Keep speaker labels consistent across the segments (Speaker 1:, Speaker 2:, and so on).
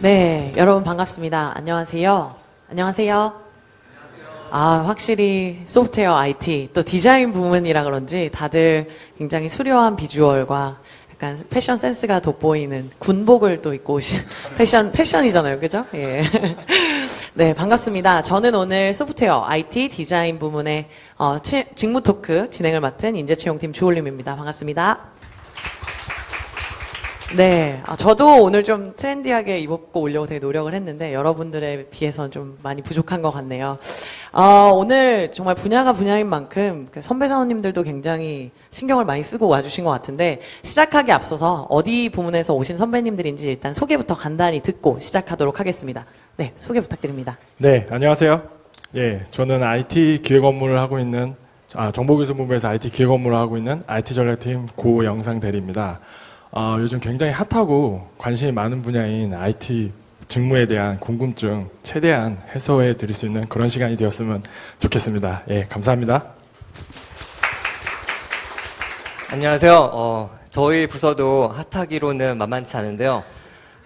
Speaker 1: 네, 여러분 반갑습니다. 안녕하세요. 안녕하세요. 아, 확실히 소프트웨어 IT, 또 디자인 부문이라 그런지 다들 굉장히 수려한 비주얼과 약간 패션 센스가 돋보이는 군복을 또 입고 오신 패션이잖아요. 그죠? 예. 네, 반갑습니다. 저는 오늘 소프트웨어 IT 디자인 부문의 직무 토크 진행을 맡은 인재채용팀 주올림입니다. 반갑습니다. 네, 저도 오늘 좀 트렌디하게 입고 오려고 되게 노력을 했는데 여러분들에 비해서는 좀 많이 부족한 것 같네요. 오늘 정말 분야가 분야인 만큼 선배 사원님들도 굉장히 신경을 많이 쓰고 와주신 것 같은데 시작하기 앞서서 어디 부문에서 오신 선배님들인지 일단 소개부터 간단히 듣고 시작하도록 하겠습니다. 네, 소개 부탁드립니다.
Speaker 2: 네, 안녕하세요. 예, 저는 IT 기획 업무를 하고 있는 정보기술본부에서 IT 기획 업무를 하고 있는 IT 전략팀 고영상 대리입니다. 요즘 굉장히 핫하고 관심이 많은 분야인 IT 직무에 대한 궁금증 최대한 해소해 드릴 수 있는 그런 시간이 되었으면 좋겠습니다. 예, 감사합니다.
Speaker 3: 안녕하세요. 저희 부서도 핫하기로는 만만치 않은데요.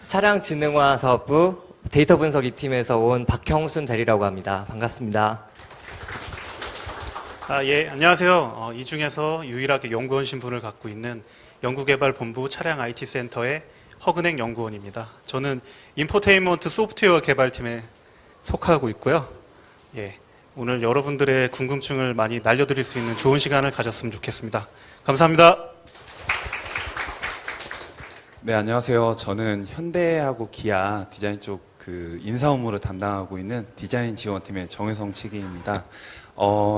Speaker 3: 차량진흥화 사업부 데이터 분석 2팀에서 온 박형순 대리라고 합니다. 반갑습니다.
Speaker 4: 예, 안녕하세요. 이 중에서 유일하게 연구원 신분을 갖고 있는 연구개발본부 차량 IT센터의 허근행 연구원입니다. 저는 인포테인먼트 소프트웨어 개발팀에 속하고 있고요. 예, 오늘 여러분들의 궁금증을 많이 날려드릴 수 있는 좋은 시간을 가졌으면 좋겠습니다. 감사합니다.
Speaker 5: 네, 안녕하세요. 저는 현대하고 기아 디자인 쪽 인사 업무를 담당하고 있는 디자인 지원팀의 정혜성 책임입니다.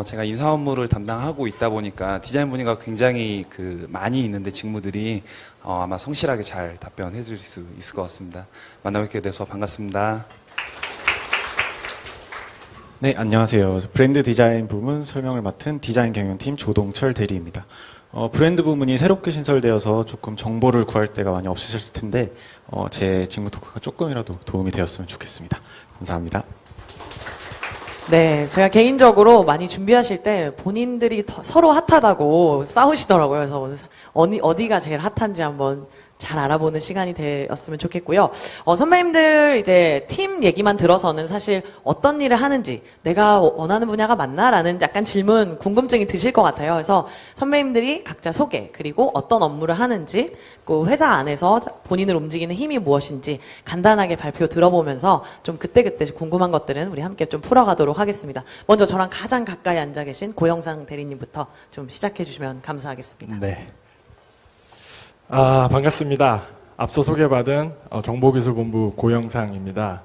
Speaker 5: 제가 인사 업무를 담당하고 있다 보니까 디자인 분야가 굉장히 많이 있는데 직무들이 아마 성실하게 잘 답변해 드릴 수 있을 것 같습니다. 만나뵙게 돼서 반갑습니다.
Speaker 6: 네, 안녕하세요. 브랜드 디자인 부문 설명을 맡은 디자인 경영팀 조동철 대리입니다. 브랜드 부문이 새롭게 신설되어서 조금 정보를 구할 때가 많이 없으셨을 텐데 제 직무 토크가 조금이라도 도움이 되었으면 좋겠습니다. 감사합니다.
Speaker 1: 네, 제가 개인적으로 많이 준비하실 때 본인들이 서로 핫하다고 싸우시더라고요. 그래서 오늘 어디가 제일 핫한지 한번 잘 알아보는 시간이 되었으면 좋겠고요. 선배님들 이제 팀 얘기만 들어서는 사실 어떤 일을 하는지 내가 원하는 분야가 맞나라는 약간 질문, 궁금증이 드실 것 같아요. 그래서 선배님들이 각자 소개, 그리고 어떤 업무를 하는지, 그 회사 안에서 본인을 움직이는 힘이 무엇인지 간단하게 발표 들어보면서 좀 그때그때 궁금한 것들은 우리 함께 좀 풀어가도록 하겠습니다. 먼저 저랑 가장 가까이 앉아 계신 고영상 대리님부터 좀 시작해 주시면 감사하겠습니다.
Speaker 2: 네. 반갑습니다. 앞서 소개받은 정보기술본부 고영상입니다.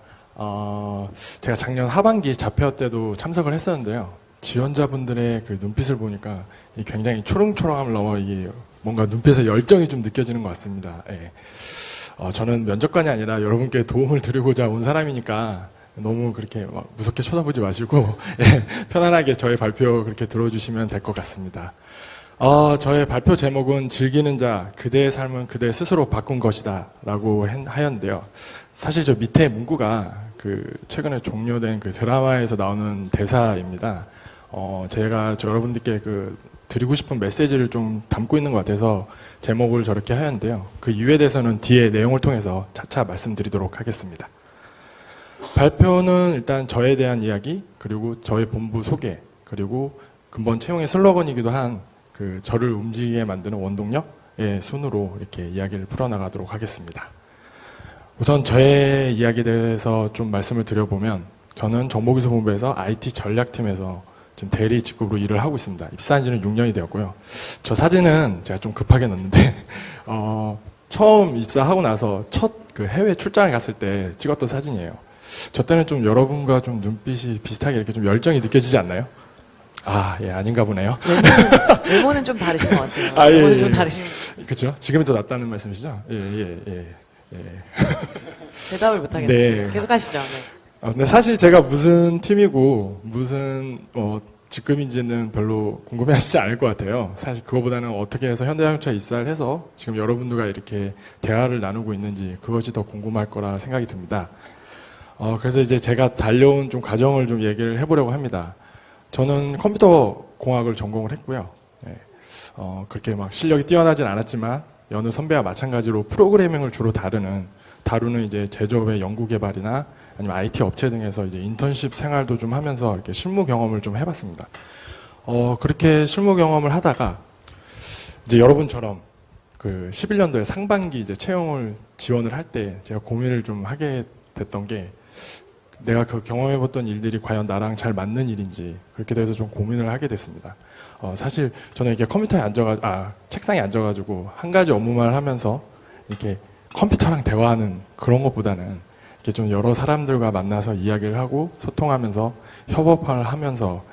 Speaker 2: 제가 작년 하반기 잡혀 때도 참석을 했었는데요. 지원자분들의 그 눈빛을 보니까 굉장히 초롱초롱함을 넘어 이게 뭔가 눈빛에 열정이 좀 느껴지는 것 같습니다. 예. 저는 면접관이 아니라 여러분께 도움을 드리고자 온 사람이니까 너무 그렇게 막 무섭게 쳐다보지 마시고 예, 편안하게 저의 발표 그렇게 들어주시면 될 것 같습니다. 저의 발표 제목은 즐기는 자, 그대의 삶은 그대 스스로 바꾼 것이다 라고 하였는데요. 사실 저 밑에 문구가 최근에 종료된 드라마에서 나오는 대사입니다. 제가 여러분들께 드리고 싶은 메시지를 좀 담고 있는 것 같아서 제목을 저렇게 하였는데요. 그 이유에 대해서는 뒤에 내용을 통해서 차차 말씀드리도록 하겠습니다. 발표는 일단 저에 대한 이야기, 그리고 저의 본부 소개, 그리고 근본 채용의 슬로건이기도 한 저를 움직이게 만드는 원동력의 순으로 이렇게 이야기를 풀어나가도록 하겠습니다. 우선 저의 이야기에 대해서 좀 말씀을 드려보면 저는 정보기술본부에서 IT 전략팀에서 지금 대리 직급으로 일을 하고 있습니다. 입사한 지는 6년이 되었고요. 저 사진은 제가 좀 급하게 넣었는데 처음 입사하고 나서 첫 해외 출장을 갔을 때 찍었던 사진이에요. 저 때는 좀 여러분과 좀 눈빛이 비슷하게 이렇게 좀 열정이 느껴지지 않나요? 예, 아닌가 보네요.
Speaker 1: 외모는 좀 다르신 것 같아요. 외모는 좀 다르신.
Speaker 2: 그렇죠. 지금이 더 낫다는 말씀이시죠? 예.
Speaker 1: 대답을 못하겠네요.
Speaker 2: 네.
Speaker 1: 계속 하시죠. 네.
Speaker 2: 근데 사실 제가 무슨 팀이고 무슨 직급인지는 별로 궁금해하시지 않을 것 같아요. 사실 그거보다는 어떻게 해서 현대자동차에 입사를 해서 지금 여러분들과 이렇게 대화를 나누고 있는지 그것이 더 궁금할 거라 생각이 듭니다. 그래서 이제 제가 달려온 좀 과정을 좀 얘기를 해보려고 합니다. 저는 컴퓨터 공학을 전공을 했고요. 네. 그렇게 막 실력이 뛰어나진 않았지만 여느 선배와 마찬가지로 프로그래밍을 주로 다루는 다루는 이제 제조업의 연구개발이나 아니면 IT 업체 등에서 이제 인턴십 생활도 좀 하면서 이렇게 실무 경험을 좀 해봤습니다. 그렇게 실무 경험을 하다가 이제 여러분처럼 그 11년도에 상반기 이제 채용을 지원을 할 때 제가 고민을 좀 하게 됐던 게 내가 그 경험해봤던 일들이 과연 나랑 잘 맞는 일인지 그렇게 돼서 좀 고민을 하게 됐습니다. 사실 저는 이렇게 책상에 앉아가지고 한 가지 업무만 하면서 이렇게 컴퓨터랑 대화하는 그런 것보다는 이렇게 좀 여러 사람들과 만나서 이야기를 하고 소통하면서 협업을 하면서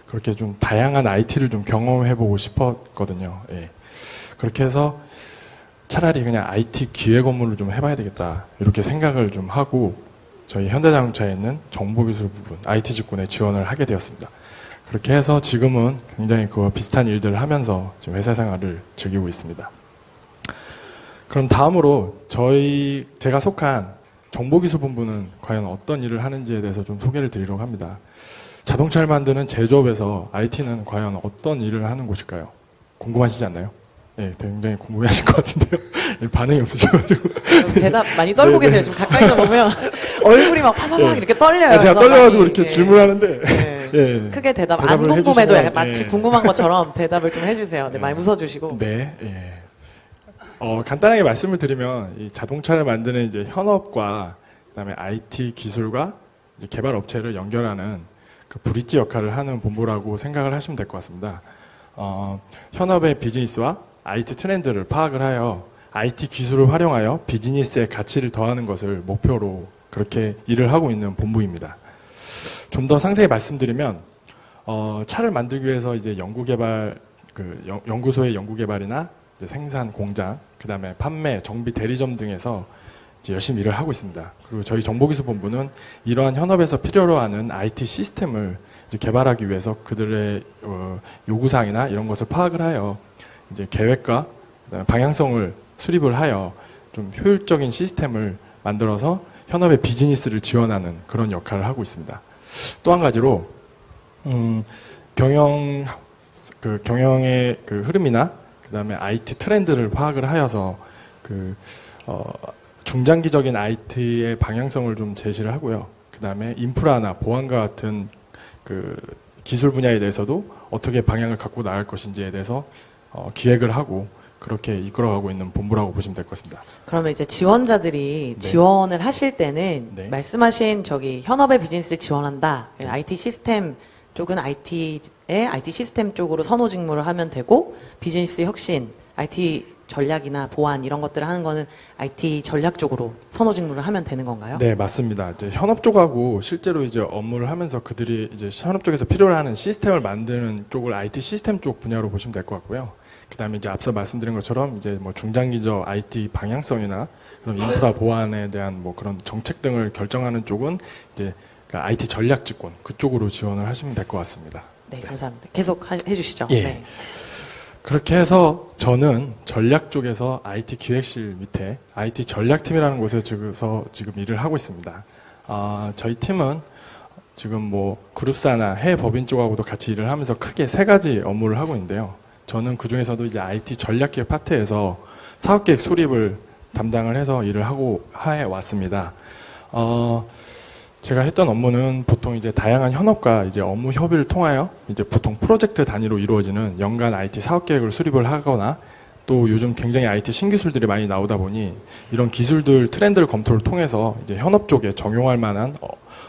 Speaker 2: 그렇게 좀 다양한 IT를 좀 경험해보고 싶었거든요. 예. 그렇게 해서 차라리 그냥 IT 기획 업무를 좀 해봐야 되겠다 이렇게 생각을 좀 하고 저희 현대자동차에 있는 정보기술 부분 IT 직군에 지원을 하게 되었습니다. 그렇게 해서 지금은 굉장히 그와 비슷한 일들을 하면서 지금 회사 생활을 즐기고 있습니다. 그럼 다음으로 제가 속한 정보기술본부는 과연 어떤 일을 하는지에 대해서 좀 소개를 드리려고 합니다. 자동차를 만드는 제조업에서 IT는 과연 어떤 일을 하는 곳일까요? 궁금하시지 않나요? 예, 굉장히 궁금해하실 것 같은데요. 반응이 없으셔가지고.
Speaker 1: 대답 많이 떨고
Speaker 2: 네,
Speaker 1: 계세요. 지금 가까이서 보면 얼굴이 막 파마막
Speaker 2: 네.
Speaker 1: 이렇게 떨려요.
Speaker 2: 제가
Speaker 1: 그래서
Speaker 2: 떨려가지고
Speaker 1: 많이,
Speaker 2: 이렇게
Speaker 1: 예.
Speaker 2: 질문하는데.
Speaker 1: 네.
Speaker 2: 예.
Speaker 1: 크게 대답 안
Speaker 2: 대답을
Speaker 1: 궁금해도
Speaker 2: 해주시면,
Speaker 1: 마치
Speaker 2: 예.
Speaker 1: 궁금한 것처럼 대답을 좀 해주세요. 네,
Speaker 2: 예.
Speaker 1: 많이 웃어주시고.
Speaker 2: 네, 예. 간단하게 말씀을 드리면 이 자동차를 만드는 이제 현업과 그다음에 IT 기술과 이제 개발 업체를 연결하는 그 브릿지 역할을 하는 본부라고 생각을 하시면 될 것 같습니다. 현업의 비즈니스와 IT 트렌드를 파악을 하여 IT 기술을 활용하여 비즈니스의 가치를 더하는 것을 목표로 그렇게 일을 하고 있는 본부입니다. 좀 더 상세히 말씀드리면 차를 만들기 위해서 이제 연구개발 연구소의 연구개발이나 이제 생산 공장, 그다음에 판매, 정비, 대리점 등에서 이제 열심히 일을 하고 있습니다. 그리고 저희 정보기술본부는 이러한 현업에서 필요로 하는 IT 시스템을 이제 개발하기 위해서 그들의 요구사항이나 이런 것을 파악을 하여 이제 계획과 그다음에 방향성을 수립을 하여 좀 효율적인 시스템을 만들어서 현업의 비즈니스를 지원하는 그런 역할을 하고 있습니다. 또 한 가지로 경영의 그 흐름이나 그다음에 IT 트렌드를 파악을 하여서 중장기적인 IT의 방향성을 좀 제시를 하고요. 그다음에 인프라나 보안과 같은 그 기술 분야에 대해서도 어떻게 방향을 갖고 나갈 것인지에 대해서 기획을 하고 그렇게 이끌어가고 있는 본부라고 보시면 될 것 같습니다.
Speaker 1: 그러면 이제 지원자들이
Speaker 2: 네.
Speaker 1: 지원을 하실 때는
Speaker 2: 네.
Speaker 1: 말씀하신 저기 현업의 비즈니스를 지원한다. IT 시스템 쪽은 IT의 IT 시스템 쪽으로 선호 직무를 하면 되고 비즈니스 혁신, IT 전략이나 보안 이런 것들을 하는 거는 IT 전략 쪽으로 선호 직무를 하면 되는 건가요?
Speaker 2: 네, 맞습니다. 이제 현업 쪽하고 실제로 이제 업무를 하면서 그들이 이제 현업 쪽에서 필요로 하는 시스템을 만드는 쪽을 IT 시스템 쪽 분야로 보시면 될 것 같고요. 그다음에 이제 앞서 말씀드린 것처럼 이제 뭐 중장기적 IT 방향성이나 그런 인프라 보안에 대한 뭐 그런 정책 등을 결정하는 쪽은 이제 그러니까 IT 전략 직군 그쪽으로 지원을 하시면 될 것 같습니다.
Speaker 1: 네, 감사합니다. 계속 해주시죠.
Speaker 2: 예.
Speaker 1: 네.
Speaker 2: 그렇게 해서 저는 전략 쪽에서 IT 기획실 밑에 IT 전략팀이라는 곳에서 지금 일을 하고 있습니다. 저희 팀은 지금 뭐 그룹사나 해외 법인 쪽하고도 같이 일을 하면서 크게 3가지 업무를 하고 있는데요. 저는 그 중에서도 이제 IT 전략기획 파트에서 사업계획 수립을 담당을 해서 일을 하고 왔습니다. 제가 했던 업무는 보통 이제 다양한 현업과 이제 업무 협의를 통하여 이제 보통 프로젝트 단위로 이루어지는 연간 IT 사업 계획을 수립을 하거나 또 요즘 굉장히 IT 신기술들이 많이 나오다 보니 이런 기술들 트렌드를 검토를 통해서 이제 현업 쪽에 적용할 만한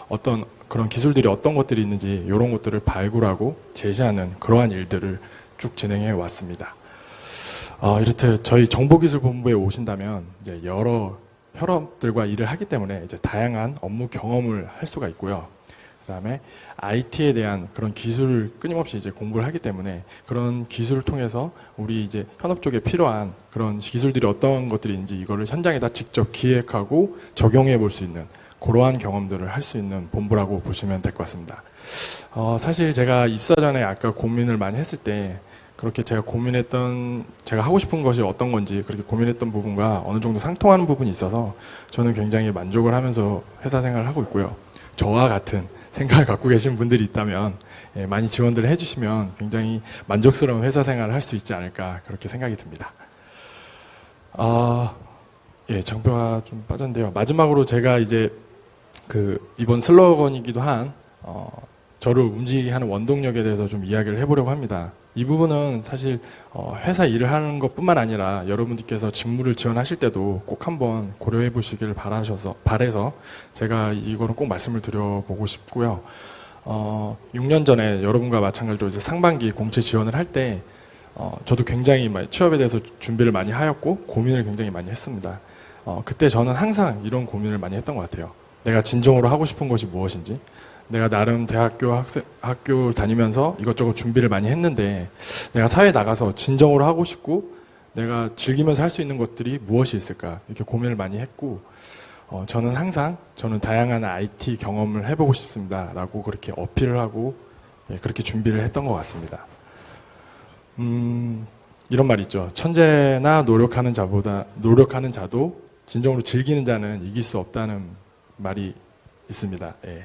Speaker 2: 어떤 그런 기술들이 어떤 것들이 있는지 이런 것들을 발굴하고 제시하는 그러한 일들을 쭉 진행해 왔습니다. 이렇듯 저희 정보기술본부에 오신다면 이제 여러 현업들과 일을 하기 때문에 이제 다양한 업무 경험을 할 수가 있고요. 그다음에 IT에 대한 그런 기술을 끊임없이 이제 공부를 하기 때문에 그런 기술을 통해서 우리 이제 현업 쪽에 필요한 그런 기술들이 어떤 것들이 있는지 이거를 현장에다 직접 기획하고 적용해 볼 수 있는 그러한 경험들을 할 수 있는 본부라고 보시면 될 것 같습니다. 사실 제가 입사 전에 아까 고민을 많이 했을 때 그렇게 제가 하고 싶은 것이 어떤 건지 그렇게 고민했던 부분과 어느 정도 상통하는 부분이 있어서 저는 굉장히 만족을 하면서 회사 생활을 하고 있고요. 저와 같은 생각을 갖고 계신 분들이 있다면 많이 지원들을 해주시면 굉장히 만족스러운 회사 생활을 할 수 있지 않을까 그렇게 생각이 듭니다. 예, 장표가 좀 빠졌는데요. 마지막으로 제가 이제 이번 슬로건이기도 한, 저를 움직이게 하는 원동력에 대해서 좀 이야기를 해보려고 합니다. 이 부분은 사실, 회사 일을 하는 것 뿐만 아니라 여러분들께서 직무를 지원하실 때도 꼭 한번 고려해 보시길 바래서 제가 이거는 꼭 말씀을 드려보고 싶고요. 6년 전에 여러분과 마찬가지로 이제 상반기 공채 지원을 할 때, 저도 굉장히 취업에 대해서 준비를 많이 하였고, 고민을 굉장히 많이 했습니다. 그때 저는 항상 이런 고민을 많이 했던 것 같아요. 내가 진정으로 하고 싶은 것이 무엇인지, 내가 나름 학교 다니면서 이것저것 준비를 많이 했는데, 내가 사회에 나가서 진정으로 하고 싶고, 내가 즐기면서 할 수 있는 것들이 무엇이 있을까, 이렇게 고민을 많이 했고, 저는 항상, 저는 다양한 IT 경험을 해보고 싶습니다. 라고 그렇게 어필을 하고, 예, 그렇게 준비를 했던 것 같습니다. 이런 말 있죠. 천재나 노력하는 자도 진정으로 즐기는 자는 이길 수 없다는 말이 있습니다. 예.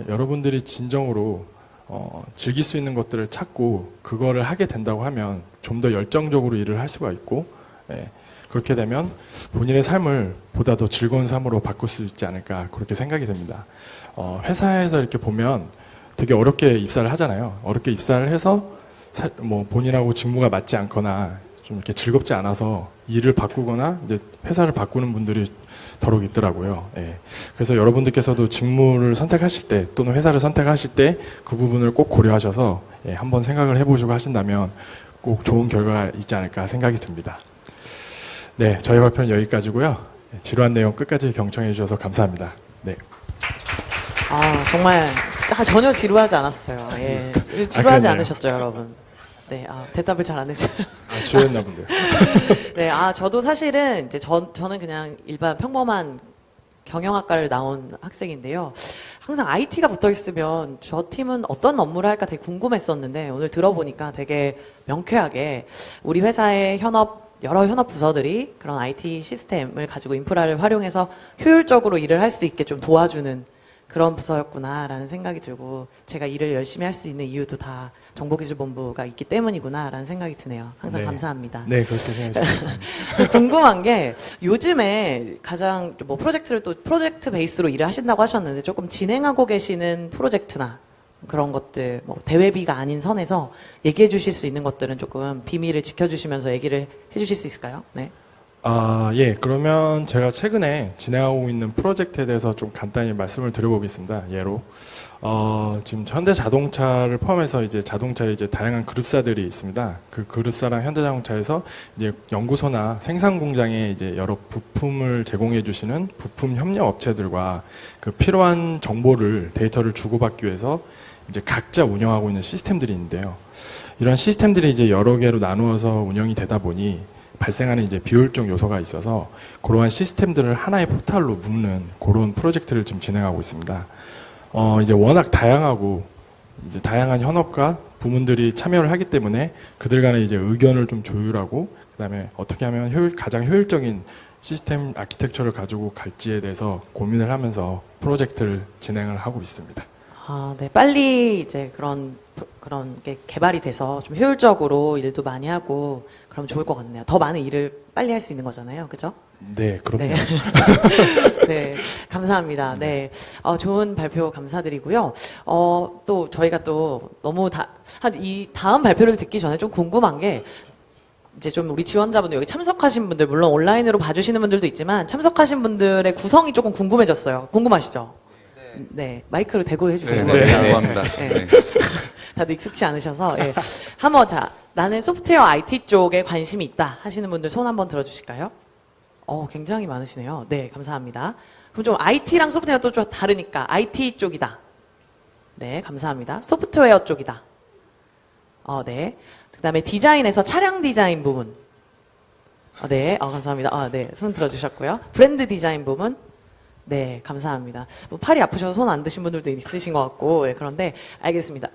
Speaker 2: 여러분들이 진정으로 즐길 수 있는 것들을 찾고 그거를 하게 된다고 하면 좀 더 열정적으로 일을 할 수가 있고, 예. 그렇게 되면 본인의 삶을 보다 더 즐거운 삶으로 바꿀 수 있지 않을까, 그렇게 생각이 됩니다. 회사에서 이렇게 보면 되게 어렵게 입사를 하잖아요. 어렵게 입사를 해서 본인하고 직무가 맞지 않거나 좀 이렇게 즐겁지 않아서 일을 바꾸거나 이제 회사를 바꾸는 분들이 더러 있더라고요. 예. 그래서 여러분들께서도 직무를 선택하실 때 또는 회사를 선택하실 때 그 부분을 꼭 고려하셔서, 예, 한번 생각을 해보시고 하신다면 꼭 좋은 결과가 있지 않을까 생각이 듭니다. 네, 저희 발표는 여기까지고요. 지루한 내용 끝까지 경청해 주셔서 감사합니다. 네.
Speaker 1: 정말 전혀 지루하지 않았어요. 예. 지루하지
Speaker 2: 그랬나요?
Speaker 1: 않으셨죠, 여러분? 네, 대답을 잘 안 해주셔요.
Speaker 2: 지루했나 본데요.
Speaker 1: 네, 저도 사실은 이제 저는 그냥 일반 평범한 경영학과를 나온 학생인데요. 항상 IT가 붙어 있으면 저 팀은 어떤 업무를 할까 되게 궁금했었는데 오늘 들어보니까 되게 명쾌하게 우리 회사의 여러 현업 부서들이 그런 IT 시스템을 가지고 인프라를 활용해서 효율적으로 일을 할 수 있게 좀 도와주는 그런 부서였구나라는 생각이 들고, 제가 일을 열심히 할 수 있는 이유도 다 정보기술본부가 있기 때문이구나라는 생각이 드네요. 항상
Speaker 2: 네.
Speaker 1: 감사합니다.
Speaker 2: 네, 그렇게 생각해 주셨습니다.
Speaker 1: 궁금한 게 요즘에 가장 프로젝트 베이스로 일을 하신다고 하셨는데 조금 진행하고 계시는 프로젝트나 그런 것들, 대외비가 아닌 선에서 얘기해 주실 수 있는 것들은 조금 비밀을 지켜주시면서 얘기를 해 주실 수 있을까요? 네.
Speaker 2: 예, 그러면 제가 최근에 진행하고 있는 프로젝트에 대해서 좀 간단히 말씀을 드려보겠습니다. 예로. 지금 현대자동차를 포함해서 이제 자동차에 이제 다양한 그룹사들이 있습니다. 그 그룹사랑 현대자동차에서 이제 연구소나 생산 공장에 이제 여러 부품을 제공해 주시는 부품 협력 업체들과 그 필요한 정보를, 데이터를 주고받기 위해서 이제 각자 운영하고 있는 시스템들이 있는데요. 이런 시스템들이 이제 여러 개로 나누어서 운영이 되다 보니 발생하는 이제 비효율적 요소가 있어서 그러한 시스템들을 하나의 포탈로 묶는 그런 프로젝트를 지금 진행하고 있습니다. 이제 워낙 다양하고 이제 다양한 현업과 부문들이 참여를 하기 때문에 그들 간의 이제 의견을 좀 조율하고 그다음에 어떻게 하면 가장 효율적인 시스템 아키텍처를 가지고 갈지에 대해서 고민을 하면서 프로젝트를 진행을 하고 있습니다.
Speaker 1: 네. 빨리 이제 그런 게 개발이 돼서 좀 효율적으로 일도 많이 하고 그럼 좋을 것 같네요. 더 많은 일을 빨리 할 수 있는 거잖아요. 그죠?
Speaker 2: 네, 그럼요.
Speaker 1: 네. 네. 감사합니다. 네. 좋은 발표 감사드리고요. 또 저희가 또 너무 이 다음 발표를 듣기 전에 좀 궁금한 게 이제 좀 우리 지원자분들 여기 참석하신 분들 물론 온라인으로 봐주시는 분들도 있지만 참석하신 분들의 구성이 조금 궁금해졌어요. 궁금하시죠? 네. 마이크를 대고 해주세요.
Speaker 5: 네, 감사합니다.
Speaker 1: 네.
Speaker 5: 네.
Speaker 1: 다들 익숙치 않으셔서 예. 한번 나는 소프트웨어 IT 쪽에 관심이 있다 하시는 분들 손 한번 들어주실까요? 굉장히 많으시네요. 네, 감사합니다. 그럼 좀 IT랑 소프트웨어가 또 좀 다르니까 IT 쪽이다. 네, 감사합니다. 소프트웨어 쪽이다. 네. 그다음에 디자인에서 차량 디자인 부분. 네, 감사합니다. 네, 손 들어주셨고요. 브랜드 디자인 부분. 네, 감사합니다. 팔이 아프셔서 손 안 드신 분들도 있으신 것 같고, 네, 그런데 알겠습니다.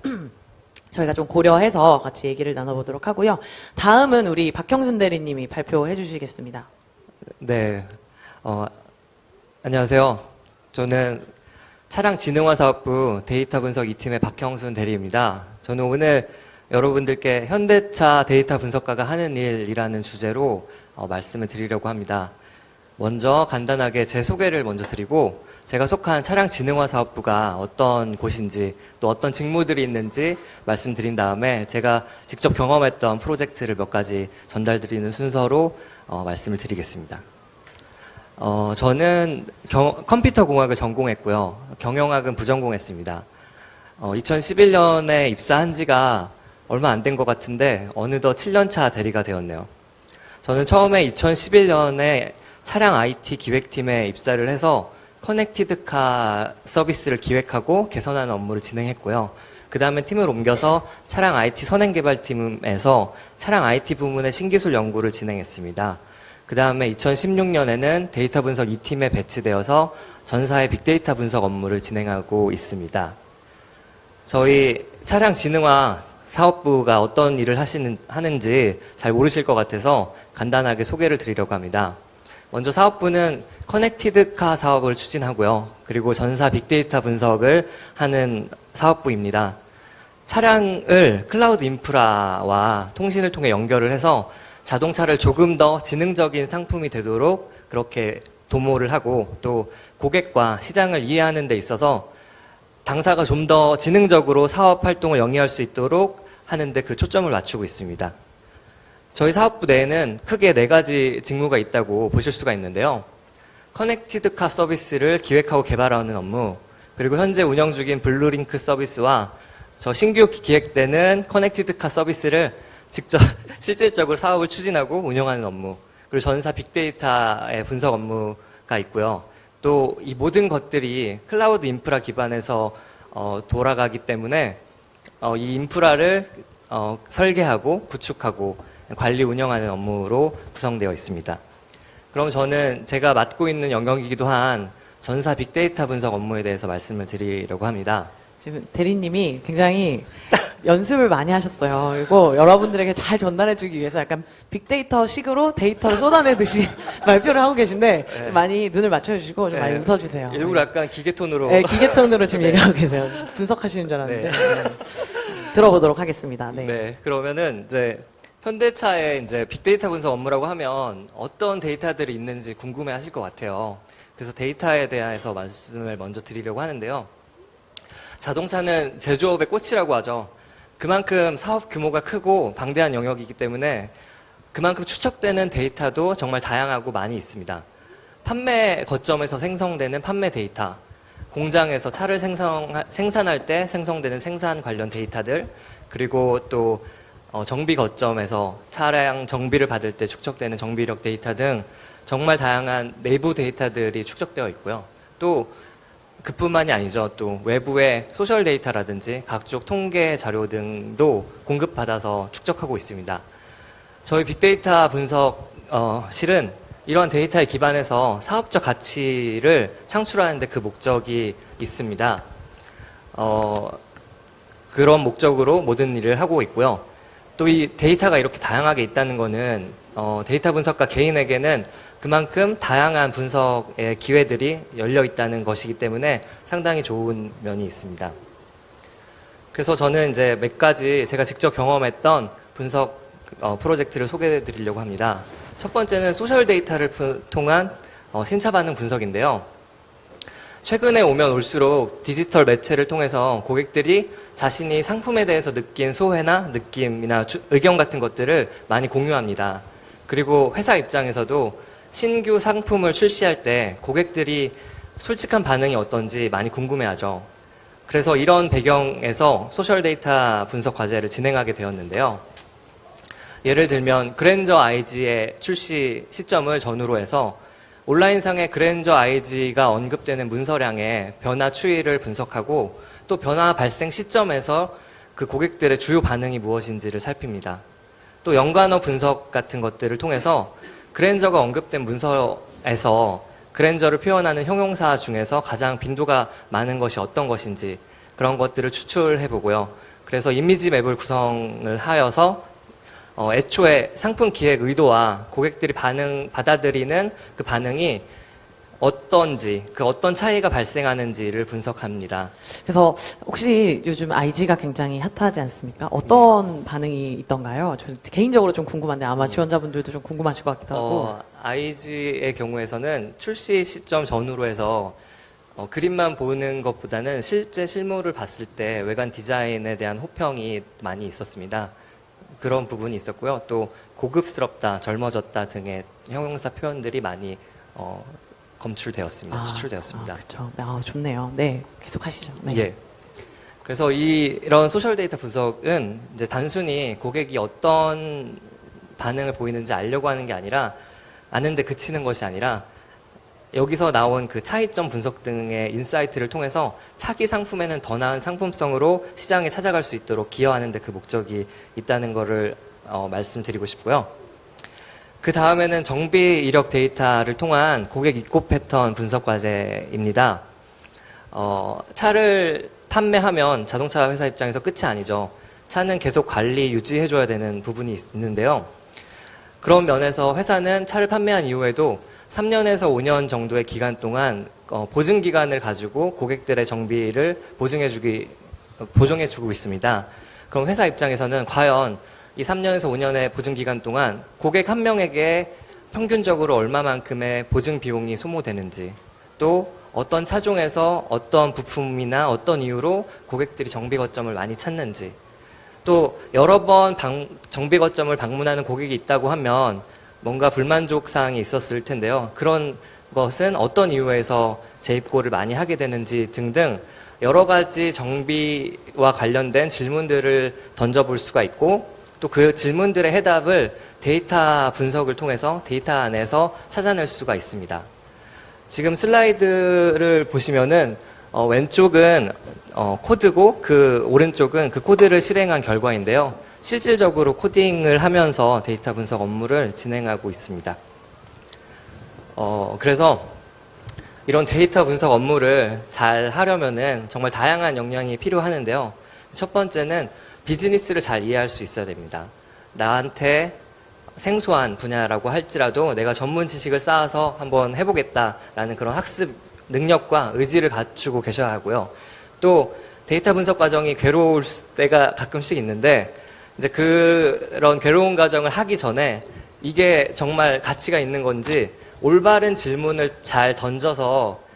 Speaker 1: 저희가 좀 고려해서 같이 얘기를 나눠보도록 하고요. 다음은 우리 박형순 대리님이 발표해 주시겠습니다.
Speaker 3: 네. 안녕하세요. 저는 차량진흥화사업부 데이터 분석 2팀의 박형순 대리입니다. 저는 오늘 여러분들께 현대차 데이터 분석가가 하는 일이라는 주제로 말씀을 드리려고 합니다. 먼저 간단하게 제 소개를 먼저 드리고 제가 속한 차량진흥화 사업부가 어떤 곳인지 또 어떤 직무들이 있는지 말씀드린 다음에 제가 직접 경험했던 프로젝트를 몇 가지 전달드리는 순서로 말씀을 드리겠습니다. 저는 컴퓨터 공학을 전공했고요. 경영학은 부전공했습니다. 2011년에 입사한 지가 얼마 안 된 것 같은데 어느덧 7년차 대리가 되었네요. 저는 처음에 2011년에 차량 IT 기획팀에 입사를 해서 커넥티드카 서비스를 기획하고 개선하는 업무를 진행했고요. 그 다음에 팀을 옮겨서 차량 IT 선행개발팀에서 차량 IT 부문의 신기술 연구를 진행했습니다. 그 다음에 2016년에는 데이터 분석 2팀에 배치되어서 전사의 빅데이터 분석 업무를 진행하고 있습니다. 저희 차량 진흥화 사업부가 어떤 일을 하는지 잘 모르실 것 같아서 간단하게 소개를 드리려고 합니다. 먼저 사업부는 커넥티드카 사업을 추진하고요. 그리고 전사 빅데이터 분석을 하는 사업부입니다. 차량을 클라우드 인프라와 통신을 통해 연결을 해서 자동차를 조금 더 지능적인 상품이 되도록 그렇게 도모를 하고 또 고객과 시장을 이해하는 데 있어서 당사가 좀 더 지능적으로 사업 활동을 영위할 수 있도록 하는데 그 초점을 맞추고 있습니다. 저희 사업부 내에는 크게 4가지 직무가 있다고 보실 수가 있는데요. 커넥티드카 서비스를 기획하고 개발하는 업무, 그리고 현재 운영 중인 블루링크 서비스와 저 신규 기획되는 커넥티드카 서비스를 직접 실질적으로 사업을 추진하고 운영하는 업무, 그리고 전사 빅데이터의 분석 업무가 있고요. 또 이 모든 것들이 클라우드 인프라 기반에서 돌아가기 때문에 이 인프라를 설계하고 구축하고 관리 운영하는 업무로 구성되어 있습니다. 그럼 저는 제가 맡고 있는 영역이기도 한 전사 빅데이터 분석 업무에 대해서 말씀을 드리려고 합니다.
Speaker 1: 지금 대리님이 굉장히 연습을 많이 하셨어요. 그리고 여러분들에게 잘 전달해주기 위해서 약간 빅데이터 식으로 데이터를 쏟아내듯이 발표를 하고 계신데 좀 많이 눈을 맞춰주시고 좀 많이 웃어주세요.
Speaker 3: 일부러 약간 기계톤으로.
Speaker 1: 네, 기계톤으로 지금 얘기하고 계세요. 분석하시는 줄 알았는데. 네. 들어보도록 하겠습니다. 네.
Speaker 3: 네, 그러면은 이제 현대차의 이제 빅데이터 분석 업무라고 하면 어떤 데이터들이 있는지 궁금해 하실 것 같아요. 그래서 데이터에 대해서 말씀을 먼저 드리려고 하는데요. 자동차는 제조업의 꽃이라고 하죠. 그만큼 사업 규모가 크고 방대한 영역이기 때문에 그만큼 추적되는 데이터도 정말 다양하고 많이 있습니다. 판매 거점에서 생성되는 판매 데이터, 공장에서 차를 생산할 때 생성되는 생산 관련 데이터들, 그리고 또 정비 거점에서 차량 정비를 받을 때 축적되는 정비력 데이터 등 정말 다양한 내부 데이터들이 축적되어 있고요. 또 그뿐만이 아니죠. 또 외부의 소셜 데이터라든지 각종 통계 자료 등도 공급받아서 축적하고 있습니다. 저희 빅데이터 분석실은 이러한 데이터에 기반해서 사업적 가치를 창출하는 데 그 목적이 있습니다. 그런 목적으로 모든 일을 하고 있고요. 또 이 데이터가 이렇게 다양하게 있다는 거는 데이터 분석가 개인에게는 그만큼 다양한 분석의 기회들이 열려 있다는 것이기 때문에 상당히 좋은 면이 있습니다. 그래서 저는 이제 몇 가지 제가 직접 경험했던 분석 프로젝트를 소개해 드리려고 합니다. 첫 번째는 소셜 데이터를 통한 신차 반응 분석인데요. 최근에 오면 올수록 디지털 매체를 통해서 고객들이 자신이 상품에 대해서 느낀 소회나 느낌이나 의견 같은 것들을 많이 공유합니다. 그리고 회사 입장에서도 신규 상품을 출시할 때 고객들이 솔직한 반응이 어떤지 많이 궁금해하죠. 그래서 이런 배경에서 소셜 데이터 분석 과제를 진행하게 되었는데요. 예를 들면 그랜저 IG의 출시 시점을 전후로 해서 온라인상의 그랜저 IG가 언급되는 문서량의 변화 추이를 분석하고 또 변화 발생 시점에서 그 고객들의 주요 반응이 무엇인지를 살핍니다. 또 연관어 분석 같은 것들을 통해서 그랜저가 언급된 문서에서 그랜저를 표현하는 형용사 중에서 가장 빈도가 많은 것이 어떤 것인지 그런 것들을 추출해 보고요. 그래서 이미지 맵을 구성을 하여서 애초에 상품 기획 의도와 고객들이 받아들이는 그 반응이 어떤지, 그 어떤 차이가 발생하는지를 분석합니다.
Speaker 1: 그래서 혹시 요즘 IG가 굉장히 핫하지 않습니까? 어떤 반응이 있던가요? 저 개인적으로 좀 궁금한데 아마 지원자분들도 좀 궁금하실 것 같기도 하고.
Speaker 3: IG의 경우에서는 출시 시점 전후로 해서 그림만 보는 것보다는 실제 실물을 봤을 때 외관 디자인에 대한 호평이 많이 있었습니다. 그런 부분이 있었고요. 또 고급스럽다, 젊어졌다 등의 형용사 표현들이 많이 검출되었습니다. 추출되었습니다.
Speaker 1: 그렇죠. 좋네요. 네, 계속 하시죠. 네.
Speaker 3: 예. 그래서 이런 소셜 데이터 분석은 이제 단순히 고객이 어떤 반응을 보이는지 알려고 하는 게 아니라 아는데 그치는 것이 아니라 여기서 나온 그 차이점 분석 등의 인사이트를 통해서 차기 상품에는 더 나은 상품성으로 시장에 찾아갈 수 있도록 기여하는 데 그 목적이 있다는 것을 말씀드리고 싶고요. 그 다음에는 정비 이력 데이터를 통한 고객 입고 패턴 분석 과제입니다. 차를 판매하면 자동차 회사 입장에서 끝이 아니죠. 차는 계속 관리, 유지해줘야 되는 부분이 있는데요. 그런 면에서 회사는 차를 판매한 이후에도 3년에서 5년 정도의 기간 동안 보증 기간을 가지고 고객들의 정비를 보증해주고 있습니다. 그럼 회사 입장에서는 과연 이 3년에서 5년의 보증 기간 동안 고객 한 명에게 평균적으로 얼마만큼의 보증 비용이 소모되는지, 또 어떤 차종에서 어떤 부품이나 어떤 이유로 고객들이 정비 거점을 많이 찾는지, 또 여러 번 정비 거점을 방문하는 고객이 있다고 하면 뭔가 불만족 사항이 있었을 텐데요. 그런 것은 어떤 이유에서 재입고를 많이 하게 되는지 등등 여러 가지 정비와 관련된 질문들을 던져볼 수가 있고, 또 그 질문들의 해답을 데이터 분석을 통해서 데이터 안에서 찾아낼 수가 있습니다. 지금 슬라이드를 보시면은 왼쪽은 코드고 그 오른쪽은 그 코드를 실행한 결과인데요. 실질적으로 코딩을 하면서 데이터 분석 업무를 진행하고 있습니다. 그래서 이런 데이터 분석 업무를 잘 하려면은 정말 다양한 역량이 필요하는데요. 첫 번째는 비즈니스를 잘 이해할 수 있어야 됩니다. 나한테 생소한 분야라고 할지라도 내가 전문 지식을 쌓아서 한번 해보겠다라는 그런 학습 능력과 의지를 갖추고 계셔야 하고요. 또 데이터 분석 과정이 괴로울 때가 가끔씩 있는데 이제 그런 괴로운 과정을 하기 전에 이게 정말 가치가 있는 건지 올바른 질문을 잘 던져서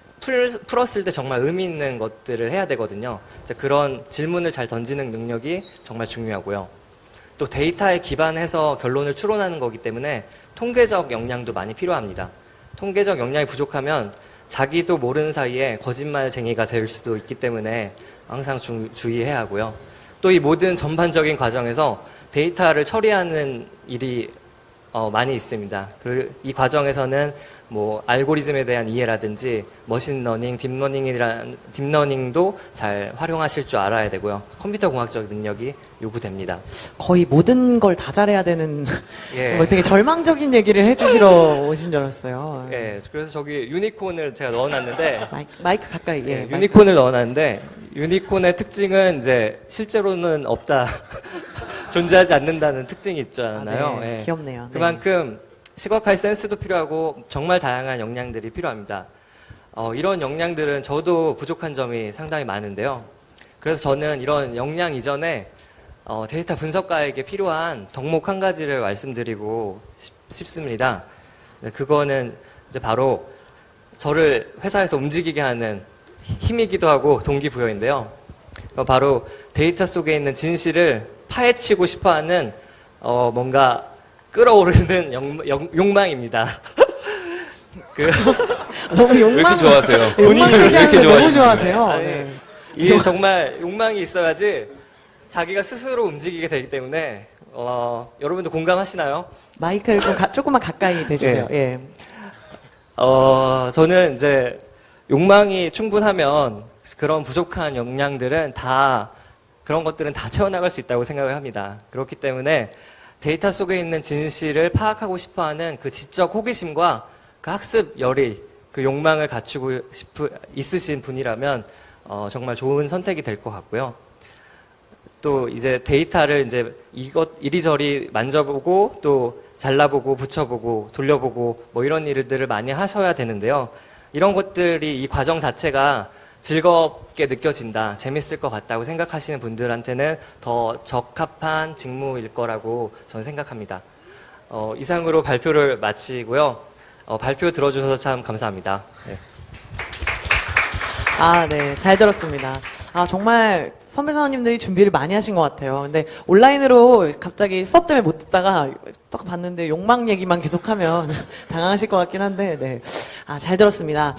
Speaker 3: 풀었을 때 정말 의미 있는 것들을 해야 되거든요. 이제 그런 질문을 잘 던지는 능력이 정말 중요하고요. 또 데이터에 기반해서 결론을 추론하는 거기 때문에 통계적 역량도 많이 필요합니다. 통계적 역량이 부족하면 자기도 모르는 사이에 거짓말쟁이가 될 수도 있기 때문에 항상 주의해야 하고요. 또 이 모든 전반적인 과정에서 데이터를 처리하는 일이 많이 있습니다. 이 과정에서는 뭐 알고리즘에 대한 이해라든지 머신러닝, 딥러닝도 잘 활용하실 줄 알아야 되고요. 컴퓨터 공학적 능력이 요구됩니다.
Speaker 1: 거의 모든 걸 다 잘해야 되는
Speaker 3: 예.
Speaker 1: 뭐 되게 절망적인 얘기를 해주시러 오신 줄 알았어요.
Speaker 3: 예, 그래서 저기 유니콘을 제가 넣어놨는데
Speaker 1: 마이크 가까이. 예, 마이크.
Speaker 3: 유니콘을 넣어놨는데 유니콘의 특징은 이제 실제로는 없다. 존재하지 않는다는 특징이 있잖아요.
Speaker 1: 네.
Speaker 3: 예.
Speaker 1: 귀엽네요. 네.
Speaker 3: 그만큼 시각화의 센스도 필요하고 정말 다양한 역량들이 필요합니다. 이런 역량들은 저도 부족한 점이 상당히 많은데요. 그래서 저는 이런 역량 이전에 데이터 분석가에게 필요한 덕목 한 가지를 말씀드리고 싶습니다. 네, 그거는 이제 바로 저를 회사에서 움직이게 하는 힘이기도 하고 동기부여인데요. 바로 데이터 속에 있는 진실을 파헤치고 싶어하는 뭔가 끌어오르는 욕망입니다.
Speaker 1: 너무
Speaker 5: 왜 이렇게 좋아하세요?
Speaker 1: 본인을
Speaker 5: 왜 이렇게
Speaker 1: 너무
Speaker 5: 좋아하시는
Speaker 1: 좋아하세요.
Speaker 3: 아니,
Speaker 1: 네.
Speaker 3: 이게 정말 욕망이 있어야지 자기가 스스로 움직이게 되기 때문에 여러분도 공감하시나요?
Speaker 1: 마이크를 좀 조금만 가까이 대주세요. 예.
Speaker 3: 저는 이제 욕망이 충분하면 그런 부족한 역량들은 그런 것들은 다 채워나갈 수 있다고 생각을 합니다. 그렇기 때문에 데이터 속에 있는 진실을 파악하고 싶어하는 그 지적 호기심과 그 학습 열의, 그 욕망을 갖추고 있으신 분이라면 정말 좋은 선택이 될 것 같고요. 또 이제 데이터를 이제 이리저리 만져보고 또 잘라보고 붙여보고 돌려보고 뭐 이런 일들을 많이 하셔야 되는데요. 이런 것들이 이 과정 자체가 즐겁게 느껴진다, 재밌을 것 같다고 생각하시는 분들한테는 더 적합한 직무일 거라고 저는 생각합니다. 이상으로 발표를 마치고요. 발표 들어주셔서 참 감사합니다. 네.
Speaker 1: 아, 네. 잘 들었습니다. 아, 정말 선배 사원님들이 준비를 많이 하신 것 같아요. 근데 온라인으로 갑자기 수업 때문에 못 듣다가 딱 봤는데 욕망 얘기만 계속하면 당황하실 것 같긴 한데, 네. 아, 잘 들었습니다.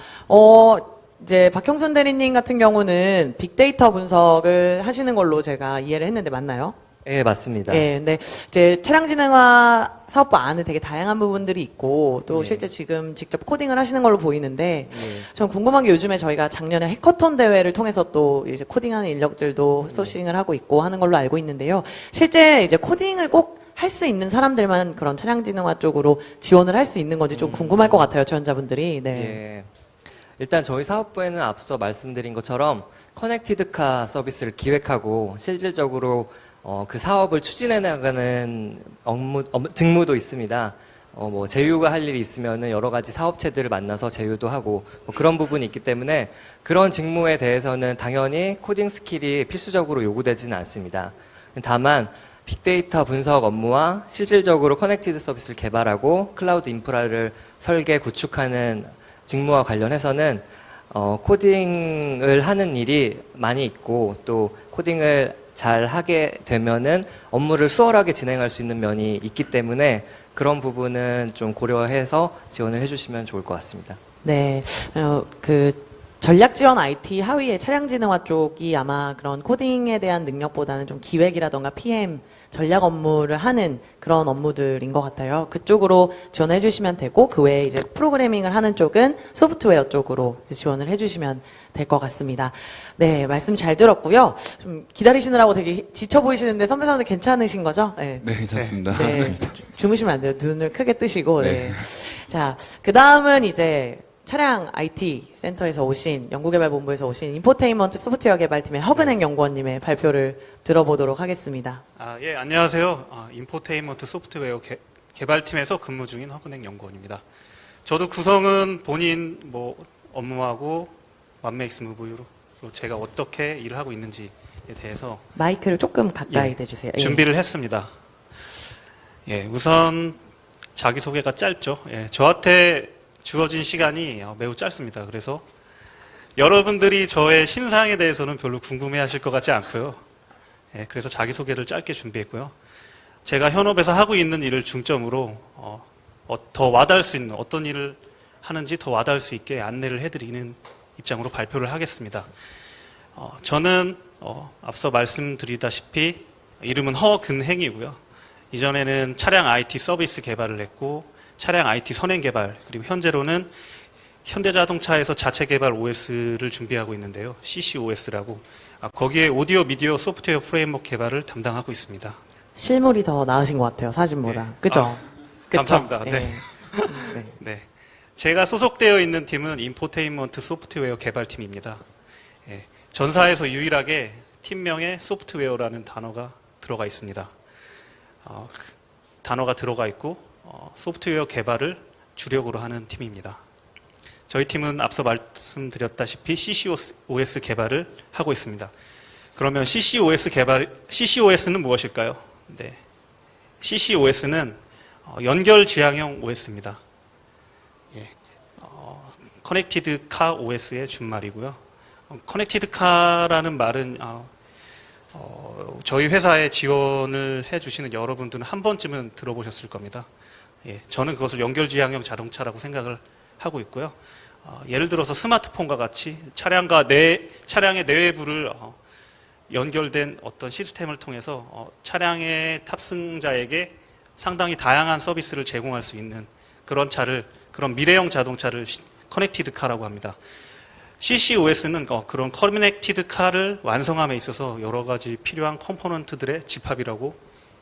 Speaker 1: 이제 박형순 대리님 같은 경우는 빅데이터 분석을 하시는 걸로 제가 이해를 했는데 맞나요?
Speaker 3: 네, 맞습니다.
Speaker 1: 예, 근데 이제 차량진흥화 사업부 안에 되게 다양한 부분들이 있고 또
Speaker 3: 네.
Speaker 1: 실제 지금 직접 코딩을 하시는 걸로 보이는데
Speaker 3: 네.
Speaker 1: 전 궁금한 게 요즘에 저희가 작년에 해커톤 대회를 통해서 또 이제 코딩하는 인력들도 소싱을 하고 있고 하는 걸로 알고 있는데요. 실제 이제 코딩을 꼭 할 수 있는 사람들만 그런 차량진흥화 쪽으로 지원을 할 수 있는 건지 좀 궁금할 것 같아요, 지원자분들이. 네.
Speaker 3: 예. 일단 저희 사업부에는 앞서 말씀드린 것처럼 커넥티드카 서비스를 기획하고 실질적으로 그 사업을 추진해 나가는 직무도 있습니다. 뭐 제휴가 할 일이 있으면은 여러 가지 사업체들을 만나서 제휴도 하고 뭐 그런 부분이 있기 때문에 그런 직무에 대해서는 당연히 코딩 스킬이 필수적으로 요구되지는 않습니다. 다만 빅데이터 분석 업무와 실질적으로 커넥티드 서비스를 개발하고 클라우드 인프라를 설계 구축하는 직무와 관련해서는 코딩을 하는 일이 많이 있고 또 코딩을 잘 하게 되면은 업무를 수월하게 진행할 수 있는 면이 있기 때문에 그런 부분은 좀 고려해서 지원을 해주시면 좋을 것 같습니다.
Speaker 1: 네. 그 전략 지원 IT 하위의 차량진흥화 쪽이 아마 그런 코딩에 대한 능력보다는 좀 기획이라던가 PM 전략 업무를 하는 그런 업무들인 것 같아요. 그쪽으로 지원해 주시면 되고 그 외에 이제 프로그래밍을 하는 쪽은 소프트웨어 쪽으로 이제 지원을 해 주시면 될 것 같습니다. 네, 말씀 잘 들었고요. 좀 기다리시느라고 되게 지쳐 보이시는데 선배 사원들 괜찮으신 거죠? 네.
Speaker 5: 네, 괜찮습니다.
Speaker 1: 네, 주무시면 안 돼요. 눈을 크게 뜨시고. 네.
Speaker 5: 네.
Speaker 1: 자, 그 다음은 이제 차량 IT 센터에서 오신 연구개발본부에서 오신 인포테인먼트 소프트웨어 개발팀의 허근행 연구원님의 발표를 들어보도록 하겠습니다.
Speaker 4: 예, 안녕하세요. 인포테인먼트 소프트웨어 개발팀에서 근무 중인 허근행 연구원입니다. 저도 구성은 본인 뭐 업무하고 완메이스 무브로 제가 어떻게 일을 하고 있는지에 대해서
Speaker 1: 마이크를 조금 가까이 대주세요. 예.
Speaker 4: 준비를 했습니다. 예, 우선 자기소개가 짧죠. 예, 저한테 주어진 시간이 매우 짧습니다. 그래서 여러분들이 저의 신상에 대해서는 별로 궁금해 하실 것 같지 않고요. 예, 그래서 자기소개를 짧게 준비했고요. 제가 현업에서 하고 있는 일을 중점으로 더 와닿을 수 있는 어떤 일을 하는지 더 와닿을 수 있게 안내를 해드리는 입장으로 발표를 하겠습니다. 저는 앞서 말씀드리다시피 이름은 허근행이고요. 이전에는 차량 IT 서비스 개발을 했고 차량 IT 선행 개발 그리고 현재로는 현대자동차에서 자체 개발 OS를 준비하고 있는데요. CCOS라고 거기에 오디오 미디어 소프트웨어 프레임워크 개발을 담당하고 있습니다.
Speaker 1: 실물이 더 나으신 것 같아요. 사진보다.
Speaker 4: 네.
Speaker 1: 그죠? 그쵸?
Speaker 4: 감사합니다.
Speaker 1: 예.
Speaker 4: 네.
Speaker 1: 네.
Speaker 4: 네. 제가 소속되어 있는 팀은 인포테인먼트 소프트웨어 개발팀입니다. 예, 전사에서 유일하게 팀명에 소프트웨어라는 단어가 들어가 있습니다. 단어가 들어가 있고 소프트웨어 개발을 주력으로 하는 팀입니다. 저희 팀은 앞서 말씀드렸다시피 CCOS 개발을 하고 있습니다. 그러면 CCOS는 무엇일까요? 네. CCOS는 연결 지향형 OS입니다. 예. 커넥티드 카 OS의 준말이고요. 커넥티드 카라는 말은 저희 회사에 지원을 해주시는 여러분들은 한 번쯤은 들어보셨을 겁니다. 예, 저는 그것을 연결 지향형 자동차라고 생각을 하고 있고요. 예를 들어서 스마트폰과 같이 차량의 내외부를 연결된 어떤 시스템을 통해서 차량의 탑승자에게 상당히 다양한 서비스를 제공할 수 있는 그런 미래형 자동차를 커넥티드 카라고 합니다. CCOS는 그런 커넥티드 카를 완성함에 있어서 여러 가지 필요한 컴포넌트들의 집합이라고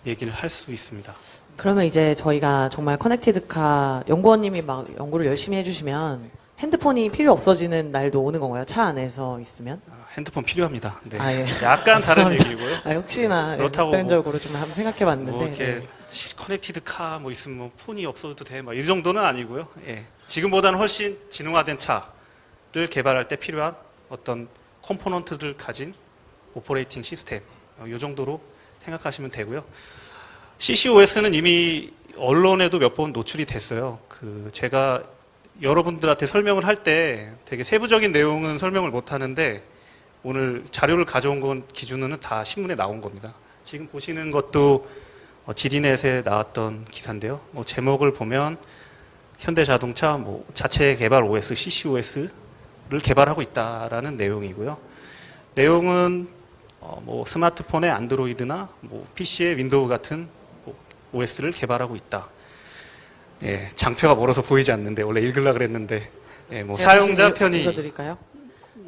Speaker 4: 얘기를 할 수 있습니다.
Speaker 1: 그러면 이제 저희가 정말 커넥티드카 연구원님이 막 연구를 열심히 해주시면 핸드폰이 필요 없어지는 날도 오는 건가요? 차 안에서 있으면?
Speaker 4: 핸드폰 필요합니다. 네.
Speaker 1: 아, 예.
Speaker 4: 약간 다른
Speaker 1: 죄송합니다.
Speaker 4: 얘기고요.
Speaker 1: 혹시나
Speaker 4: 그렇다고
Speaker 1: 극단적으로 좀 한번 생각해 봤는데.
Speaker 4: 뭐 이렇게
Speaker 1: 네.
Speaker 4: 커넥티드 카 있으면 폰이 없어도 돼. 이 정도는 아니고요. 예. 지금보다는 훨씬 진흥화된 차, 개발할 때 필요한 어떤 컴포넌트를 가진 오퍼레이팅 시스템, 이 정도로 생각하시면 되고요. CCOS는 이미 언론에도 몇 번 노출이 됐어요. 제가 여러분들한테 설명을 할 때 되게 세부적인 내용은 설명을 못 하는데 오늘 자료를 가져온 건 기준은 다 신문에 나온 겁니다. 지금 보시는 것도 GD넷에 나왔던 기사인데요. 제목을 보면 현대자동차 자체 개발 OS, CCOS를 개발하고 있다라는 내용이고요. 내용은 스마트폰의 안드로이드나 PC의 윈도우 같은 OS를 개발하고 있다. 예, 장표가 멀어서 보이지 않는데 원래 읽으려고 그랬는데
Speaker 1: 제가
Speaker 4: 사용자
Speaker 1: 대신
Speaker 4: 편이
Speaker 1: 읽어드릴까요?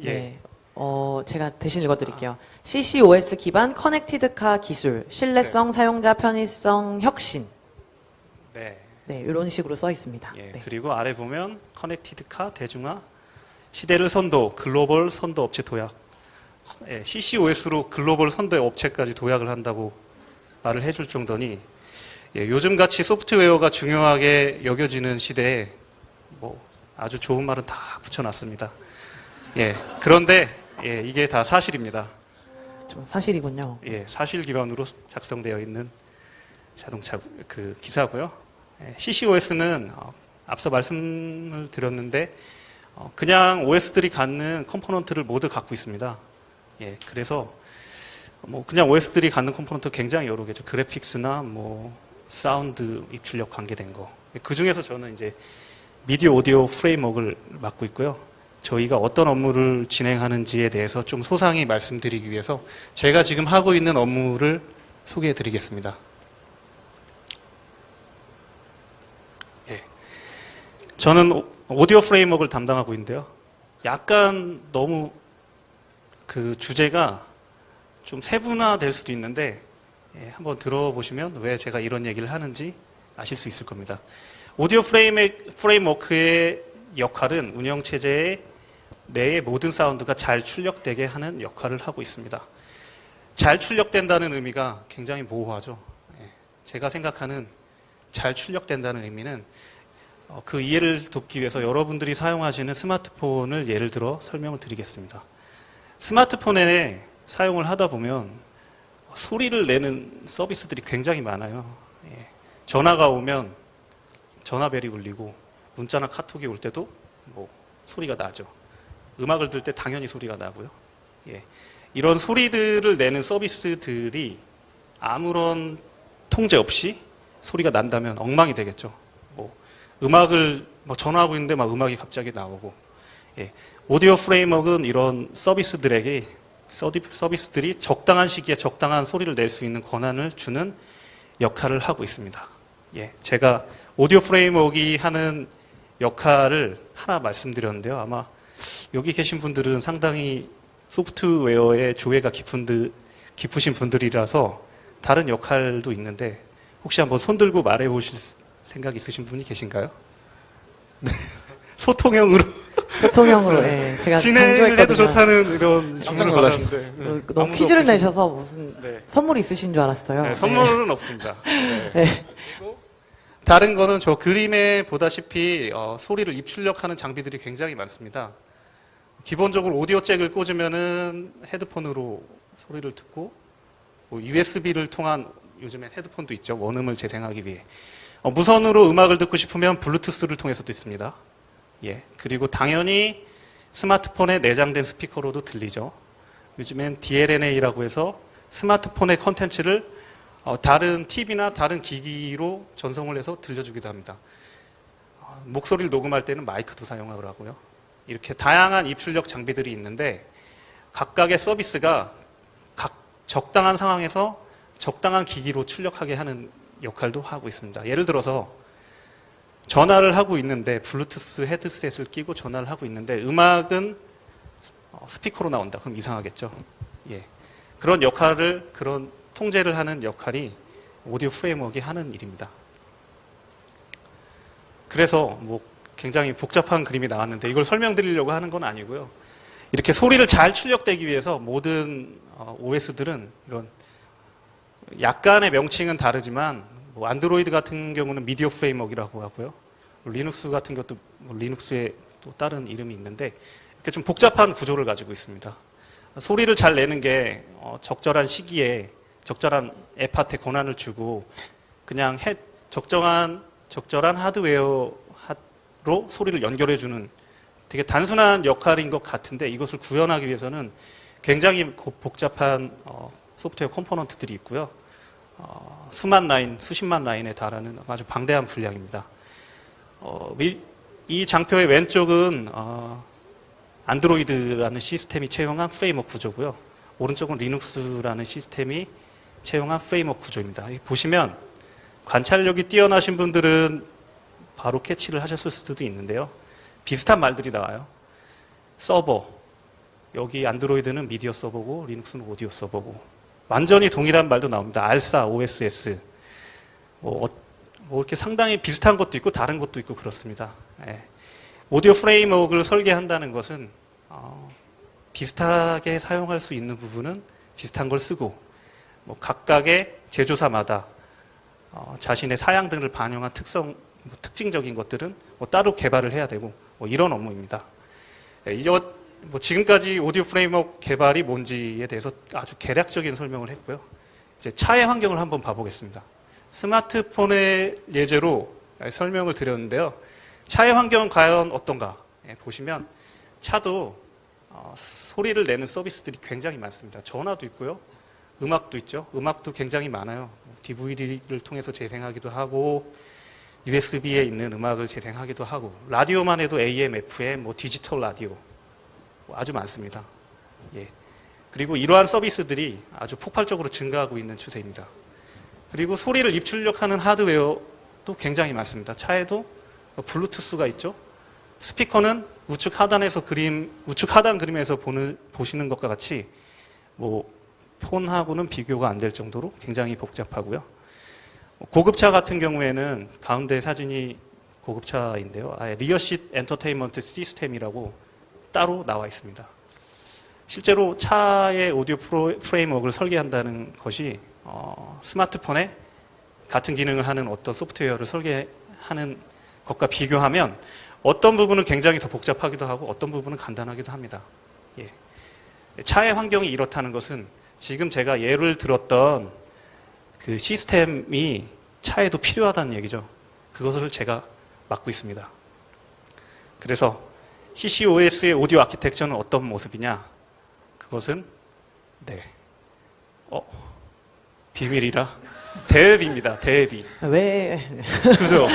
Speaker 4: 예.
Speaker 1: 네. 제가 대신 읽어드릴게요. CCOS 기반 커넥티드카 기술, 신뢰성, 사용자 편의성 혁신.
Speaker 4: 네.
Speaker 1: 네, 이런 식으로 써 있습니다.
Speaker 4: 예,
Speaker 1: 네.
Speaker 4: 그리고 아래 보면 커넥티드카 대중화 시대를 선도 글로벌 선도 업체 도약. CCOS로 글로벌 선도 업체까지 도약을 한다고 말을 해줄 정도니 요즘같이 소프트웨어가 중요하게 여겨지는 시대에 아주 좋은 말은 다 붙여놨습니다. 그런데 이게 다 사실입니다.
Speaker 1: 좀 사실이군요.
Speaker 4: 사실 기반으로 작성되어 있는 자동차 기사고요. CCOS는 앞서 말씀을 드렸는데 그냥 OS들이 갖는 컴포넌트를 모두 갖고 있습니다. 그래서 그냥 OS들이 갖는 컴포넌트 굉장히 여러 개죠. 그래픽스나 사운드 입출력 관계된 거. 그 중에서 저는 이제 미디어 오디오 프레임워크를 맡고 있고요. 저희가 어떤 업무를 진행하는지에 대해서 좀 소상히 말씀드리기 위해서 제가 지금 하고 있는 업무를 소개해 드리겠습니다. 저는 오디오 프레임워크를 담당하고 있는데요. 약간 너무 주제가 좀 세분화될 수도 있는데 한번 들어보시면 왜 제가 이런 얘기를 하는지 아실 수 있을 겁니다. 오디오 프레임워크의 역할은 운영체제의 내의 모든 사운드가 잘 출력되게 하는 역할을 하고 있습니다. 잘 출력된다는 의미가 굉장히 모호하죠. 제가 생각하는 잘 출력된다는 의미는 그 이해를 돕기 위해서 여러분들이 사용하시는 스마트폰을 예를 들어 설명을 드리겠습니다. 스마트폰에 사용을 하다 보면 소리를 내는 서비스들이 굉장히 많아요. 전화가 오면 전화벨이 울리고 문자나 카톡이 올 때도 소리가 나죠. 음악을 들을 때 당연히 소리가 나고요. 이런 소리들을 내는 서비스들이 아무런 통제 없이 소리가 난다면 엉망이 되겠죠. 음악을 전화하고 있는데 막 음악이 갑자기 나오고. 오디오 프레임워크는 이런 서비스들이 적당한 시기에 적당한 소리를 낼 수 있는 권한을 주는 역할을 하고 있습니다. 제가 오디오 프레임워크가 하는 역할을 하나 말씀드렸는데요. 아마 여기 계신 분들은 상당히 소프트웨어의 조예가 깊으신 분들이라서 다른 역할도 있는데 혹시 한번 손 들고 말해 보실 생각 있으신 분이 계신가요? 네. 소통형으로
Speaker 1: 제가
Speaker 4: 진행을 해도
Speaker 1: 강조했거든요.
Speaker 4: 좋다는 이런 주문을 받았는데
Speaker 1: 너무
Speaker 4: 아무도
Speaker 1: 퀴즈를
Speaker 4: 없으신-
Speaker 1: 내셔서 무슨 선물이 있으신 줄 알았어요.
Speaker 4: 선물은 없습니다.
Speaker 1: 네.
Speaker 4: 그리고 다른 거는 저 그림에 보다시피 소리를 입출력하는 장비들이 굉장히 많습니다. 기본적으로 오디오 잭을 꽂으면은 헤드폰으로 소리를 듣고 USB를 통한 요즘엔 헤드폰도 있죠. 원음을 재생하기 위해. 무선으로 음악을 듣고 싶으면 블루투스를 통해서도 있습니다. 그리고 당연히 스마트폰에 내장된 스피커로도 들리죠. 요즘엔 DLNA라고 해서 스마트폰의 컨텐츠를 다른 TV나 다른 기기로 전송을 해서 들려주기도 합니다. 목소리를 녹음할 때는 마이크도 사용하고요. 이렇게 다양한 입출력 장비들이 있는데 각각의 서비스가 적당한 상황에서 적당한 기기로 출력하게 하는 역할도 하고 있습니다. 예를 들어서 전화를 하고 있는데 블루투스 헤드셋을 끼고 전화를 하고 있는데 음악은 스피커로 나온다. 그럼 이상하겠죠. 그런 역할을 그런 통제를 하는 역할이 오디오 프레임워크가 하는 일입니다. 그래서 굉장히 복잡한 그림이 나왔는데 이걸 설명드리려고 하는 건 아니고요. 이렇게 소리를 잘 출력되기 위해서 모든 OS들은 이런 약간의 명칭은 다르지만 안드로이드 같은 경우는 미디어 프레임워크라고 하고요. 리눅스 같은 것도 리눅스에 또 다른 이름이 있는데 이렇게 좀 복잡한 구조를 가지고 있습니다. 소리를 잘 내는 게 적절한 시기에 적절한 앱한테 권한을 주고 그냥 적절한 하드웨어로 소리를 연결해주는 되게 단순한 역할인 것 같은데 이것을 구현하기 위해서는 굉장히 복잡한 소프트웨어 컴포넌트들이 있고요. 수만 라인, 수십만 라인에 달하는 아주 방대한 분량입니다. 이 장표의 왼쪽은 안드로이드라는 시스템이 채용한 프레임워크 구조고요. 오른쪽은 리눅스라는 시스템이 채용한 프레임워크 구조입니다. 보시면 관찰력이 뛰어나신 분들은 바로 캐치를 하셨을 수도 있는데요. 비슷한 말들이 나와요. 서버, 여기 안드로이드는 미디어 서버고 리눅스는 오디오 서버고 완전히 동일한 말도 나옵니다. 알사, OSS 뭐 이렇게 상당히 비슷한 것도 있고 다른 것도 있고 그렇습니다. 예. 오디오 프레임워크를 설계한다는 것은 비슷하게 사용할 수 있는 부분은 비슷한 걸 쓰고 뭐 각각의 제조사마다 자신의 사양 등을 반영한 특징적인 것들은 뭐 따로 개발을 해야 되고 뭐 이런 업무입니다. 이제 뭐 지금까지 오디오 프레임워크 개발이 뭔지에 대해서 아주 개략적인 설명을 했고요. 이제 차의 환경을 한번 봐보겠습니다. 스마트폰의 예제로 설명을 드렸는데요. 차의 환경은 과연 어떤가? 보시면 차도 소리를 내는 서비스들이 굉장히 많습니다. 전화도 있고요. 음악도 있죠. 음악도 굉장히 많아요. DVD를 통해서 재생하기도 하고 USB에 있는 음악을 재생하기도 하고 라디오만 해도 AM, FM, 뭐 디지털 라디오 아주 많습니다. 예. 그리고 이러한 서비스들이 아주 폭발적으로 증가하고 있는 추세입니다. 그리고 소리를 입출력하는 하드웨어도 굉장히 많습니다. 차에도 블루투스가 있죠. 스피커는 우측 하단 그림에서 보시는 것과 같이 뭐 폰하고는 비교가 안 될 정도로 굉장히 복잡하고요. 고급차 같은 경우에는 가운데 사진이 고급차인데요. 리어시트 엔터테인먼트 시스템이라고 따로 나와 있습니다. 실제로 차의 오디오 프레임워크를 설계한다는 것이 스마트폰에 같은 기능을 하는 어떤 소프트웨어를 설계하는 것과 비교하면 어떤 부분은 굉장히 더 복잡하기도 하고 어떤 부분은 간단하기도 합니다. 예. 차의 환경이 이렇다는 것은 지금 제가 예를 들었던 그 시스템이 차에도 필요하다는 얘기죠. 그것을 제가 맡고 있습니다. 그래서 CCOS의 오디오 아키텍처는 어떤 모습이냐? 그것은 비밀이라 대앱입니다. 대앱이.
Speaker 1: 왜
Speaker 4: 그죠?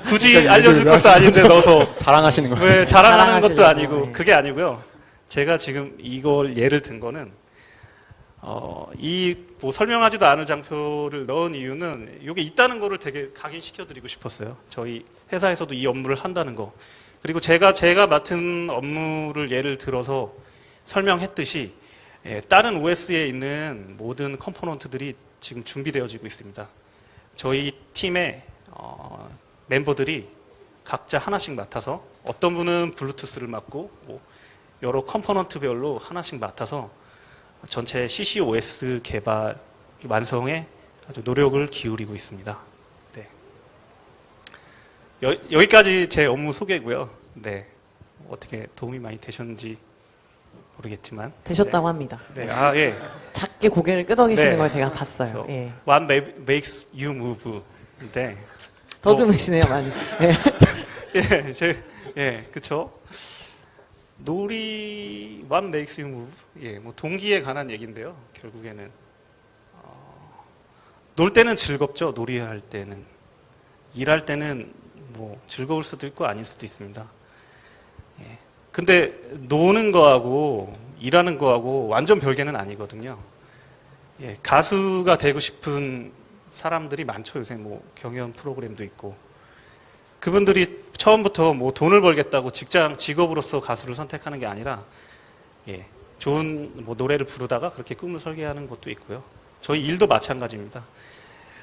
Speaker 4: 굳이 알려줄 것도 아닌데 넣어서
Speaker 6: 자랑하시는 거예요.
Speaker 4: 왜 자랑하는 것도
Speaker 1: 자랑하시려고,
Speaker 4: 아니고
Speaker 1: 예.
Speaker 4: 그게 아니고요. 제가 지금 이걸 예를 든 거는 뭐 설명하지도 않을 장표를 넣은 이유는 이게 있다는 거를 되게 각인시켜드리고 싶었어요. 저희 회사에서도 이 업무를 한다는 거. 그리고 제가 맡은 업무를 예를 들어서 설명했듯이 다른 OS에 있는 모든 컴포넌트들이 지금 준비되어지고 있습니다. 저희 팀의 멤버들이 각자 하나씩 맡아서 어떤 분은 블루투스를 맡고 뭐 여러 컴포넌트별로 하나씩 맡아서 전체 CCOS 개발 완성에 아주 노력을 기울이고 있습니다. 네. 여기까지 제 업무 소개고요. 네. 어떻게 도움이 많이 되셨는지 모르겠지만
Speaker 1: 되셨다고 합니다.
Speaker 4: 네. 예.
Speaker 1: 작게 고개를 끄덕이시는
Speaker 4: 네.
Speaker 1: 걸 제가 봤어요. 예.
Speaker 4: What makes you move? 네.
Speaker 1: 더듬으시네요, 많이. 예. 그쵸. What makes you move? 예, 뭐 동기에 관한 얘기인데요. 결국에는 놀 때는 즐겁죠. 놀이할 때는. 일할 때는 뭐 즐거울 수도 있고 아닐 수도 있습니다. 예. 근데 노는 거하고 일하는 거하고 완전 별개는 아니거든요. 예, 가수가 되고 싶은 사람들이 많죠. 요새 뭐 경연 프로그램도 있고. 그분들이 처음부터 뭐 돈을 벌겠다고 직업으로서 가수를 선택하는 게 아니라, 예, 좋은 뭐 노래를 부르다가 그렇게 꿈을 설계하는 것도 있고요. 저희 일도 마찬가지입니다.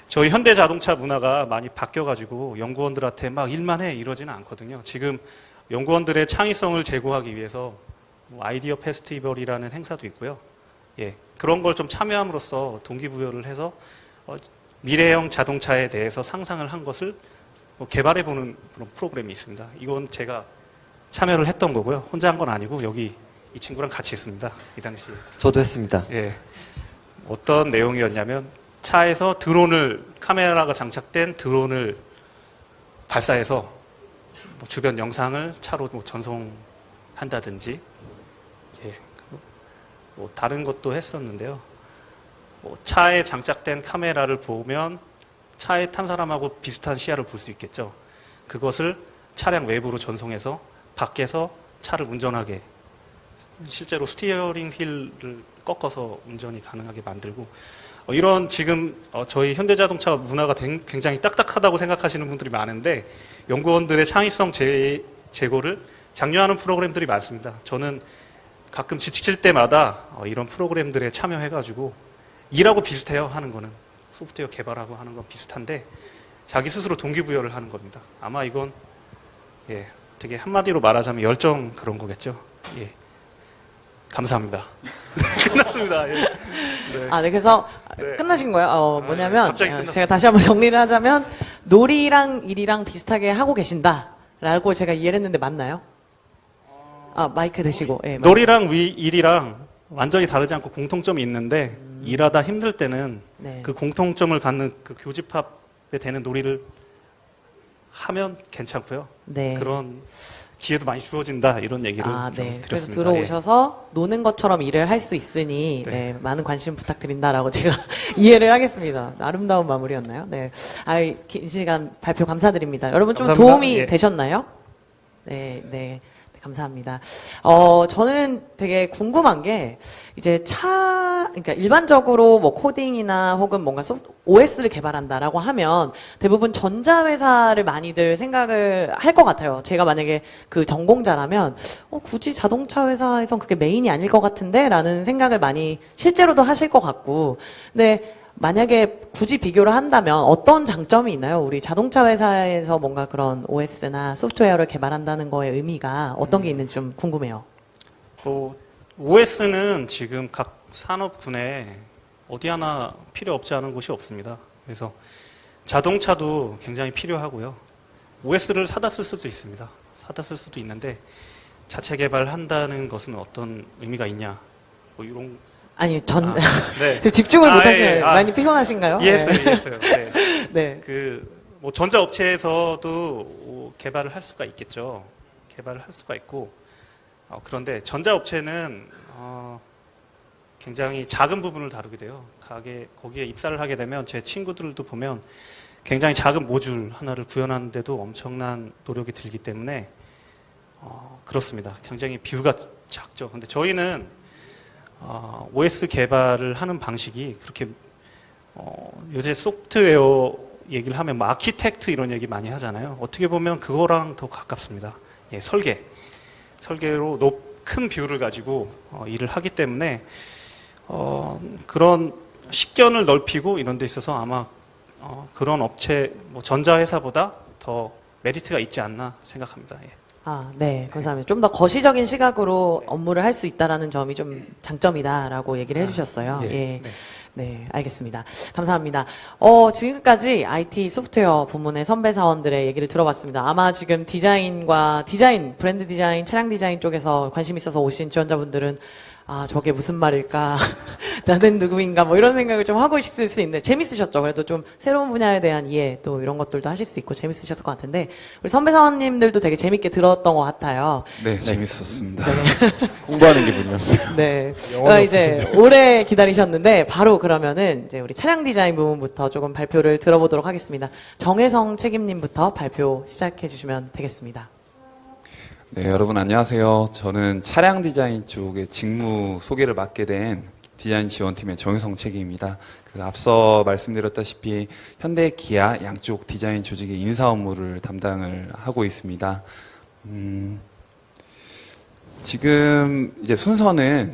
Speaker 1: 저희 현대자동차 문화가 많이 바뀌어가지고 연구원들한테 막 일만 해 이러지는 않거든요. 지금 연구원들의 창의성을 제고하기 위해서 뭐 아이디어 페스티벌이라는 행사도 있고요. 예, 그런 걸 좀 참여함으로써 동기부여를 해서 미래형 자동차에 대해서 상상을 한 것을 개발해보는 그런 프로그램이 있습니다. 이건 제가
Speaker 4: 참여를 했던 거고요. 혼자 한 건 아니고 여기 이 친구랑 같이 했습니다. 이 당시에.
Speaker 3: 저도 했습니다.
Speaker 4: 예. 어떤 내용이었냐면 차에서 카메라가 장착된 드론을 발사해서 뭐 주변 영상을 차로 뭐 전송한다든지, 예. 뭐 다른 것도 했었는데요. 뭐 차에 장착된 카메라를 보면 차에 탄 사람하고 비슷한 시야를 볼 수 있겠죠. 그것을 차량 외부로 전송해서 밖에서 차를 운전하게, 실제로 스티어링 휠을 꺾어서 운전이 가능하게 만들고, 이런 지금 저희 현대자동차 문화가 굉장히 딱딱하다고 생각하시는 분들이 많은데 연구원들의 창의성 제고를 장려하는 프로그램들이 많습니다. 저는 가끔 지칠 때마다 이런 프로그램들에 참여해가지고 일하고 비슷해요. 하는 거는 소프트웨어 개발하고 하는 건 비슷한데 자기 스스로 동기부여를 하는 겁니다. 아마 이건 예, 되게 한마디로 말하자면 열정 그런 거겠죠. 예. 감사합니다. 끝났습니다. 예. 네.
Speaker 1: 아, 네. 그래서
Speaker 4: 네.
Speaker 1: 끝나신 거예요.
Speaker 4: 네.
Speaker 1: 뭐냐면
Speaker 4: 갑자기 끝났습니다.
Speaker 1: 제가 다시 한번 정리를 하자면 놀이랑 일이랑 비슷하게 하고 계신다라고 제가 이해를 했는데 맞나요? 아, 마이크 대시고. 예, 마이크.
Speaker 4: 놀이랑 일이랑 완전히 다르지 않고 공통점이 있는데 일하다 힘들 때는
Speaker 1: 네.
Speaker 4: 그 공통점을 갖는 그 교집합에 되는 놀이를 하면 괜찮고요.
Speaker 1: 네.
Speaker 4: 그런 기회도 많이 주어진다 이런 얘기를
Speaker 1: 아,
Speaker 4: 좀
Speaker 1: 네. 그래서
Speaker 4: 드렸습니다.
Speaker 1: 들어오셔서 노는 것처럼 일을 할 수 있으니
Speaker 4: 네.
Speaker 1: 네, 많은 관심 부탁드린다라고 제가 이해를 하겠습니다. 아름다운 마무리였나요? 네. 긴 시간 발표 감사드립니다. 여러분 좀
Speaker 4: 감사합니다.
Speaker 1: 도움이
Speaker 4: 예.
Speaker 1: 되셨나요? 네, 네. 감사합니다. 저는 되게 궁금한 게, 이제 그러니까 일반적으로 뭐 코딩이나 혹은 뭔가 OS를 개발한다라고 하면 대부분 전자회사를 많이들 생각을 할 것 같아요. 제가 만약에 그 전공자라면, 굳이 자동차 회사에선 그게 메인이 아닐 것 같은데? 라는 생각을 많이 실제로도 하실 것 같고. 근데 만약에 굳이 비교를 한다면 어떤 장점이 있나요? 우리 자동차 회사에서 뭔가 그런 OS나 소프트웨어를 개발한다는 거의 의미가 어떤 게 있는지 좀 궁금해요.
Speaker 4: OS는 지금 각 산업군에 어디 하나 필요 없지 않은 곳이 없습니다. 그래서 자동차도 굉장히 필요하고요. OS를 사다 쓸 수도 있습니다. 사다 쓸 수도 있는데 자체 개발한다는 것은 어떤 의미가 있냐? 뭐 이런
Speaker 1: 아니,
Speaker 4: 네.
Speaker 1: 지금 집중을 못하시네요.
Speaker 4: 예.
Speaker 1: 많이 피곤하신가요?
Speaker 4: 이해했어요. 네.
Speaker 1: 네.
Speaker 4: 뭐 전자업체에서도 개발을 할 수가 있겠죠. 개발을 할 수가 있고, 그런데 전자업체는 굉장히 작은 부분을 다루게 돼요. 거기에 입사를 하게 되면 제 친구들도 보면 굉장히 작은 모듈 하나를 구현하는데도 엄청난 노력이 들기 때문에 그렇습니다. 굉장히 비유가 작죠. 근데 저희는 OS 개발을 하는 방식이 그렇게 요새 소프트웨어 얘기를 하면 뭐 아키텍트 이런 얘기 많이 하잖아요. 어떻게 보면 그거랑 더 가깝습니다. 예, 설계로 큰 뷰를 가지고 일을 하기 때문에 그런 식견을 넓히고 이런 데 있어서 아마 그런 업체, 뭐 전자회사보다 더 메리트가 있지 않나 생각합니다. 예.
Speaker 1: 아, 네. 감사합니다. 좀 더 거시적인 시각으로 업무를 할 수 있다라는 점이 좀 장점이다라고 얘기를 해주셨어요. 예.
Speaker 4: 네.
Speaker 1: 네, 알겠습니다. 감사합니다. 지금까지 IT 소프트웨어 부문의 선배 사원들의 얘기를 들어봤습니다. 아마 지금 브랜드 디자인, 차량 디자인 쪽에서 관심 있어서 오신 지원자분들은 저게 무슨 말일까? 나는 누구인가? 뭐 이런 생각을 좀 하고 있을 수 있는데 재밌으셨죠? 그래도 좀 새로운 분야에 대한 이해 또 이런 것들도 하실 수 있고 재밌으셨을 것 같은데 우리 선배 사원님들도 되게 재밌게 들었던 것 같아요.
Speaker 5: 네, 재밌었습니다.
Speaker 6: 공부하는 기분이었어요.
Speaker 1: 네.
Speaker 2: 영혼이
Speaker 1: 이제 오래 기다리셨는데 바로 그러면은 이제 우리 차량 디자인 부분부터 조금 발표를 들어보도록 하겠습니다. 정혜성 책임님부터 발표 시작해 주시면 되겠습니다.
Speaker 5: 네, 여러분 안녕하세요. 저는 차량 디자인 쪽의 직무 소개를 맡게 된 디자인 지원팀의 정혜성 책임입니다. 앞서 말씀드렸다시피 현대, 기아 양쪽 디자인 조직의 인사 업무를 담당을 하고 있습니다. 지금 이제 순서는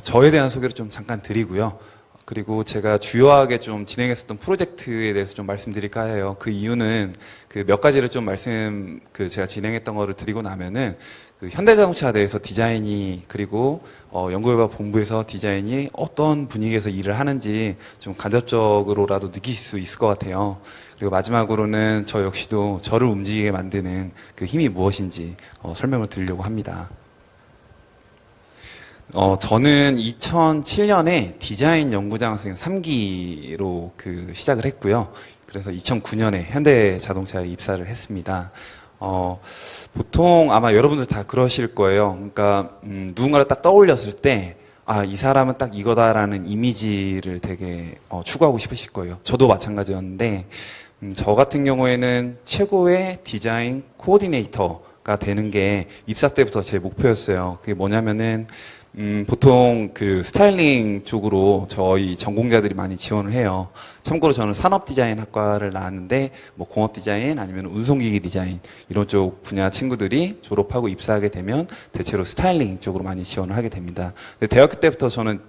Speaker 5: 저에 대한 소개를 좀 잠깐 드리고요. 그리고 제가 주요하게 좀 진행했었던 프로젝트에 대해서 좀 말씀드릴까 해요. 그 이유는 그 몇 가지를 좀 제가 진행했던 거를 드리고 나면은 그 현대자동차에 대해서 디자인이 그리고 연구개발 본부에서 디자인이 어떤 분위기에서 일을 하는지 좀 간접적으로라도 느낄 수 있을 것 같아요. 그리고 마지막으로는 저 역시도 저를 움직이게 만드는 그 힘이 무엇인지 설명을 드리려고 합니다. 저는 2007년에 디자인 연구장학생 3기로 시작을 했고요. 그래서 2009년에 현대자동차에 입사를 했습니다. 보통 아마 여러분들 다 그러실 거예요. 그러니까 누군가를 딱 떠올렸을 때 이 사람은 딱 이거다라는 이미지를 되게 추구하고 싶으실 거예요. 저도 마찬가지였는데 저 같은 경우에는 최고의 디자인 코어디네이터가 되는 게 입사 때부터 제 목표였어요. 그게 뭐냐면은 보통 스타일링 쪽으로 저희 전공자들이 많이 지원을 해요. 참고로 저는 산업디자인학과를 나왔는데 뭐 공업디자인 아니면 운송기기 디자인 이런 쪽 분야 친구들이 졸업하고 입사하게 되면 대체로 스타일링 쪽으로 많이 지원을 하게 됩니다. 근데 대학교 때부터 저는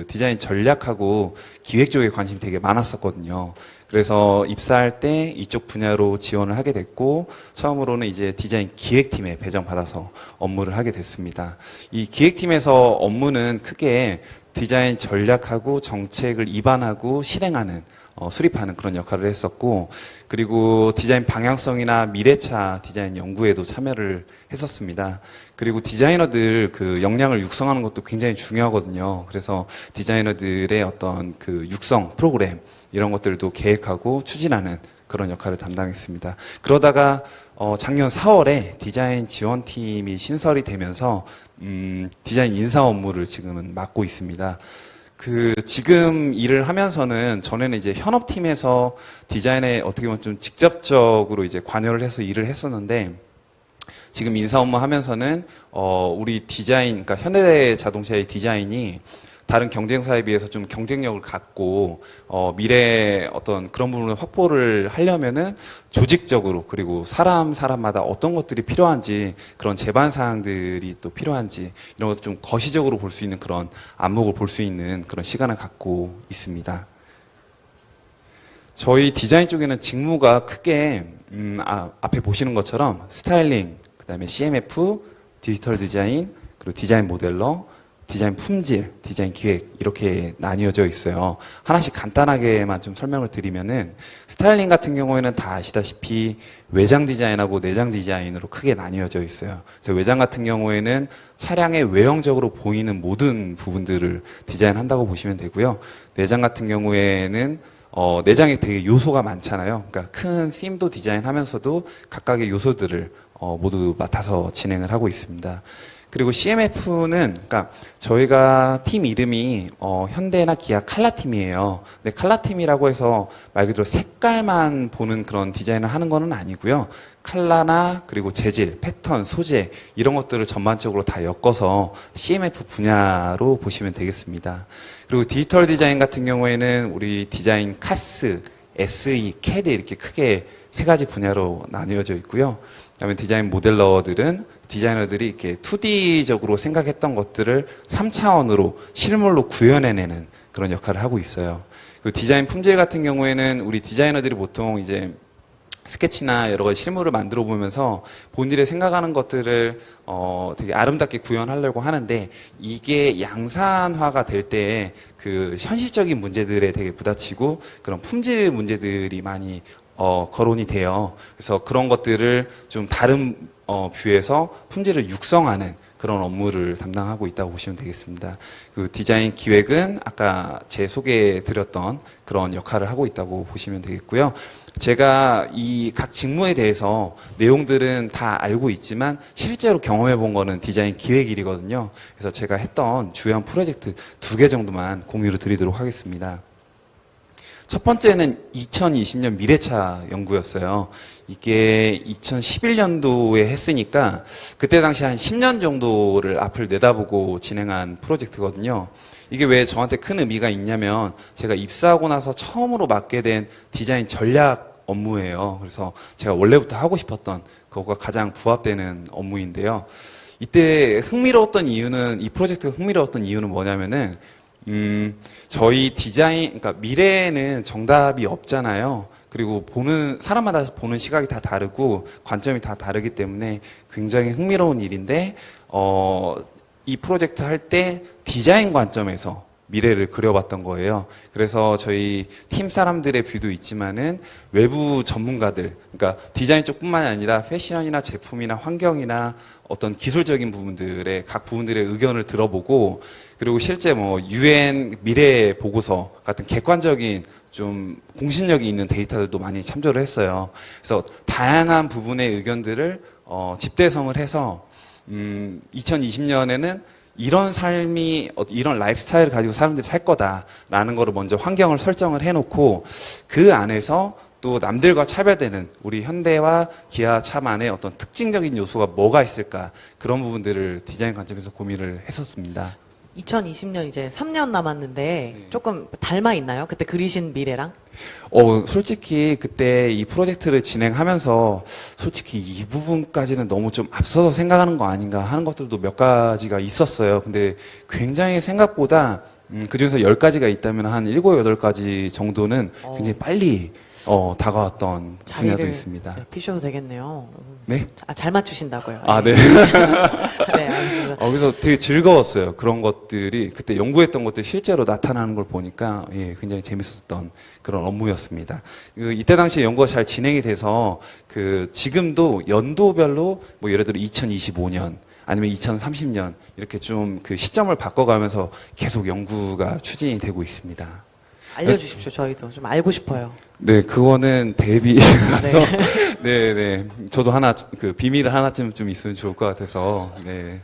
Speaker 5: 디자인 전략하고 기획 쪽에 관심이 되게 많았었거든요. 그래서 입사할 때 이쪽 분야로 지원을 하게 됐고 처음으로는 이제 디자인 기획팀에 배정받아서 업무를 하게 됐습니다. 이 기획팀에서 업무는 크게 디자인 전략하고 정책을 입안하고 실행하는 수립하는 그런 역할을 했었고 그리고 디자인 방향성이나 미래차 디자인 연구에도 참여를 했었습니다. 그리고 디자이너들 역량을 육성하는 것도 굉장히 중요하거든요. 그래서 디자이너들의 어떤 육성 프로그램 이런 것들도 계획하고 추진하는 그런 역할을 담당했습니다. 그러다가 작년 4월에 디자인 지원팀이 신설이 되면서 디자인 인사 업무를 지금은 맡고 있습니다. 지금 일을 하면서는 전에는 이제 현업팀에서 디자인에 어떻게 보면 좀 직접적으로 이제 관여를 해서 일을 했었는데 지금 인사 업무 하면서는 우리 디자인, 그러니까 현대자동차의 디자인이 다른 경쟁사에 비해서 좀 경쟁력을 갖고 미래의 어떤 그런 부분을 확보를 하려면은 조직적으로 그리고 사람마다 어떤 것들이 필요한지 그런 제반 사항들이 또 필요한지 이런 것도 좀 거시적으로 볼 수 있는 그런 안목을 볼 수 있는 그런 시간을 갖고 있습니다. 저희 디자인 쪽에는 직무가 크게 앞에 보시는 것처럼 스타일링, 그다음에 CMF, 디지털 디자인, 그리고 디자인 모델러, 디자인 품질, 디자인 기획 이렇게 나뉘어져 있어요. 하나씩 간단하게만 좀 설명을 드리면은 스타일링 같은 경우에는 다 아시다시피 외장 디자인하고 내장 디자인으로 크게 나뉘어져 있어요. 그래서 외장 같은 경우에는 차량의 외형적으로 보이는 모든 부분들을 디자인한다고 보시면 되고요. 내장 같은 경우에는 내장에 되게 요소가 많잖아요. 그러니까 큰 სიმ도 디자인하면서도 각각의 요소들을 모두 맡아서 진행을 하고 있습니다. 그리고 CMF는, 그러니까 저희가 팀 이름이 현대나 기아 칼라팀이에요. 근데 칼라팀이라고 해서 말 그대로 색깔만 보는 그런 디자인을 하는 거는 아니고요. 컬러나 그리고 재질, 패턴, 소재 이런 것들을 전반적으로 다 엮어서 CMF 분야로 보시면 되겠습니다. 그리고 디지털 디자인 같은 경우에는 우리 디자인 카스, SE, CAD 이렇게 크게 세 가지 분야로 나뉘어져 있고요. 그다음에 디자인 모델러들은 디자이너들이 이렇게 2D적으로 생각했던 것들을 3차원으로 실물로 구현해내는 그런 역할을 하고 있어요. 그리고 디자인 품질 같은 경우에는 우리 디자이너들이 보통 이제 스케치나 여러 가지 실물을 만들어 보면서 본인이 생각하는 것들을 되게 아름답게 구현하려고 하는데 이게 양산화가 될 때 현실적인 문제들에 되게 부딪히고 그런 품질 문제들이 많이 거론이 돼요. 그래서 그런 것들을 좀 다른 뷰에서 품질을 육성하는 그런 업무를 담당하고 있다고 보시면 되겠습니다. 디자인 기획은 아까 제 소개해드렸던 그런 역할을 하고 있다고 보시면 되겠고요. 제가 이 각 직무에 대해서 내용들은 다 알고 있지만 실제로 경험해 본 거는 디자인 기획일이거든요. 그래서 제가 했던 주요한 프로젝트 2개 정도만 공유를 드리도록 하겠습니다. 첫 번째는 2020년 미래차 연구였어요. 이게 2011년도에 했으니까 그때 당시 한 10년 정도를 앞을 내다보고 진행한 프로젝트거든요. 이게 왜 저한테 큰 의미가 있냐면 제가 입사하고 나서 처음으로 맡게 된 디자인 전략 업무예요. 그래서 제가 원래부터 하고 싶었던 그거가 가장 부합되는 업무인데요. 이때 이 프로젝트가 흥미로웠던 이유는 뭐냐면은 저희 디자인, 그러니까 미래에는 정답이 없잖아요. 그리고 사람마다 보는 시각이 다 다르고 관점이 다 다르기 때문에 굉장히 흥미로운 일인데, 이 프로젝트 할 때 디자인 관점에서 미래를 그려봤던 거예요. 그래서 저희 팀 사람들의 뷰도 있지만은 외부 전문가들, 그러니까 디자인 쪽뿐만이 아니라 패션이나 제품이나 환경이나 어떤 기술적인 부분들의 각 부분들의 의견을 들어보고, 그리고 실제 뭐 UN 미래 보고서 같은 객관적인 좀 공신력이 있는 데이터들도 많이 참조를 했어요. 그래서 다양한 부분의 의견들을 집대성을 해서 2020년에는 이런 삶이, 이런 라이프 스타일을 가지고 사람들이 살 거다라는 거를 먼저 환경을 설정을 해놓고, 그 안에서 또 남들과 차별되는 우리 현대와 기아차만의 어떤 특징적인 요소가 뭐가 있을까, 그런 부분들을 디자인 관점에서 고민을 했었습니다.
Speaker 1: 2020년 이제 3년 남았는데 조금 닮아 있나요? 그때 그리신 미래랑?
Speaker 5: 솔직히 그때 이 프로젝트를 진행하면서 솔직히 이 부분까지는 너무 좀 앞서서 생각하는 거 아닌가 하는 것들도 몇 가지가 있었어요. 근데 굉장히 생각보다 그중에서 10가지가 있다면 한 7, 8가지 정도는 굉장히 빨리 다가왔던 분야도 있습니다.
Speaker 1: 네, 피셔도 되겠네요.
Speaker 5: 네?
Speaker 1: 잘 맞추신다고요.
Speaker 5: 아, 네.
Speaker 1: 네, 알겠습니다.
Speaker 5: 그래서 되게 즐거웠어요. 그런 것들이 그때 연구했던 것들이 실제로 나타나는 걸 보니까 굉장히 재밌었던 그런 업무였습니다. 이때 당시에 연구가 잘 진행이 돼서 지금도 연도별로 뭐 예를 들어 2025년 아니면 2030년 이렇게 좀 그 시점을 바꿔가면서 계속 연구가 추진이 되고 있습니다.
Speaker 1: 알려주십시오. 저희도 좀 알고 싶어요.
Speaker 5: 네, 그거는 대비라서
Speaker 1: 네.
Speaker 5: 네. 저도 하나 비밀 하나쯤 좀 있으면 좋을 것 같아서. 네.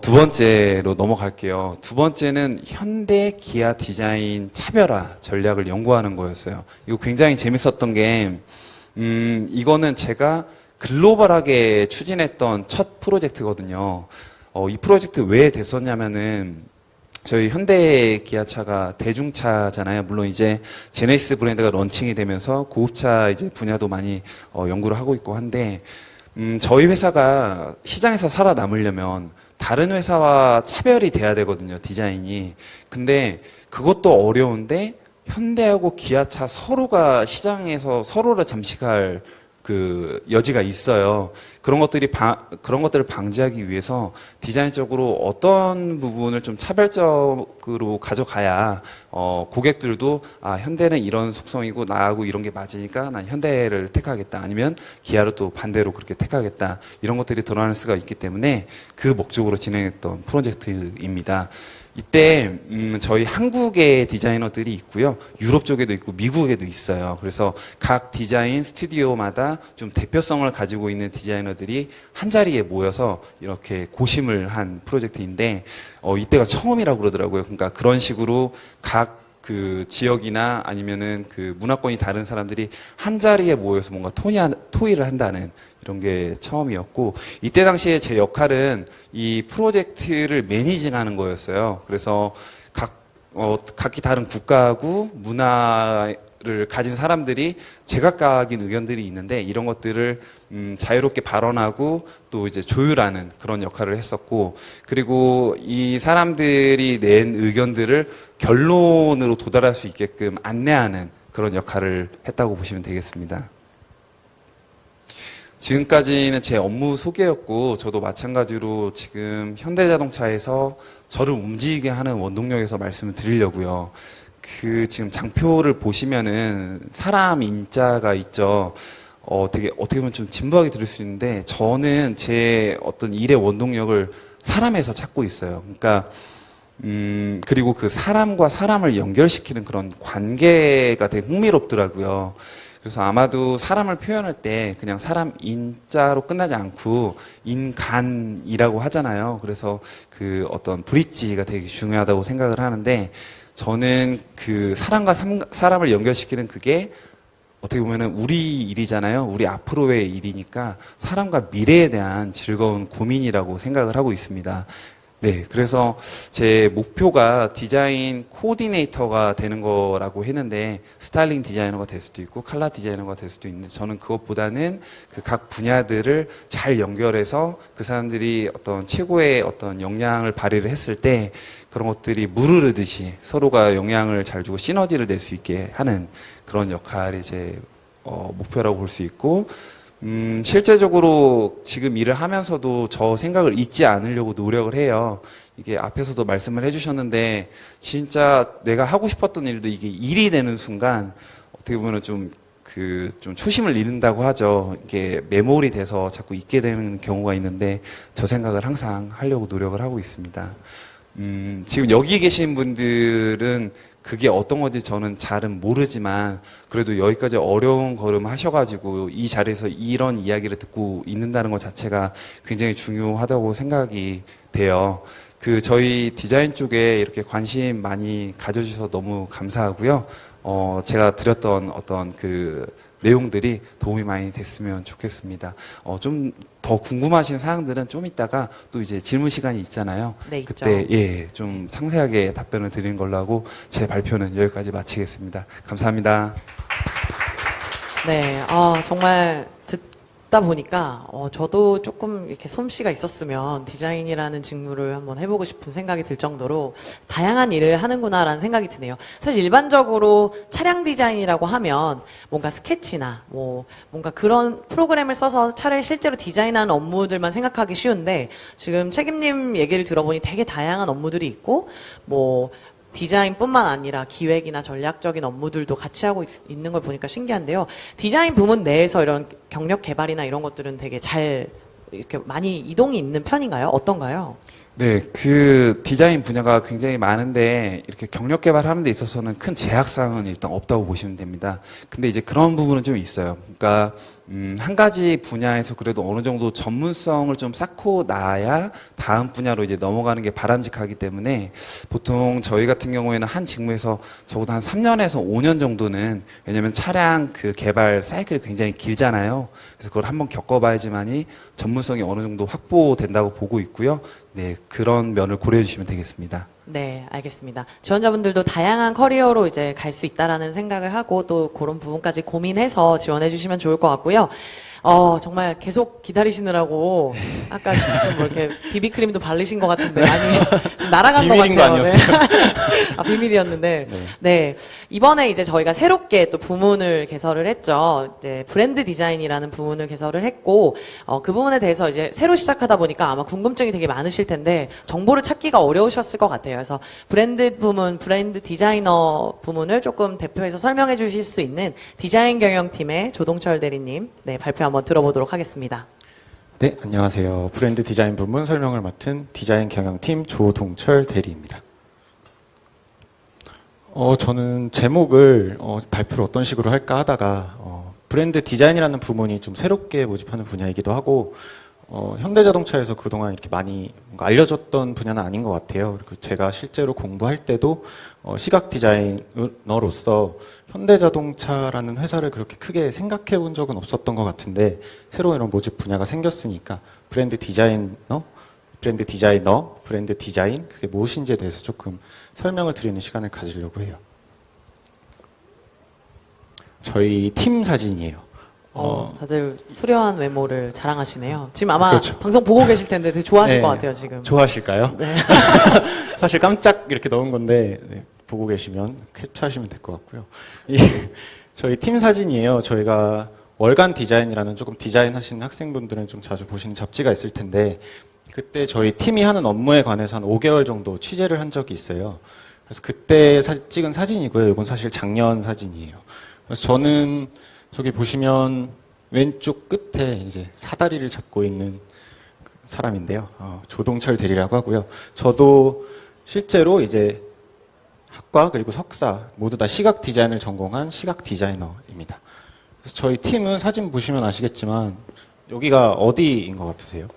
Speaker 5: 두 번째로 넘어갈게요. 두 번째는 현대 기아 디자인 차별화 전략을 연구하는 거였어요. 이거 굉장히 재밌었던 게 이거는 제가 글로벌하게 추진했던 첫 프로젝트거든요. 이 프로젝트 왜 됐었냐면은 저희 현대 기아차가 대중차잖아요. 물론 이제 제네시스 브랜드가 런칭이 되면서 고급차 이제 분야도 많이 연구를 하고 있고 한데, 저희 회사가 시장에서 살아남으려면 다른 회사와 차별이 돼야 되거든요. 디자인이. 근데 그것도 어려운데 현대하고 기아차 서로가 시장에서 서로를 잠식할 여지가 있어요. 그런 것들을 방지하기 위해서 디자인적으로 어떤 부분을 좀 차별적으로 가져가야, 고객들도, 현대는 이런 속성이고 나하고 이런 게 맞으니까 난 현대를 택하겠다. 아니면 기아를 또 반대로 그렇게 택하겠다. 이런 것들이 드러날 수가 있기 때문에 그 목적으로 진행했던 프로젝트입니다. 이때 저희 한국의 디자이너들이 있고요. 유럽 쪽에도 있고 미국에도 있어요. 그래서 각 디자인 스튜디오마다 좀 대표성을 가지고 있는 디자이너들이 한 자리에 모여서 이렇게 고심을 한 프로젝트인데, 이때가 처음이라고 그러더라고요. 그러니까 그런 식으로 각 지역이나 아니면은 문화권이 다른 사람들이 한 자리에 모여서 뭔가 토의를 한다는 이런 게 처음이었고, 이때 당시에 제 역할은 이 프로젝트를 매니징하는 거였어요. 그래서 각기 다른 국가하고 문화를 가진 사람들이 제각각인 의견들이 있는데, 이런 것들을 자유롭게 발언하고 또 이제 조율하는 그런 역할을 했었고, 그리고 이 사람들이 낸 의견들을 결론으로 도달할 수 있게끔 안내하는 그런 역할을 했다고 보시면 되겠습니다. 지금까지는 제 업무 소개였고, 저도 마찬가지로 지금 현대자동차에서 저를 움직이게 하는 원동력에서 말씀을 드리려고요. 지금 장표를 보시면은 사람 인자가 있죠. 되게 어떻게 보면 좀 진부하게 들을 수 있는데, 저는 제 어떤 일의 원동력을 사람에서 찾고 있어요. 그러니까 그리고 그 사람과 사람을 연결시키는 그런 관계가 되게 흥미롭더라고요. 그래서 아마도 사람을 표현할 때 그냥 사람 인자로 끝나지 않고 인간이라고 하잖아요. 그래서 어떤 브릿지가 되게 중요하다고 생각을 하는데, 저는 사람과 사람을 연결시키는 그게 어떻게 보면은 우리 일이잖아요. 우리 앞으로의 일이니까 사람과 미래에 대한 즐거운 고민이라고 생각을 하고 있습니다. 네, 그래서 제 목표가 디자인 코디네이터가 되는 거라고 했는데 스타일링 디자이너가 될 수도 있고 컬러 디자이너가 될 수도 있는데 저는 그것보다는 그 각 분야들을 잘 연결해서 그 사람들이 어떤 최고의 어떤 역량을 발휘를 했을 때 그런 것들이 물을 흐르듯이 서로가 영향을 잘 주고 시너지를 낼 수 있게 하는 그런 역할이 제 목표라고 볼 수 있고 실제적으로 지금 일을 하면서도 저 생각을 잊지 않으려고 노력을 해요. 이게 앞에서도 말씀을 해주셨는데 진짜 내가 하고 싶었던 일도 이게 일이 되는 순간 어떻게 보면 좀 초심을 잃는다고 하죠. 이게 메모리 돼서 자꾸 잊게 되는 경우가 있는데 저 생각을 항상 하려고 노력을 하고 있습니다. 지금 여기 계신 분들은 그게 어떤 건지 저는 잘은 모르지만 그래도 여기까지 어려운 걸음 하셔가지고 이 자리에서 이런 이야기를 듣고 있는다는 것 자체가 굉장히 중요하다고 생각이 돼요. 저희 디자인 쪽에 이렇게 관심 많이 가져주셔서 너무 감사하고요. 제가 드렸던 어떤 내용들이 도움이 많이 됐으면 좋겠습니다. 좀 더 궁금하신 사항들은 좀 이따가 또 이제 질문 시간이 있잖아요.
Speaker 1: 네, 있죠.
Speaker 5: 그때 좀 상세하게 답변을 드리는 걸로 하고 제 발표는 여기까지 마치겠습니다. 감사합니다.
Speaker 1: 네, 정말 듣다 보니까 저도 조금 이렇게 솜씨가 있었으면 디자인이라는 직무를 한번 해보고 싶은 생각이 들 정도로 다양한 일을 하는구나라는 생각이 드네요. 사실 일반적으로 차량 디자인이라고 하면 뭔가 스케치나 뭔가 그런 프로그램을 써서 차를 실제로 디자인하는 업무들만 생각하기 쉬운데 지금 책임님 얘기를 들어보니 되게 다양한 업무들이 있고 디자인뿐만 아니라 기획이나 전략적인 업무들도 같이 하고 있는 걸 보니까 신기한데요. 디자인 부문 내에서 이런 경력 개발이나 이런 것들은 되게 잘 이렇게 많이 이동이 있는 편인가요? 어떤가요?
Speaker 5: 네, 디자인 분야가 굉장히 많은데 이렇게 경력 개발하는 데 있어서는 큰 제약사항은 일단 없다고 보시면 됩니다. 근데 이제 그런 부분은 좀 있어요. 그러니까 한 가지 분야에서 그래도 어느 정도 전문성을 좀 쌓고 나야 다음 분야로 이제 넘어가는 게 바람직하기 때문에 보통 저희 같은 경우에는 한 직무에서 적어도 한 3년에서 5년 정도는 왜냐면 차량 개발 사이클이 굉장히 길잖아요. 그래서 그걸 한번 겪어봐야지만이 전문성이 어느 정도 확보된다고 보고 있고요. 네, 그런 면을 고려해 주시면 되겠습니다.
Speaker 1: 네, 알겠습니다. 지원자분들도 다양한 커리어로 이제 갈 수 있다라는 생각을 하고 또 그런 부분까지 고민해서 지원해 주시면 좋을 것 같고요. 정말 계속 기다리시느라고 아까 좀 이렇게 비비크림도 바르신 것 같은데 많이 좀 날아간 것
Speaker 6: 비밀인
Speaker 1: 같아요.
Speaker 6: 거
Speaker 1: 네. 비밀이었는데. 네. 이번에 이제 저희가 새롭게 또 부문을 개설을 했죠. 이제 브랜드 디자인이라는 부문을 개설을 했고, 그 부분에 대해서 이제 새로 시작하다 보니까 아마 궁금증이 되게 많으실 텐데, 정보를 찾기가 어려우셨을 것 같아요. 그래서 브랜드 디자이너 부문을 조금 대표해서 설명해 주실 수 있는 디자인 경영팀의 조동철 대리님, 네, 발표 한번 들어보도록 하겠습니다.
Speaker 6: 네, 안녕하세요. 브랜드 디자인 부문 설명을 맡은 디자인 경영팀 조동철 대리입니다. 저는 제목을 발표를 어떤 식으로 할까 하다가 브랜드 디자인이라는 부문이 좀 새롭게 모집하는 분야이기도 하고 현대자동차에서 그동안 이렇게 많이 뭔가 알려졌던 분야는 아닌 것 같아요. 그리고 제가 실제로 공부할 때도 시각 디자이너로서 현대자동차라는 회사를 그렇게 크게 생각해 본 적은 없었던 것 같은데 새로운 이런 모집 분야가 생겼으니까 브랜드 디자인, 그게 무엇인지에 대해서 조금 설명을 드리는 시간을 가지려고 해요. 저희 팀 사진이에요.
Speaker 1: 다들 수려한 외모를 자랑하시네요. 지금 아마
Speaker 6: 그렇죠.
Speaker 1: 방송 보고 계실 텐데 되게 좋아하실
Speaker 6: 네,
Speaker 1: 것 같아요, 지금.
Speaker 6: 좋아하실까요?
Speaker 1: 네.
Speaker 6: 사실 깜짝 이렇게 넣은 건데 네, 보고 계시면 캡처하시면 될 것 같고요. 저희 팀 사진이에요. 저희가 월간 디자인이라는 조금 디자인 하시는 학생분들은 좀 자주 보시는 잡지가 있을 텐데 그때 저희 팀이 하는 업무에 관해서 한 5개월 정도 취재를 한 적이 있어요. 그래서 그때 찍은 사진이고요. 이건 사실 작년 사진이에요. 그래서 저는 저기 보시면 왼쪽 끝에 이제 사다리를 잡고 있는 사람인데요. 조동철 대리라고 하고요. 저도 실제로 이제 학과 그리고 석사 모두 다 시각 디자인을 전공한 시각 디자이너입니다. 그래서 저희 팀은 사진 보시면 아시겠지만 여기가 어디인 것 같으세요?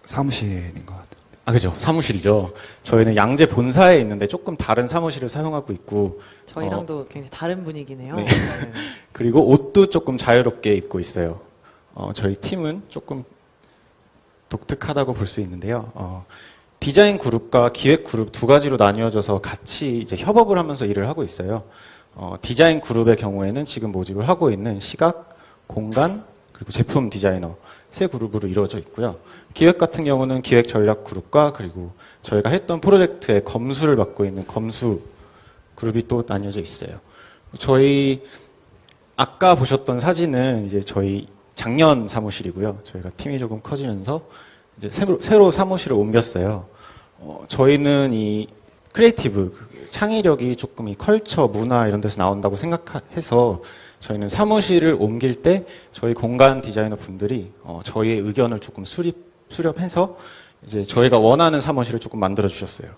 Speaker 5: 사무실인 것 같아요.
Speaker 6: 그죠. 사무실이죠. 저희는 양재 본사에 있는데 조금 다른 사무실을 사용하고 있고
Speaker 1: 저희랑도 굉장히 다른 분위기네요.
Speaker 6: 네.
Speaker 1: 네.
Speaker 6: 그리고 옷도 조금 자유롭게 입고 있어요. 저희 팀은 조금 독특하다고 볼 수 있는데요. 디자인 그룹과 기획 그룹 두 가지로 나뉘어져서 같이 이제 협업을 하면서 일을 하고 있어요. 디자인 그룹의 경우에는 지금 모집을 하고 있는 시각, 공간, 그리고 제품 디자이너 세 그룹으로 이루어져 있고요. 기획 같은 경우는 기획 전략 그룹과 그리고 저희가 했던 프로젝트의 검수를 맡고 있는 검수 그룹이 또 나뉘어져 있어요. 저희 아까 보셨던 사진은 이제 저희 작년 사무실이고요. 저희가 팀이 조금 커지면서 이제 새로 사무실을 옮겼어요. 저희는 이 크리에이티브, 창의력이 조금 이 컬처, 문화 이런 데서 나온다고 생각해서 저희는 사무실을 옮길 때 저희 공간 디자이너 분들이 저희의 의견을 조금 수렴해서 이제 저희가 원하는 사무실을 조금 만들어 주셨어요.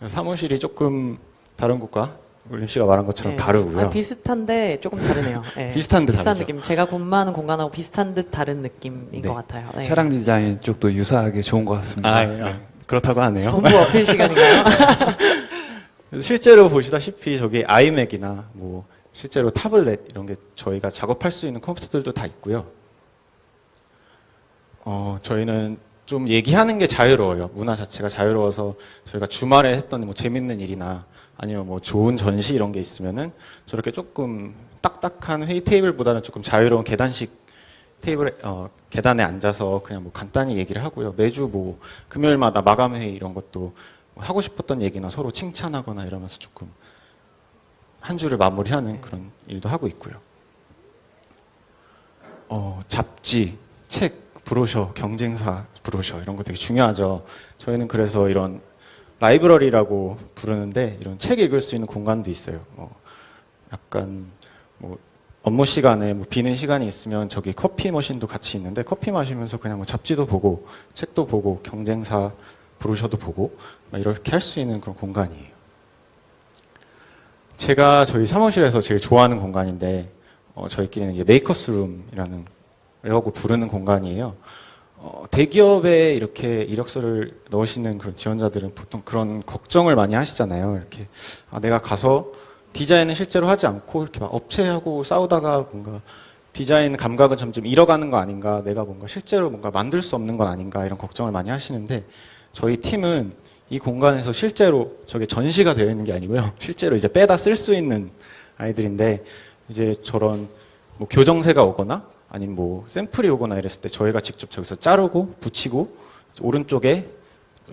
Speaker 6: 사무실이 조금 다른 곳과 울림 씨가 말한 것처럼 다르고요.
Speaker 1: 비슷한데 조금 다르네요. 네.
Speaker 6: 비슷한 듯
Speaker 1: 비슷한
Speaker 6: 다르죠.
Speaker 1: 느낌. 제가 근무하는 공간하고 비슷한 듯 다른 느낌인 것 같아요. 네.
Speaker 5: 차량 디자인 쪽도 유사하게 좋은 것 같습니다.
Speaker 6: 그렇다고 하네요.
Speaker 1: 본부 어필 시간인가요?
Speaker 6: 실제로 보시다시피 저기 아이맥이나 뭐 실제로 타블렛 이런 게 저희가 작업할 수 있는 컴퓨터들도 다 있고요. 저희는 좀 얘기하는 게 자유로워요. 문화 자체가 자유로워서 저희가 주말에 했던 뭐 재밌는 일이나 아니면 뭐 좋은 전시 이런 게 있으면은 저렇게 조금 딱딱한 회의 테이블보다는 조금 자유로운 계단식 테이블에 계단에 앉아서 그냥 뭐 간단히 얘기를 하고요. 매주 뭐 금요일마다 마감 회의 이런 것도 뭐 하고 싶었던 얘기나 서로 칭찬하거나 이러면서 조금 한 주를 마무리하는 그런 일도 하고 있고요. 잡지, 책, 브로셔, 경쟁사 브로셔 이런 거 되게 중요하죠. 저희는 그래서 이런 라이브러리라고 부르는데 이런 책 읽을 수 있는 공간도 있어요. 약간 뭐 업무 시간에 뭐 비는 시간이 있으면 저기 커피 머신도 같이 있는데 커피 마시면서 그냥 뭐 잡지도 보고 책도 보고 경쟁사 브로셔도 보고 막 이렇게 할 수 있는 그런 공간이에요. 제가 저희 사무실에서 제일 좋아하는 공간인데 저희끼리는 이제 메이커스룸이라는 라고 부르는 공간이에요. 대기업에 이렇게 이력서를 넣으시는 그런 지원자들은 보통 그런 걱정을 많이 하시잖아요. 이렇게 내가 가서 디자인은 실제로 하지 않고 이렇게 막 업체하고 싸우다가 뭔가 디자인 감각은 점점 잃어가는 거 아닌가, 내가 뭔가 실제로 뭔가 만들 수 없는 건 아닌가 이런 걱정을 많이 하시는데 저희 팀은 이 공간에서 실제로 저게 전시가 되어 있는 게 아니고요. 실제로 이제 빼다 쓸 수 있는 아이들인데 이제 저런 뭐 교정세가 오거나 아니면 뭐 샘플이 오거나 이랬을 때 저희가 직접 저기서 자르고 붙이고 오른쪽에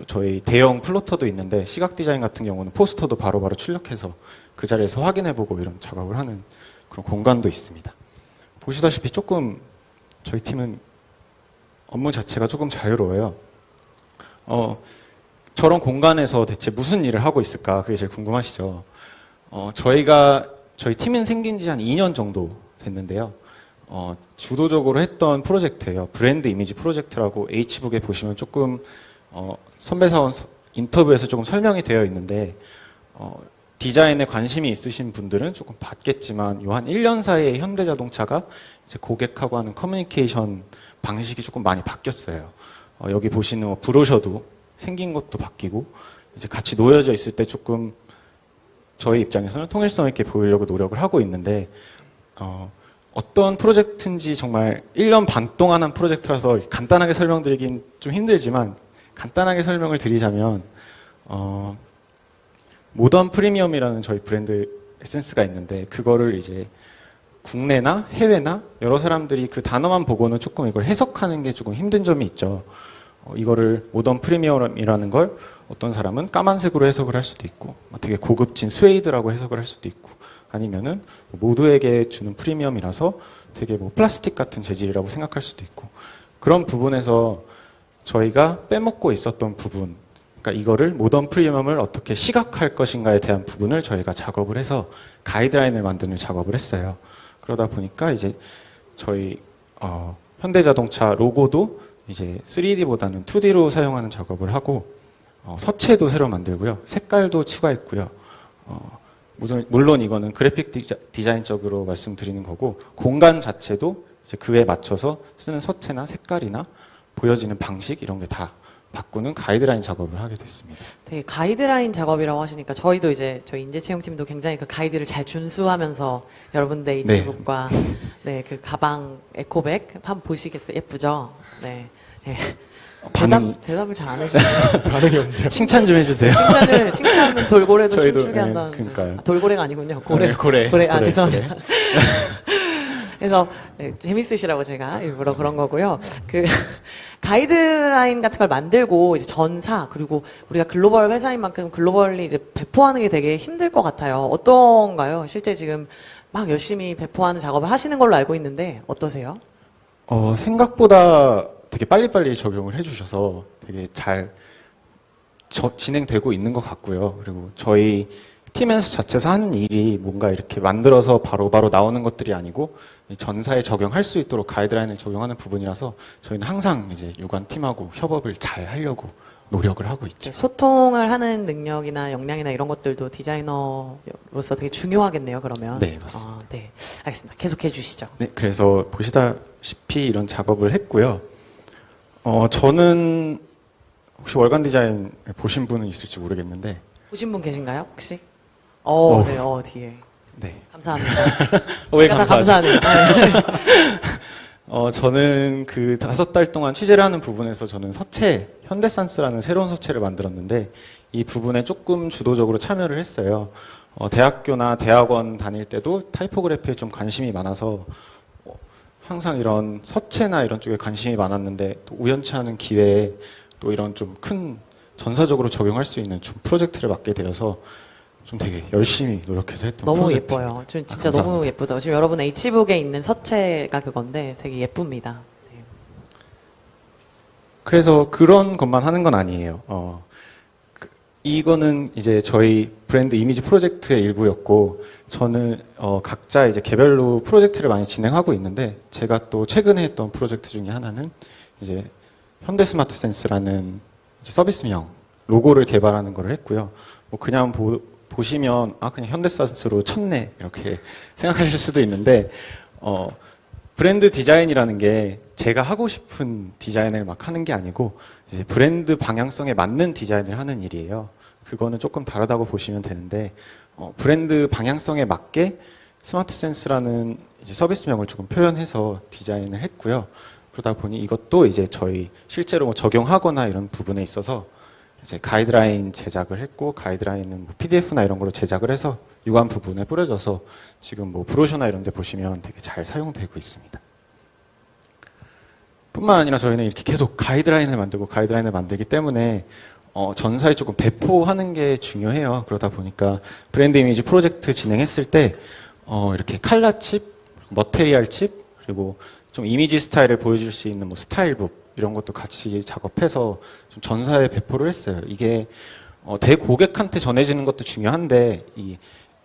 Speaker 6: 저희 대형 플로터도 있는데 시각 디자인 같은 경우는 포스터도 바로바로 출력해서 그 자리에서 확인해보고 이런 작업을 하는 그런 공간도 있습니다. 보시다시피 조금 저희 팀은 업무 자체가 조금 자유로워요. 저런 공간에서 대체 무슨 일을 하고 있을까 그게 제일 궁금하시죠. 저희 팀은 생긴 지 한 2년 정도 됐는데요. 주도적으로 했던 프로젝트예요. 브랜드 이미지 프로젝트라고 H북에 보시면 조금 선배 사원 인터뷰에서 조금 설명이 되어 있는데 디자인에 관심이 있으신 분들은 조금 봤겠지만 요 한 1년 사이에 현대자동차가 이제 고객하고 하는 커뮤니케이션 방식이 조금 많이 바뀌었어요. 여기 보시는 뭐 브로셔도 생긴 것도 바뀌고 이제 같이 놓여져 있을 때 조금 저희 입장에서는 통일성 있게 보이려고 노력을 하고 있는데 어떤 프로젝트인지 정말 1년 반 동안 한 프로젝트라서 간단하게 설명드리긴 좀 힘들지만 간단하게 설명을 드리자면 모던 프리미엄이라는 저희 브랜드 에센스가 있는데 그거를 이제 국내나 해외나 여러 사람들이 그 단어만 보고는 조금 이걸 해석하는 게 조금 힘든 점이 있죠. 이거를 모던 프리미엄이라는 걸 어떤 사람은 까만색으로 해석을 할 수도 있고 되게 고급진 스웨이드라고 해석을 할 수도 있고 아니면은 모두에게 주는 프리미엄이라서 되게 뭐 플라스틱 같은 재질이라고 생각할 수도 있고 그런 부분에서 저희가 빼먹고 있었던 부분 그러니까 이거를 모던 프리미엄을 어떻게 시각할 것인가에 대한 부분을 저희가 작업을 해서 가이드라인을 만드는 작업을 했어요. 그러다 보니까 이제 저희 현대자동차 로고도 이제 3D보다는 2D로 사용하는 작업을 하고 서체도 새로 만들고요. 색깔도 추가했고요. 물론 이거는 그래픽 디자인적으로 말씀드리는 거고 공간 자체도 이제 그에 맞춰서 쓰는 서체나 색깔이나 보여지는 방식 이런 게 다 바꾸는 가이드라인 작업을 하게 됐습니다.
Speaker 1: 되게 가이드라인 작업이라고 하시니까 저희도 이제 저희 인재채용팀도 굉장히 그 가이드를 잘 준수하면서 여러분들 H북과 네, 그 가방 에코백 한번 보시겠어요? 예쁘죠? 네. 네. 대답을 잘 안 해주세요.
Speaker 2: 반응이 없네요.
Speaker 6: 칭찬 좀 해주세요.
Speaker 1: 칭찬은 돌고래도
Speaker 6: 저희도,
Speaker 1: 춤추게
Speaker 6: 네,
Speaker 1: 한다는데.
Speaker 6: 그러니까요.
Speaker 1: 아, 돌고래가 아니군요. 고래.
Speaker 6: 고래.
Speaker 1: 아, 죄송합니다. 그래서 네, 재밌으시라고 제가 일부러 그런 거고요. 그 가이드라인 같은 걸 만들고 이제 전사 그리고 우리가 글로벌 회사인 만큼 글로벌리 이제 배포하는 게 되게 힘들 것 같아요. 어떤가요? 실제 지금 막 열심히 배포하는 작업을 하시는 걸로 알고 있는데 어떠세요?
Speaker 6: 생각보다 되게 빨리빨리 적용을 해주셔서 되게 잘 진행되고 있는 것 같고요. 그리고 저희 팀에서 자체에서 하는 일이 뭔가 이렇게 만들어서 바로바로 나오는 것들이 아니고 이 전사에 적용할 수 있도록 가이드라인을 적용하는 부분이라서 저희는 항상 이제 유관 팀하고 협업을 잘 하려고 노력을 하고 있죠.
Speaker 1: 소통을 하는 능력이나 역량이나 이런 것들도 디자이너로서 되게 중요하겠네요, 그러면.
Speaker 6: 네, 맞습니다.
Speaker 1: 아, 네. 알겠습니다. 계속해 주시죠.
Speaker 6: 네, 그래서 보시다시피 이런 작업을 했고요. 저는 혹시 월간 디자인 보신 분은 있을지 모르겠는데,
Speaker 1: 보신 분 계신가요, 혹시?
Speaker 6: 어우.
Speaker 1: 네, 뒤에.
Speaker 6: 네.
Speaker 1: 감사합니다.
Speaker 6: 왜
Speaker 1: 제가 다
Speaker 6: 감사하죠?
Speaker 1: 감사하네요. 네.
Speaker 6: 저는 그 5달 동안 취재를 하는 부분에서 저는 서체, 현대산스라는 새로운 서체를 만들었는데, 이 부분에 조금 주도적으로 참여를 했어요. 대학교나 대학원 다닐 때도 타이포그래피에 좀 관심이 많아서, 항상 이런 서체나 이런 쪽에 관심이 많았는데, 또 우연치 않은 기회에 또 이런 좀 큰 전사적으로 적용할 수 있는 좀 프로젝트를 맡게 되어서 좀 되게 열심히 노력해서 했던
Speaker 1: 너무
Speaker 6: 프로젝트.
Speaker 1: 예뻐요. 진짜
Speaker 6: 감사합니다.
Speaker 1: 너무 예쁘다. 지금 여러분 H북에 있는 서체가 그건데 되게 예쁩니다. 네.
Speaker 6: 그래서 그런 것만 하는 건 아니에요. 이거는 이제 저희 브랜드 이미지 프로젝트의 일부였고, 저는 각자 이제 개별로 프로젝트를 많이 진행하고 있는데, 제가 또 최근에 했던 프로젝트 중에 하나는 이제 현대 스마트 센스라는 이제 서비스명 로고를 개발하는 걸 했고요. 뭐 그냥 보시면 그냥 현대 센스로 쳤네 이렇게 생각하실 수도 있는데, 브랜드 디자인이라는 게 제가 하고 싶은 디자인을 막 하는 게 아니고 이제 브랜드 방향성에 맞는 디자인을 하는 일이에요. 그거는 조금 다르다고 보시면 되는데, 브랜드 방향성에 맞게 스마트 센스라는 이제 서비스명을 조금 표현해서 디자인을 했고요. 그러다 보니 이것도 이제 저희 실제로 뭐 적용하거나 이런 부분에 있어서 이제 가이드라인 제작을 했고, 가이드라인은 뭐 PDF나 이런 걸로 제작을 해서 유관 부분에 뿌려져서 지금 뭐 브로셔나 이런 데 보시면 되게 잘 사용되고 있습니다. 뿐만 아니라 저희는 이렇게 계속 가이드라인을 만들기 때문에 전사에 조금 배포하는 게 중요해요. 그러다 보니까 브랜드 이미지 프로젝트 진행했을 때 이렇게 칼라 칩, 머테리얼 칩, 그리고 좀 이미지 스타일을 보여줄 수 있는 뭐 스타일북 이런 것도 같이 작업해서 좀 전사에 배포를 했어요. 이게 대고객한테 전해지는 것도 중요한데 이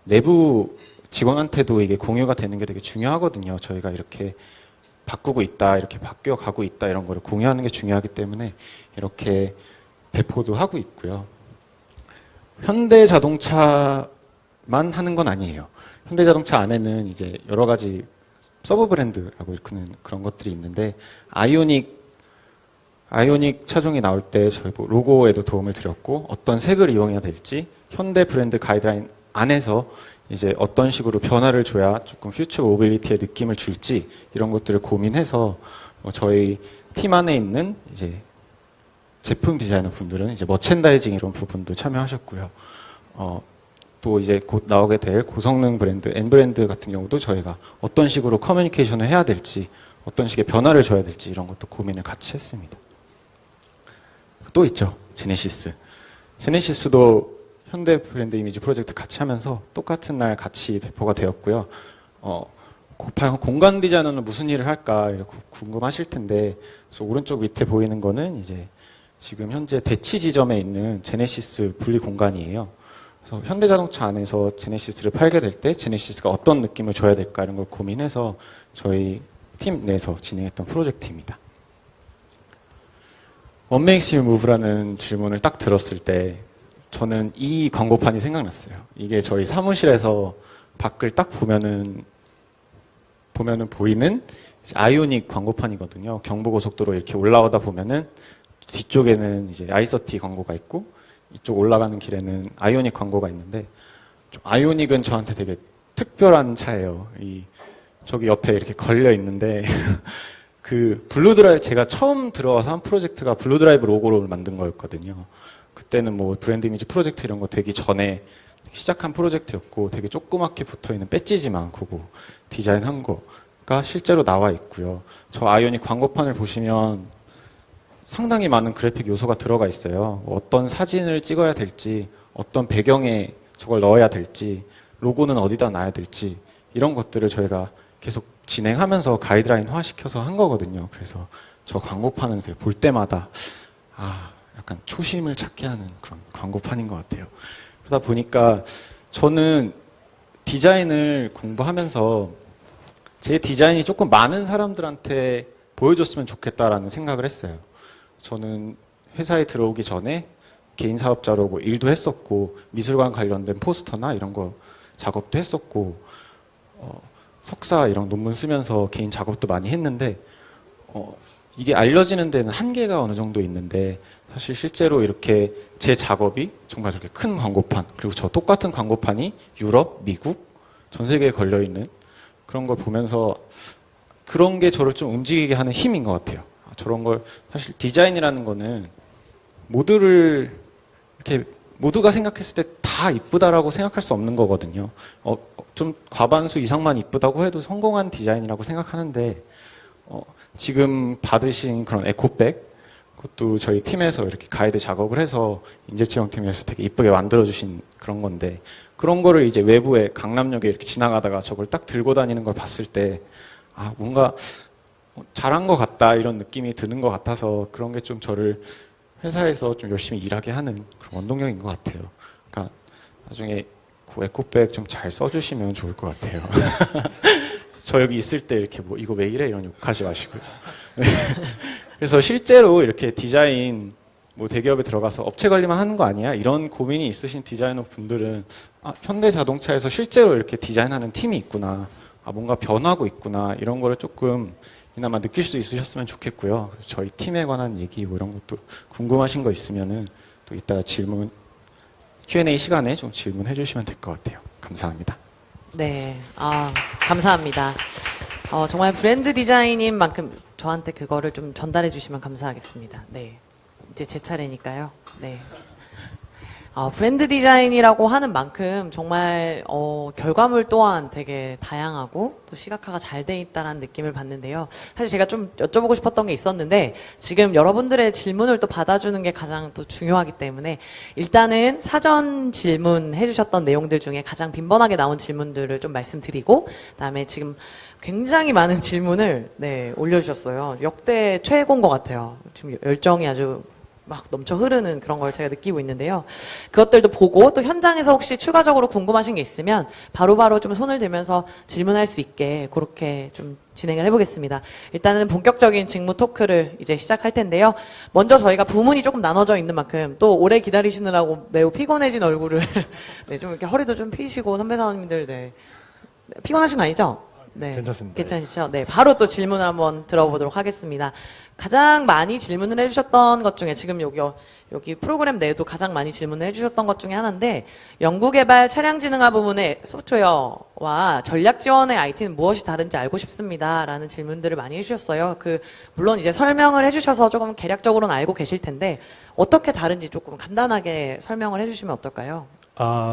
Speaker 6: 내부 직원한테도 이게 공유가 되는 게 되게 중요하거든요. 저희가 이렇게 바꾸고 있다, 이렇게 바뀌어 가고 있다 이런 거를 공유하는 게 중요하기 때문에 이렇게 배포도 하고 있고요. 현대자동차만 하는 건 아니에요. 현대자동차 안에는 이제 여러 가지 서브 브랜드라고 일컫는 그런 것들이 있는데, 아이오닉 차종이 나올 때 저희 뭐 로고에도 도움을 드렸고, 어떤 색을 이용해야 될지, 현대 브랜드 가이드라인 안에서 이제 어떤 식으로 변화를 줘야 조금 퓨처 모빌리티의 느낌을 줄지 이런 것들을 고민해서 저희 팀 안에 있는 이제 제품 디자이너 분들은 이제 머첸다이징 이런 부분도 참여하셨고요. 또 이제 곧 나오게 될 고성능 브랜드, N브랜드 같은 경우도 저희가 어떤 식으로 커뮤니케이션을 해야 될지, 어떤 식의 변화를 줘야 될지 이런 것도 고민을 같이 했습니다. 또 있죠. 제네시스. 제네시스도 현대 브랜드 이미지 프로젝트 같이 하면서 똑같은 날 같이 배포가 되었고요. 과연 공간 디자이너는 무슨 일을 할까 이렇게 궁금하실 텐데, 그래서 오른쪽 밑에 보이는 거는 이제 지금 현재 대치 지점에 있는 제네시스 분리 공간이에요. 그래서 현대자동차 안에서 제네시스를 팔게 될 때 제네시스가 어떤 느낌을 줘야 될까 이런 걸 고민해서 저희 팀 내에서 진행했던 프로젝트입니다. What makes you move라는 질문을 딱 들었을 때 저는 이 광고판이 생각났어요. 이게 저희 사무실에서 밖을 딱 보면은 보이는 아이오닉 광고판이거든요. 경부고속도로 이렇게 올라오다 보면은 뒤쪽에는 이제 아이서티 광고가 있고, 이쪽 올라가는 길에는 아이오닉 광고가 있는데, 아이오닉은 저한테 되게 특별한 차예요. 저기 옆에 이렇게 걸려 있는데 그 블루드라이브 제가 처음 들어와서 한 프로젝트가 블루드라이브 로고를 만든 거였거든요. 그때는 뭐 브랜드 이미지 프로젝트 이런 거 되기 전에 시작한 프로젝트였고 되게 조그맣게 붙어있는 배지지만 그거 디자인한 거가 실제로 나와 있고요. 저 아이오닉 광고판을 보시면 상당히 많은 그래픽 요소가 들어가 있어요. 어떤 사진을 찍어야 될지, 어떤 배경에 저걸 넣어야 될지, 로고는 어디다 놔야 될지 이런 것들을 저희가 계속 진행하면서 가이드라인화 시켜서 한 거거든요. 그래서 저 광고판은 되게 볼 때마다 약간 초심을 찾게 하는 그런 광고판인 것 같아요. 그러다 보니까 저는 디자인을 공부하면서 제 디자인이 조금 많은 사람들한테 보여줬으면 좋겠다라는 생각을 했어요. 저는 회사에 들어오기 전에 개인 사업자로 뭐 일도 했었고 미술관 관련된 포스터나 이런 거 작업도 했었고 석사 이런 논문 쓰면서 개인 작업도 많이 했는데 이게 알려지는 데는 한계가 어느 정도 있는데 사실 실제로 이렇게 제 작업이 정말 저렇게 큰 광고판 그리고 저 똑같은 광고판이 유럽, 미국 전 세계에 걸려있는 그런 걸 보면서 그런 게 저를 좀 움직이게 하는 힘인 것 같아요. 저런 걸 사실 디자인이라는 거는 모두를 이렇게 모두가 생각했을 때 다 이쁘다라고 생각할 수 없는 거거든요. 좀 과반수 이상만 이쁘다고 해도 성공한 디자인이라고 생각하는데 지금 받으신 그런 에코백 그것도 저희 팀에서 이렇게 가이드 작업을 해서 인재채용팀에서 되게 이쁘게 만들어주신 그런 건데 그런 거를 이제 외부에 강남역에 이렇게 지나가다가 저걸 딱 들고 다니는 걸 봤을 때 뭔가 잘한 것 같다 이런 느낌이 드는 것 같아서 그런 게 좀 저를 회사에서 좀 열심히 일하게 하는 그런 원동력인 것 같아요. 그러니까 나중에 그 에코백 좀 잘 써주시면 좋을 것 같아요. 저 여기 있을 때 이렇게 뭐 이거 왜 이래 이런 욕하지 마시고요. 네. 그래서 실제로 이렇게 디자인 뭐 대기업에 들어가서 업체 관리만 하는 거 아니야? 이런 고민이 있으신 디자이너 분들은 현대자동차에서 실제로 이렇게 디자인하는 팀이 있구나. 뭔가 변하고 있구나. 이런 거를 조금 이나마 느낄 수 있으셨으면 좋겠고요. 저희 팀에 관한 얘기 뭐 이런 것도 궁금하신 거 있으면은 또 이따 질문 Q&A 시간에 좀 질문해 주시면 될 것 같아요. 감사합니다.
Speaker 1: 네, 감사합니다. 정말 브랜드 디자인인 만큼 저한테 그거를 좀 전달해 주시면 감사하겠습니다. 네, 이제 제 차례니까요. 네. 브랜드 디자인이라고 하는 만큼 정말 결과물 또한 되게 다양하고 또 시각화가 잘 돼 있다는 느낌을 받는데요. 사실 제가 좀 여쭤보고 싶었던 게 있었는데 지금 여러분들의 질문을 또 받아주는 게 가장 또 중요하기 때문에 일단은 사전 질문 해주셨던 내용들 중에 가장 빈번하게 나온 질문들을 좀 말씀드리고 그다음에 지금 굉장히 많은 질문을 올려주셨어요. 역대 최고인 것 같아요. 지금 열정이 아주 막 넘쳐 흐르는 그런 걸 제가 느끼고 있는데요. 그것들도 보고 또 현장에서 혹시 추가적으로 궁금하신 게 있으면 바로바로 좀 손을 들면서 질문할 수 있게 그렇게 좀 진행을 해보겠습니다. 일단은 본격적인 직무 토크를 이제 시작할 텐데요. 먼저 저희가 부문이 조금 나눠져 있는 만큼 또 오래 기다리시느라고 매우 피곤해진 얼굴을 좀 이렇게 허리도 좀 피시고 선배 사원님들 피곤하신 거 아니죠? 네.
Speaker 2: 괜찮습니다.
Speaker 1: 괜찮으시죠? 네. 바로 또 질문을 한번 들어보도록 하겠습니다. 가장 많이 질문을 해주셨던 것 중에 지금 여기 프로그램 내에도 가장 많이 질문을 해주셨던 것 중에 하나인데 연구개발 차량지능화 부문의 소프트웨어와 전략 지원의 IT는 무엇이 다른지 알고 싶습니다. 라는 질문들을 많이 해주셨어요. 물론 이제 설명을 해주셔서 조금 개략적으로는 알고 계실 텐데 어떻게 다른지 조금 간단하게 설명을 해주시면 어떨까요?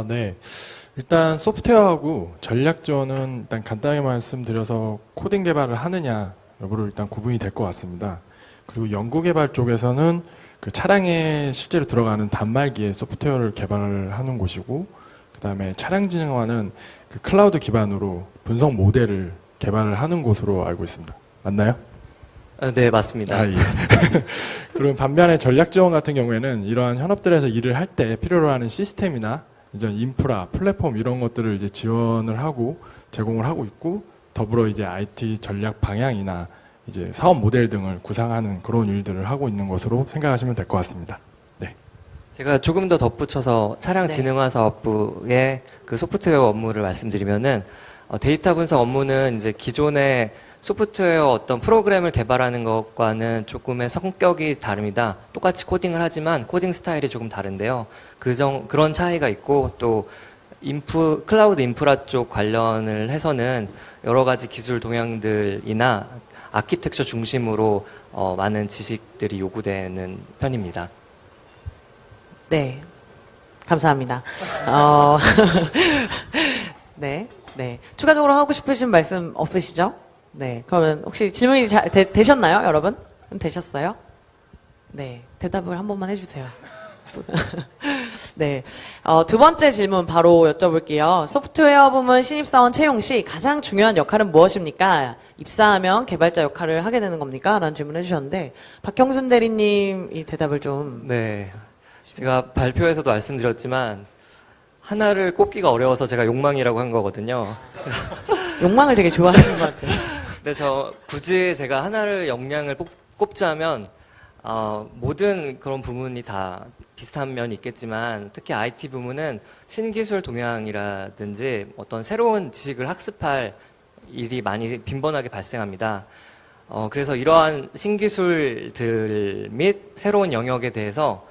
Speaker 2: 네. 일단 소프트웨어하고 전략 지원은 일단 간단하게 말씀드려서 코딩 개발을 하느냐 여부를 일단 구분이 될 것 같습니다. 그리고 연구 개발 쪽에서는 그 차량에 실제로 들어가는 단말기에 소프트웨어를 개발을 하는 곳이고 그다음에 차량지능화는 그 클라우드 기반으로 분석 모델을 개발을 하는 곳으로 알고 있습니다. 맞나요?
Speaker 3: 네, 맞습니다.
Speaker 2: 예. 그럼 반면에 전략 지원 같은 경우에는 이러한 현업들에서 일을 할 때 필요로 하는 시스템이나 이제 인프라, 플랫폼 이런 것들을 이제 지원을 하고 제공을 하고 있고 더불어 이제 IT 전략 방향이나 이제 사업 모델 등을 구상하는 그런 일들을 하고 있는 것으로 생각하시면 될 것 같습니다. 네.
Speaker 3: 제가 조금 더 덧붙여서 차량 지능화 사업부의 그 소프트웨어 업무를 말씀드리면은 데이터 분석 업무는 이제 기존의 소프트웨어 어떤 프로그램을 개발하는 것과는 조금의 성격이 다릅니다. 똑같이 코딩을 하지만 코딩 스타일이 조금 다른데요. 그런 차이가 있고 또 클라우드 인프라 쪽 관련을 해서는 여러 가지 기술 동향들이나 아키텍처 중심으로 많은 지식들이 요구되는 편입니다.
Speaker 1: 네. 감사합니다. 네. 네. 추가적으로 하고 싶으신 말씀 없으시죠? 네. 그러면 혹시 질문이 되셨나요, 여러분? 되셨어요? 네. 대답을 한 번만 해주세요. 네. 두 번째 질문 바로 여쭤볼게요. 소프트웨어 부문 신입사원 채용 시 가장 중요한 역할은 무엇입니까? 입사하면 개발자 역할을 하게 되는 겁니까? 라는 질문을 해주셨는데, 박형순 대리님 이 대답을 좀.
Speaker 3: 네. 제가 발표에서도 말씀드렸지만, 하나를 꼽기가 어려워서 제가 욕망이라고 한 거거든요.
Speaker 1: 욕망을 되게 좋아하시는 것 같아요.
Speaker 3: 근데 굳이 제가 하나를 역량을 꼽자면, 모든 그런 부문이 다 비슷한 면이 있겠지만 특히 IT 부문은 신기술 동향이라든지 어떤 새로운 지식을 학습할 일이 많이 빈번하게 발생합니다. 그래서 이러한 신기술들 및 새로운 영역에 대해서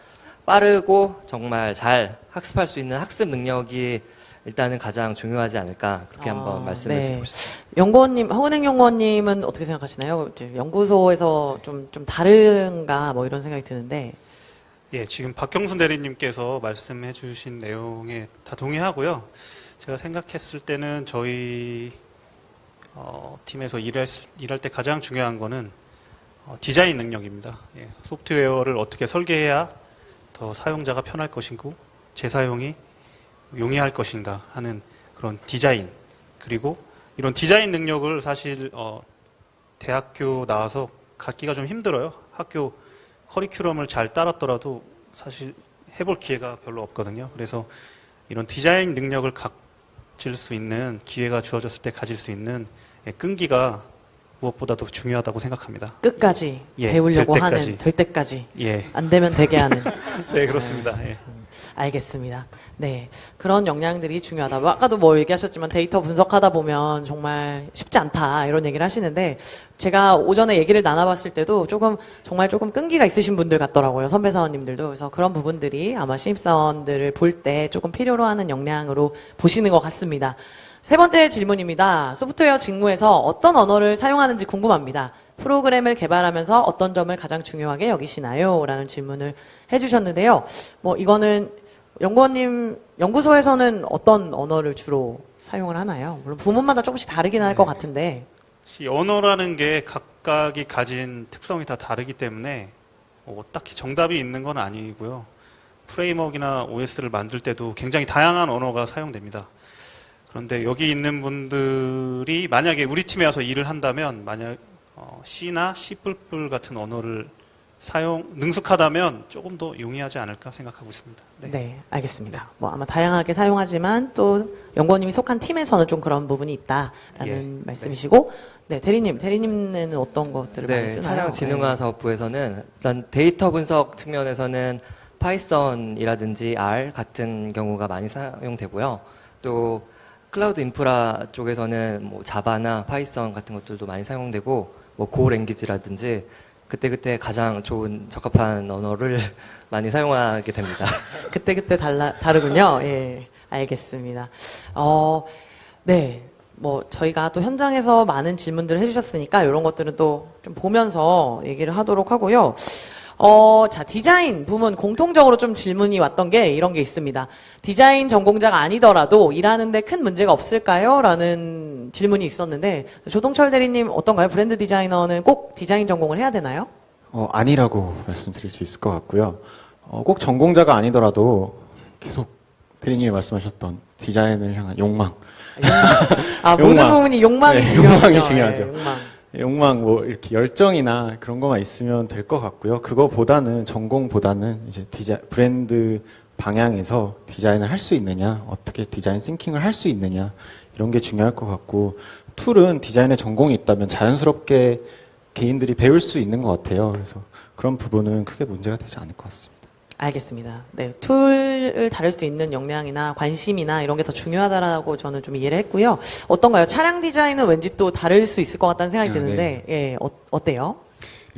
Speaker 3: 빠르고 정말 잘 학습할 수 있는 학습 능력이 일단은 가장 중요하지 않을까 그렇게 한번 말씀을 드리고 싶습니다.
Speaker 1: 연구원님, 허은행 연구원님은 어떻게 생각하시나요? 이제 연구소에서 좀 다른가 뭐 이런 생각이 드는데.
Speaker 4: 예, 지금 박경순 대리님께서 말씀해 주신 내용에 다 동의하고요. 제가 생각했을 때는 저희 팀에서 일할 때 가장 중요한 거는 디자인 능력입니다. 예, 소프트웨어를 어떻게 설계해야 더 사용자가 편할 것이고 재사용이 용이할 것인가 하는 그런 디자인, 그리고 이런 디자인 능력을 사실 대학교 나와서 갖기가 좀 힘들어요. 학교 커리큘럼을 잘 따랐더라도 사실 해볼 기회가 별로 없거든요. 그래서 이런 디자인 능력을 가질 수 있는 기회가 주어졌을 때 가질 수 있는 끈기가 무엇보다도 중요하다고 생각합니다.
Speaker 1: 끝까지
Speaker 4: 예,
Speaker 1: 배우려고
Speaker 4: 될
Speaker 1: 하는, 될 때까지.
Speaker 4: 예.
Speaker 1: 안 되면 되게 하는.
Speaker 4: 네, 그렇습니다. 예.
Speaker 1: 알겠습니다. 네. 그런 역량들이 중요하다. 아까도 뭐 얘기하셨지만 데이터 분석하다 보면 정말 쉽지 않다. 이런 얘기를 하시는데 제가 오전에 얘기를 나눠봤을 때도 정말 조금 끈기가 있으신 분들 같더라고요. 선배 사원님들도. 그래서 그런 부분들이 아마 신입사원들을 볼 때 조금 필요로 하는 역량으로 보시는 것 같습니다. 세 번째 질문입니다. 소프트웨어 직무에서 어떤 언어를 사용하는지 궁금합니다. 프로그램을 개발하면서 어떤 점을 가장 중요하게 여기시나요? 라는 질문을 해주셨는데요. 뭐 이거는 연구원님 연구소에서는 어떤 언어를 주로 사용을 하나요? 물론 부문마다 조금씩 다르긴 할 것 같은데.
Speaker 4: 이 언어라는 게 각각이 가진 특성이 다 다르기 때문에 딱히 정답이 있는 건 아니고요. 프레임워크나 OS를 만들 때도 굉장히 다양한 언어가 사용됩니다. 그런데 여기 있는 분들이 만약에 우리 팀에 와서 일을 한다면 만약 C나 C++ 같은 언어를 능숙하다면 조금 더 용이하지 않을까 생각하고 있습니다. 네.
Speaker 1: 네, 알겠습니다. 뭐 아마 다양하게 사용하지만 또 연구원님이 속한 팀에서는 좀 그런 부분이 있다라는 말씀이시고, 네, 대리님은 어떤 것들을 많이 쓰나요?
Speaker 3: 차량진흥화 사업부에서는 일단 데이터 분석 측면에서는 파이썬이라든지 R 같은 경우가 많이 사용되고요. 또 클라우드 인프라 쪽에서는 뭐 자바나 파이썬 같은 것들도 많이 사용되고, 뭐 고 랭귀지라든지 그때그때 가장 좋은 적합한 언어를 많이 사용하게 됩니다.
Speaker 1: 그때그때 다르군요. 예, 알겠습니다. 네. 뭐, 저희가 또 현장에서 많은 질문들을 해주셨으니까, 이런 것들은 또 좀 보면서 얘기를 하도록 하고요. 자, 디자인 부문 공통적으로 좀 질문이 왔던 게 이런 게 있습니다. 디자인 전공자가 아니더라도 일하는데 큰 문제가 없을까요? 라는 질문이 있었는데, 조동철 대리님 어떤가요? 브랜드 디자이너는 꼭 디자인 전공을 해야 되나요?
Speaker 6: 아니라고 말씀드릴 수 있을 것 같고요. 꼭 전공자가 아니더라도 계속 대리님이 말씀하셨던 디자인을 향한 욕망.
Speaker 1: 모든 부분이 욕망이 중요하죠.
Speaker 6: 욕망이 중요하죠.
Speaker 1: 네,
Speaker 6: 욕망, 뭐, 이렇게 열정이나 그런 것만 있으면 될 것 같고요. 그거보다는, 전공보다는 이제 브랜드 방향에서 디자인을 할 수 있느냐, 어떻게 디자인 싱킹을 할 수 있느냐, 이런 게 중요할 것 같고, 툴은 디자인에 전공이 있다면 자연스럽게 개인들이 배울 수 있는 것 같아요. 그래서 그런 부분은 크게 문제가 되지 않을 것 같습니다.
Speaker 1: 알겠습니다. 네, 툴을 다룰 수 있는 역량이나 관심이나 이런 게 더 중요하다라고 저는 좀 이해를 했고요. 어떤가요? 차량 디자인은 왠지 또 다를 수 있을 것 같다는 생각이 드는데, 예, 어때요?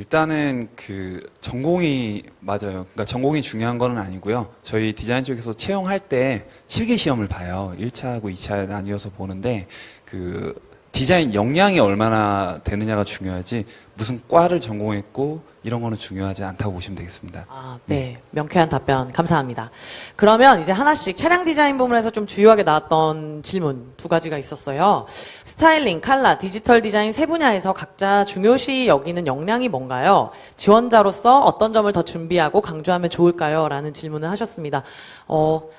Speaker 5: 일단은 그 전공이 맞아요. 그러니까 전공이 중요한 건 아니고요. 저희 디자인 쪽에서 채용할 때 실기 시험을 봐요. 1차하고 2차 나뉘어서 보는데 그 디자인 역량이 얼마나 되느냐가 중요하지 무슨 과를 전공했고 이런 거는 중요하지 않다고 보시면 되겠습니다.
Speaker 1: 아, 네. 명쾌한 답변 감사합니다. 그러면 이제 하나씩 차량 디자인 부문에서 좀 주요하게 나왔던 질문 두 가지가 있었어요. 스타일링, 컬러, 디지털 디자인 세 분야에서 각자 중요시 여기는 역량이 뭔가요? 지원자로서 어떤 점을 더 준비하고 강조하면 좋을까요? 라는 질문을 하셨습니다.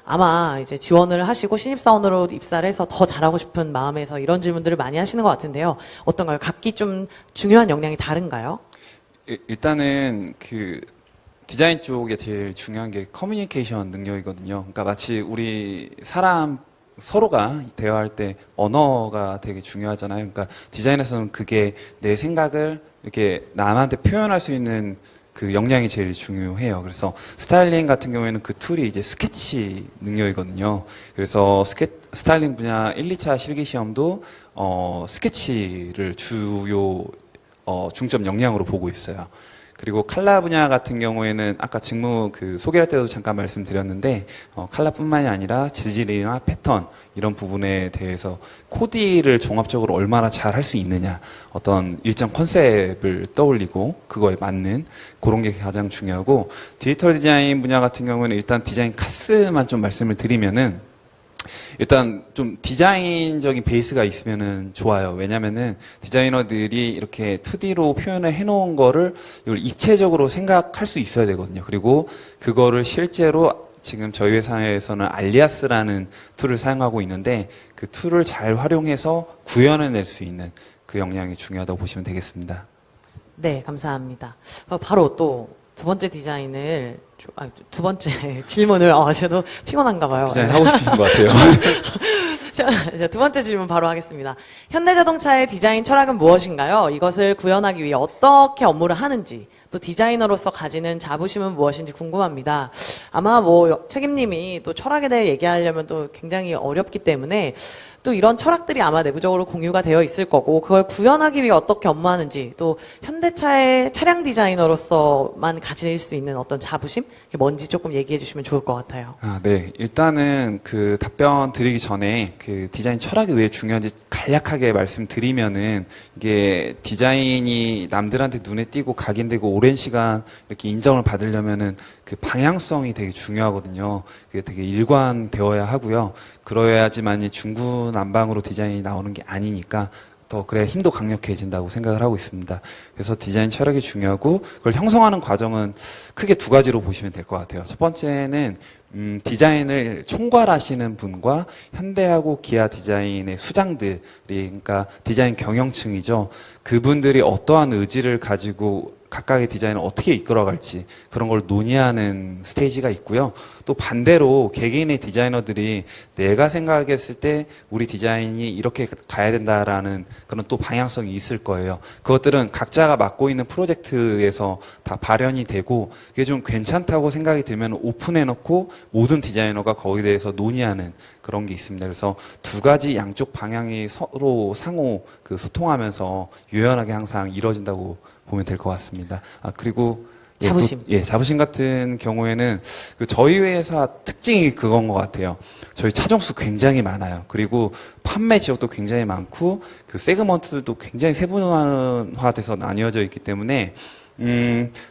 Speaker 1: 아마 이제 지원을 하시고 신입사원으로 입사를 해서 더 잘하고 싶은 마음에서 이런 질문들을 많이 하시는 것 같은데요. 어떤가요? 각기 좀 중요한 역량이 다른가요?
Speaker 5: 일단은 그 디자인 쪽에 제일 중요한 게 커뮤니케이션 능력이거든요. 그러니까 마치 우리 사람 서로가 대화할 때 언어가 되게 중요하잖아요. 그러니까 디자인에서는 그게 내 생각을 이렇게 남한테 표현할 수 있는 그 역량이 제일 중요해요. 그래서 스타일링 같은 경우에는 그 툴이 이제 스케치 능력이거든요. 그래서 스타일링 분야 1, 2차 실기 시험도 스케치를 주요 중점 역량으로 보고 있어요. 그리고 컬러 분야 같은 경우에는 아까 직무 그 소개할 때도 잠깐 말씀드렸는데 컬러뿐만이 아니라 재질이나 패턴 이런 부분에 대해서 코디를 종합적으로 얼마나 잘 할 수 있느냐 어떤 일정 컨셉을 떠올리고 그거에 맞는 그런 게 가장 중요하고 디지털 디자인 분야 같은 경우는 일단 디자인 카스만 좀 말씀을 드리면은 일단 좀 디자인적인 베이스가 있으면은 좋아요. 왜냐면은 디자이너들이 이렇게 2D로 표현을 해놓은 거를 이걸 입체적으로 생각할 수 있어야 되거든요. 그리고 그거를 실제로 지금 저희 회사에서는 알리아스라는 툴을 사용하고 있는데 그 툴을 잘 활용해서 구현해낼 수 있는 그 역량이 중요하다고 보시면 되겠습니다.
Speaker 1: 네, 감사합니다. 바로 또 두 번째 디자인을 두 번째 질문을 저도 피곤한가 봐요.
Speaker 5: 디자인 하고 싶으신 것 같아요.
Speaker 1: 자, 두 번째 질문 바로 하겠습니다. 현대자동차의 디자인 철학은 무엇인가요? 이것을 구현하기 위해 어떻게 업무를 하는지, 또 디자이너로서 가지는 자부심은 무엇인지 궁금합니다. 아마 책임님이 또 철학에 대해 얘기하려면 또 굉장히 어렵기 때문에 또 이런 철학들이 아마 내부적으로 공유가 되어 있을 거고 그걸 구현하기 위해 어떻게 업무하는지 또 현대차의 차량 디자이너로서만 가질 수 있는 어떤 자부심? 그게 뭔지 조금 얘기해 주시면 좋을 것 같아요.
Speaker 5: 네. 일단은 그 답변 드리기 전에 그 디자인 철학이 왜 중요한지 간략하게 말씀드리면은 이게 디자인이 남들한테 눈에 띄고 각인되고 오랜 시간 이렇게 인정을 받으려면은 그 방향성이 되게 중요하거든요. 그게 되게 일관되어야 하고요. 그러야지만이 중구난방으로 디자인이 나오는 게 아니니까 더 그래야 힘도 강력해진다고 생각을 하고 있습니다. 그래서 디자인 철학이 중요하고 그걸 형성하는 과정은 크게 두 가지로 보시면 될 것 같아요. 첫 번째는 디자인을 총괄하시는 분과 현대하고 기아 디자인의 수장들이 그러니까 디자인 경영층이죠. 그분들이 어떠한 의지를 가지고 각각의 디자인을 어떻게 이끌어갈지 그런 걸 논의하는 스테이지가 있고요. 또 반대로 개개인의 디자이너들이 내가 생각했을 때 우리 디자인이 이렇게 가야 된다라는 그런 또 방향성이 있을 거예요. 그것들은 각자가 맡고 있는 프로젝트에서 다 발현이 되고 그게 좀 괜찮다고 생각이 들면 오픈해놓고 모든 디자이너가 거기에 대해서 논의하는 그런 게 있습니다. 그래서 두 가지 양쪽 방향이 서로 상호 그 소통하면서 유연하게 항상 이루어진다고 보면 될 것 같습니다. 그리고
Speaker 1: 자부심.
Speaker 5: 자부심 같은 경우에는 그 저희 회사 특징이 그건 것 같아요. 저희 차종수 굉장히 많아요. 그리고 판매 지역도 굉장히 많고 그 세그먼트들도 굉장히 세분화돼서 나뉘어져 있기 때문에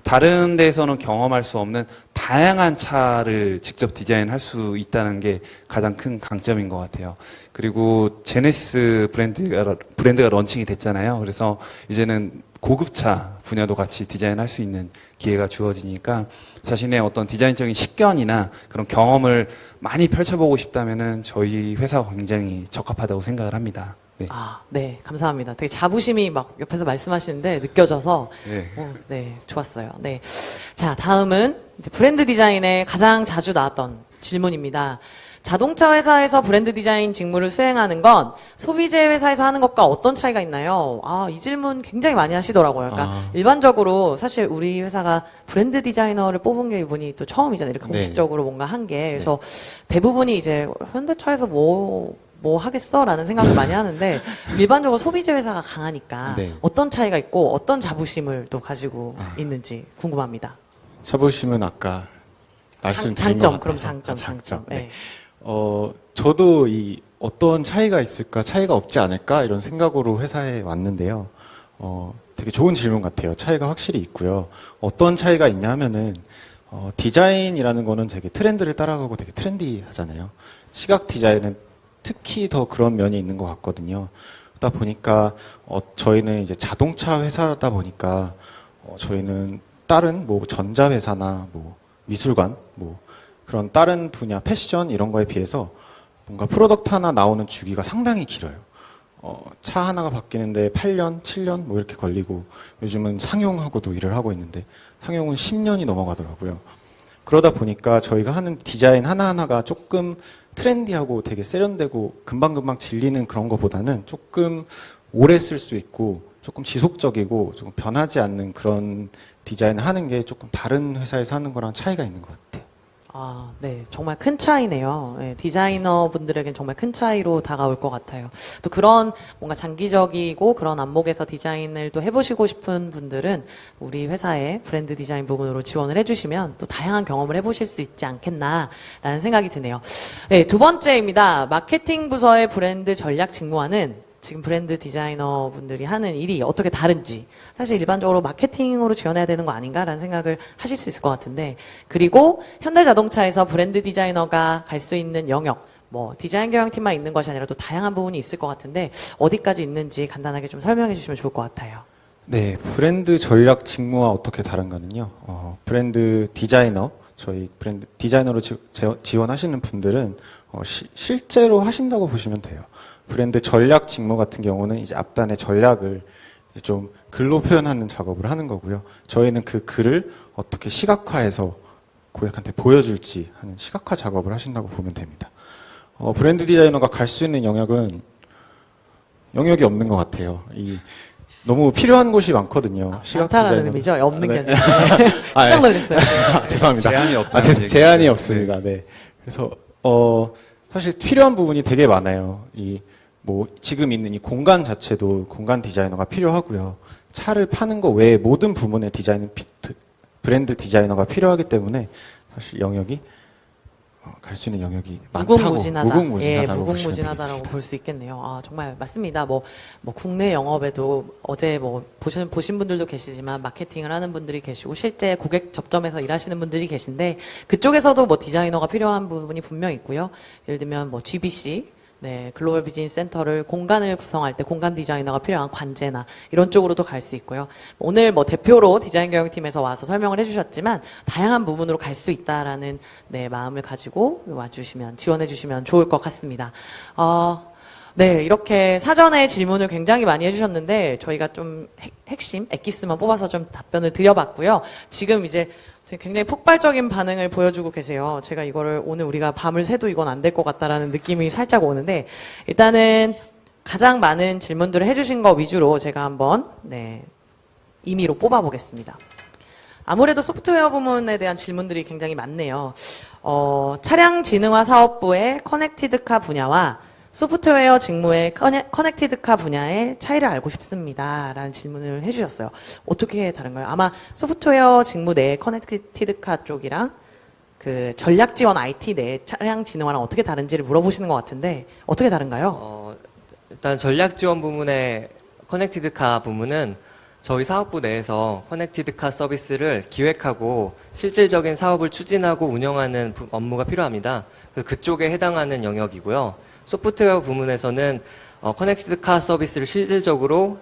Speaker 5: 다른 데서는 경험할 수 없는 다양한 차를 직접 디자인할 수 있다는 게 가장 큰 강점인 것 같아요. 그리고 제네시스 브랜드가 런칭이 됐잖아요. 그래서 이제는 고급차 분야도 같이 디자인할 수 있는 기회가 주어지니까 자신의 어떤 디자인적인 식견이나 그런 경험을 많이 펼쳐보고 싶다면은 저희 회사가 굉장히 적합하다고 생각을 합니다. 네.
Speaker 1: 네, 감사합니다. 되게 자부심이 막 옆에서 말씀하시는데 느껴져서
Speaker 5: 네.
Speaker 1: 네, 좋았어요. 네. 자, 다음은 이제 브랜드 디자인에 가장 자주 나왔던 질문입니다. 자동차 회사에서 브랜드 디자인 직무를 수행하는 건 소비재 회사에서 하는 것과 어떤 차이가 있나요? 이 질문 굉장히 많이 하시더라고요. 그러니까 일반적으로 사실 우리 회사가 브랜드 디자이너를 뽑은 게 이분이 또 처음이잖아요. 이렇게 공식적으로 뭔가 한 게. 그래서 대부분이 이제 현대차에서 뭐 뭐 하겠어? 라는 생각을 많이 하는데 일반적으로 소비재 회사가 강하니까
Speaker 6: 네.
Speaker 1: 어떤 차이가 있고 어떤 자부심을 또 가지고 있는지 궁금합니다.
Speaker 6: 자부심은 아까 말씀드린
Speaker 1: 장점,
Speaker 6: 것
Speaker 1: 그럼
Speaker 6: 같아서.
Speaker 1: 장점.
Speaker 6: 네.
Speaker 1: 네.
Speaker 6: 저도 이 어떤 차이가 있을까, 차이가 없지 않을까 이런 생각으로 회사에 왔는데요. 되게 좋은 질문 같아요. 차이가 확실히 있고요. 어떤 차이가 있냐 하면은 디자인이라는 거는 되게 트렌드를 따라가고 되게 트렌디하잖아요. 시각 디자인은 특히 더 그런 면이 있는 것 같거든요. 그러다 보니까 저희는 이제 자동차 회사다 보니까 저희는 다른 뭐 전자회사나 뭐 미술관 뭐 그런 다른 분야 패션 이런 거에 비해서 뭔가 프로덕트 하나 나오는 주기가 상당히 길어요. 차 하나가 바뀌는데 8년, 7년 뭐 이렇게 걸리고 요즘은 상용하고도 일을 하고 있는데 상용은 10년이 넘어가더라고요. 그러다 보니까 저희가 하는 디자인 하나하나가 조금 트렌디하고 되게 세련되고 금방금방 질리는 그런 것보다는 조금 오래 쓸 수 있고 조금 지속적이고 조금 변하지 않는 그런 디자인을 하는 게 조금 다른 회사에서 하는 거랑 차이가 있는 것 같아요.
Speaker 1: 아, 네. 정말 큰 차이네요. 네, 디자이너 분들에겐 정말 큰 차이로 다가올 것 같아요. 또 그런 뭔가 장기적이고 그런 안목에서 디자인을 또 해보시고 싶은 분들은 우리 회사의 브랜드 디자인 부분으로 지원을 해주시면 또 다양한 경험을 해보실 수 있지 않겠나라는 생각이 드네요. 네, 두 번째입니다. 마케팅 부서의 브랜드 전략 직무와는 지금 브랜드 디자이너 분들이 하는 일이 어떻게 다른지 사실 일반적으로 마케팅으로 지원해야 되는 거 아닌가라는 생각을 하실 수 있을 것 같은데 그리고 현대자동차에서 브랜드 디자이너가 갈 수 있는 영역 뭐 디자인 경영팀만 있는 것이 아니라 또 다양한 부분이 있을 것 같은데 어디까지 있는지 간단하게 좀 설명해 주시면 좋을 것 같아요.
Speaker 6: 네, 브랜드 전략 직무와 어떻게 다른가는요. 브랜드 디자이너, 저희 브랜드 디자이너로 지원하시는 분들은 실제로 하신다고 보시면 돼요. 브랜드 전략 직무 같은 경우는 이제 앞단의 전략을 이제 좀 글로 표현하는 작업을 하는 거고요. 저희는 그 글을 어떻게 시각화해서 고객한테 보여줄지 하는 시각화 작업을 하신다고 보면 됩니다. 브랜드 디자이너가 갈 수 있는 영역이 없는 것 같아요. 너무 필요한 곳이 많거든요. 시각
Speaker 1: 많다라는
Speaker 6: 디자이너.
Speaker 1: 의미죠? 없는 게
Speaker 6: 네.
Speaker 1: 아니라. 깜짝 놀랐어요.
Speaker 6: 죄송합니다.
Speaker 5: 제한이 없다는
Speaker 6: 제한이
Speaker 5: 얘기죠.
Speaker 6: 없습니다. 네. 그래서 사실 필요한 부분이 되게 많아요. 지금 있는 이 공간 자체도 공간 디자이너가 필요하고요. 차를 파는 거 외에 모든 부분의 브랜드 디자이너가 필요하기 때문에 사실 갈 수 있는 영역이 많다고 무궁무진하다고 보시면
Speaker 1: 무궁무진하다라고
Speaker 6: 되겠습니다.
Speaker 1: 볼 수 있겠네요. 아, 정말 맞습니다. 뭐 국내 영업에도 어제 보신 분들도 계시지만 마케팅을 하는 분들이 계시고 실제 고객 접점에서 일하시는 분들이 계신데 그쪽에서도 뭐 디자이너가 필요한 부분이 분명 있고요. 예를 들면 뭐 GBC 네, 글로벌 비즈니스 센터를 공간을 구성할 때 공간 디자이너가 필요한 관제나 이런 쪽으로도 갈 수 있고요. 오늘 뭐 대표로 디자인 경영팀에서 와서 설명을 해주셨지만 다양한 부분으로 갈 수 있다라는 네, 마음을 가지고 지원해주시면 좋을 것 같습니다. 네, 이렇게 사전에 질문을 굉장히 많이 해주셨는데 저희가 좀 핵심, 엑기스만 뽑아서 좀 답변을 드려봤고요. 지금 이제 굉장히 폭발적인 반응을 보여주고 계세요. 제가 이거를 오늘 우리가 밤을 새도 이건 안 될 것 같다라는 느낌이 살짝 오는데 일단은 가장 많은 질문들을 해주신 거 위주로 제가 한번 임의로 뽑아보겠습니다. 아무래도 소프트웨어 부문에 대한 질문들이 굉장히 많네요. 차량진흥화 사업부의 커넥티드카 분야와 소프트웨어 직무의 커넥티드카 분야의 차이를 알고 싶습니다. 라는 질문을 해주셨어요. 어떻게 다른가요? 아마 소프트웨어 직무 내 커넥티드카 쪽이랑 그 전략 지원 IT 내 차량 진흥화랑 어떻게 다른지를 물어보시는 것 같은데 어떻게 다른가요?
Speaker 3: 일단 전략 지원 부문의 커넥티드카 부문은 저희 사업부 내에서 커넥티드카 서비스를 기획하고 실질적인 사업을 추진하고 운영하는 업무가 필요합니다. 그래서 그쪽에 해당하는 영역이고요. 소프트웨어 부문에서는 커넥티드카 서비스를 실질적으로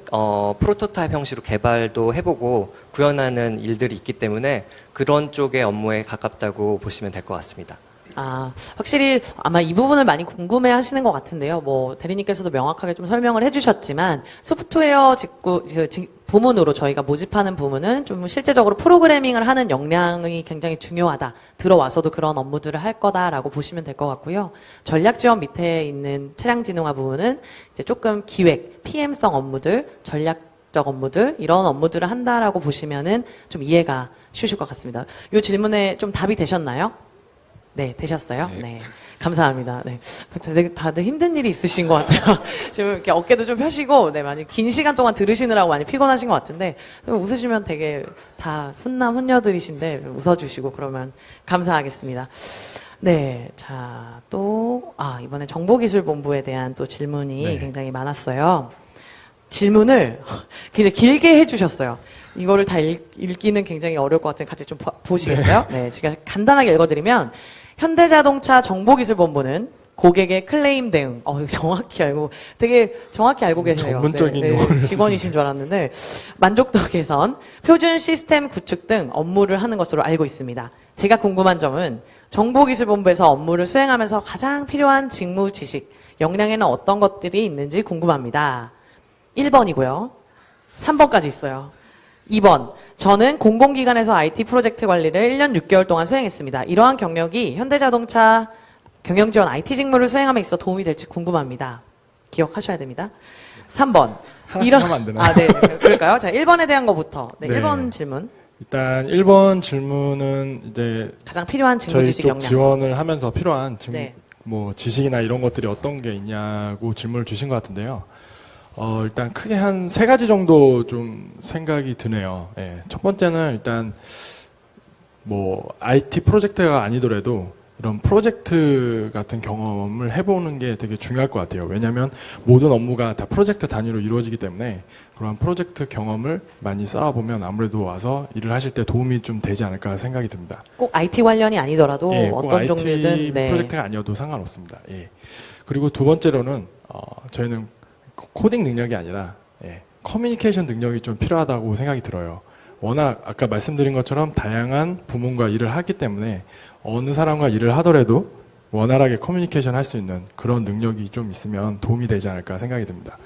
Speaker 3: 프로토타입 형식으로 개발도 해보고 구현하는 일들이 있기 때문에 그런 쪽의 업무에 가깝다고 보시면 될 것 같습니다.
Speaker 1: 확실히 아마 이 부분을 많이 궁금해 하시는 것 같은데요. 뭐, 대리님께서도 명확하게 좀 설명을 해주셨지만, 소프트웨어 부문으로 저희가 모집하는 부문은 좀 실제적으로 프로그래밍을 하는 역량이 굉장히 중요하다. 들어와서도 그런 업무들을 할 거다라고 보시면 될 것 같고요. 전략 지원 밑에 있는 차량진흥화 부문은 이제 조금 기획, PM성 업무들, 전략적 업무들, 이런 업무들을 한다라고 보시면은 좀 이해가 쉬우실 것 같습니다. 이 질문에 좀 답이 되셨나요? 네, 되셨어요? 네. 감사합니다. 네. 다들 힘든 일이 있으신 것 같아요. 지금 이렇게 어깨도 좀 펴시고, 네, 많이 긴 시간 동안 들으시느라고 많이 피곤하신 것 같은데, 웃으시면 되게 다 훈남, 훈녀들이신데, 웃어주시고 그러면 감사하겠습니다. 네. 자, 또, 이번에 정보기술본부에 대한 또 질문이
Speaker 2: 네.
Speaker 1: 굉장히 많았어요. 질문을 굉장히 길게 해주셨어요. 이거를 다 읽기는 굉장히 어려울 것 같은데 같이 좀 보시겠어요? 네. 제가 간단하게 읽어드리면, 현대자동차 정보기술본부는 고객의 클레임 대응, 이거 정확히 알고, 되게 정확히 알고 계세요.
Speaker 2: 전문적인 용어를
Speaker 1: 직원이신 줄 알았는데, 만족도 개선, 표준 시스템 구축 등 업무를 하는 것으로 알고 있습니다. 제가 궁금한 점은 정보기술본부에서 업무를 수행하면서 가장 필요한 직무 지식, 역량에는 어떤 것들이 있는지 궁금합니다. 1번이고요. 3번까지 있어요. 2번. 저는 공공기관에서 IT 프로젝트 관리를 1년 6개월 동안 수행했습니다. 이러한 경력이 현대자동차 경영지원 IT 직무를 수행함에 있어 도움이 될지 궁금합니다. 기억하셔야 됩니다. 3번.
Speaker 2: 하나씩 하면 안 되나요?
Speaker 1: 네. 그럴까요? 자, 1번에 대한 것부터. 네,
Speaker 2: 네.
Speaker 1: 1번 질문.
Speaker 2: 일단 1번 질문은 이제
Speaker 1: 가장 필요한 직무
Speaker 2: 저희
Speaker 1: 지식
Speaker 2: 쪽
Speaker 1: 역량.
Speaker 2: 지원을 하면서 필요한
Speaker 1: 네.
Speaker 2: 뭐 지식이나 이런 것들이 어떤 게 있냐고 질문을 주신 것 같은데요. 일단 크게 한 3가지 정도 좀 생각이 드네요. 예. 첫 번째는 일단 뭐 IT 프로젝트가 아니더라도 이런 프로젝트 같은 경험을 해보는 게 되게 중요할 것 같아요. 왜냐하면 모든 업무가 다 프로젝트 단위로 이루어지기 때문에 그런 프로젝트 경험을 많이 쌓아보면 아무래도 와서 일을 하실 때 도움이 좀 되지 않을까 생각이 듭니다.
Speaker 1: 꼭 IT 관련이 아니더라도
Speaker 2: 예, 꼭
Speaker 1: 어떤
Speaker 2: IT
Speaker 1: 종류든 네.
Speaker 2: 프로젝트가 아니어도 상관없습니다. 예. 그리고 두 번째로는 저희는 코딩 능력이 아니라 커뮤니케이션 능력이 좀 필요하다고 생각이 들어요. 워낙 아까 말씀드린 것처럼 다양한 부문과 일을 하기 때문에 어느 사람과 일을 하더라도 원활하게 커뮤니케이션 할 수 있는 그런 능력이 좀 있으면 도움이 되지 않을까 생각이 듭니다.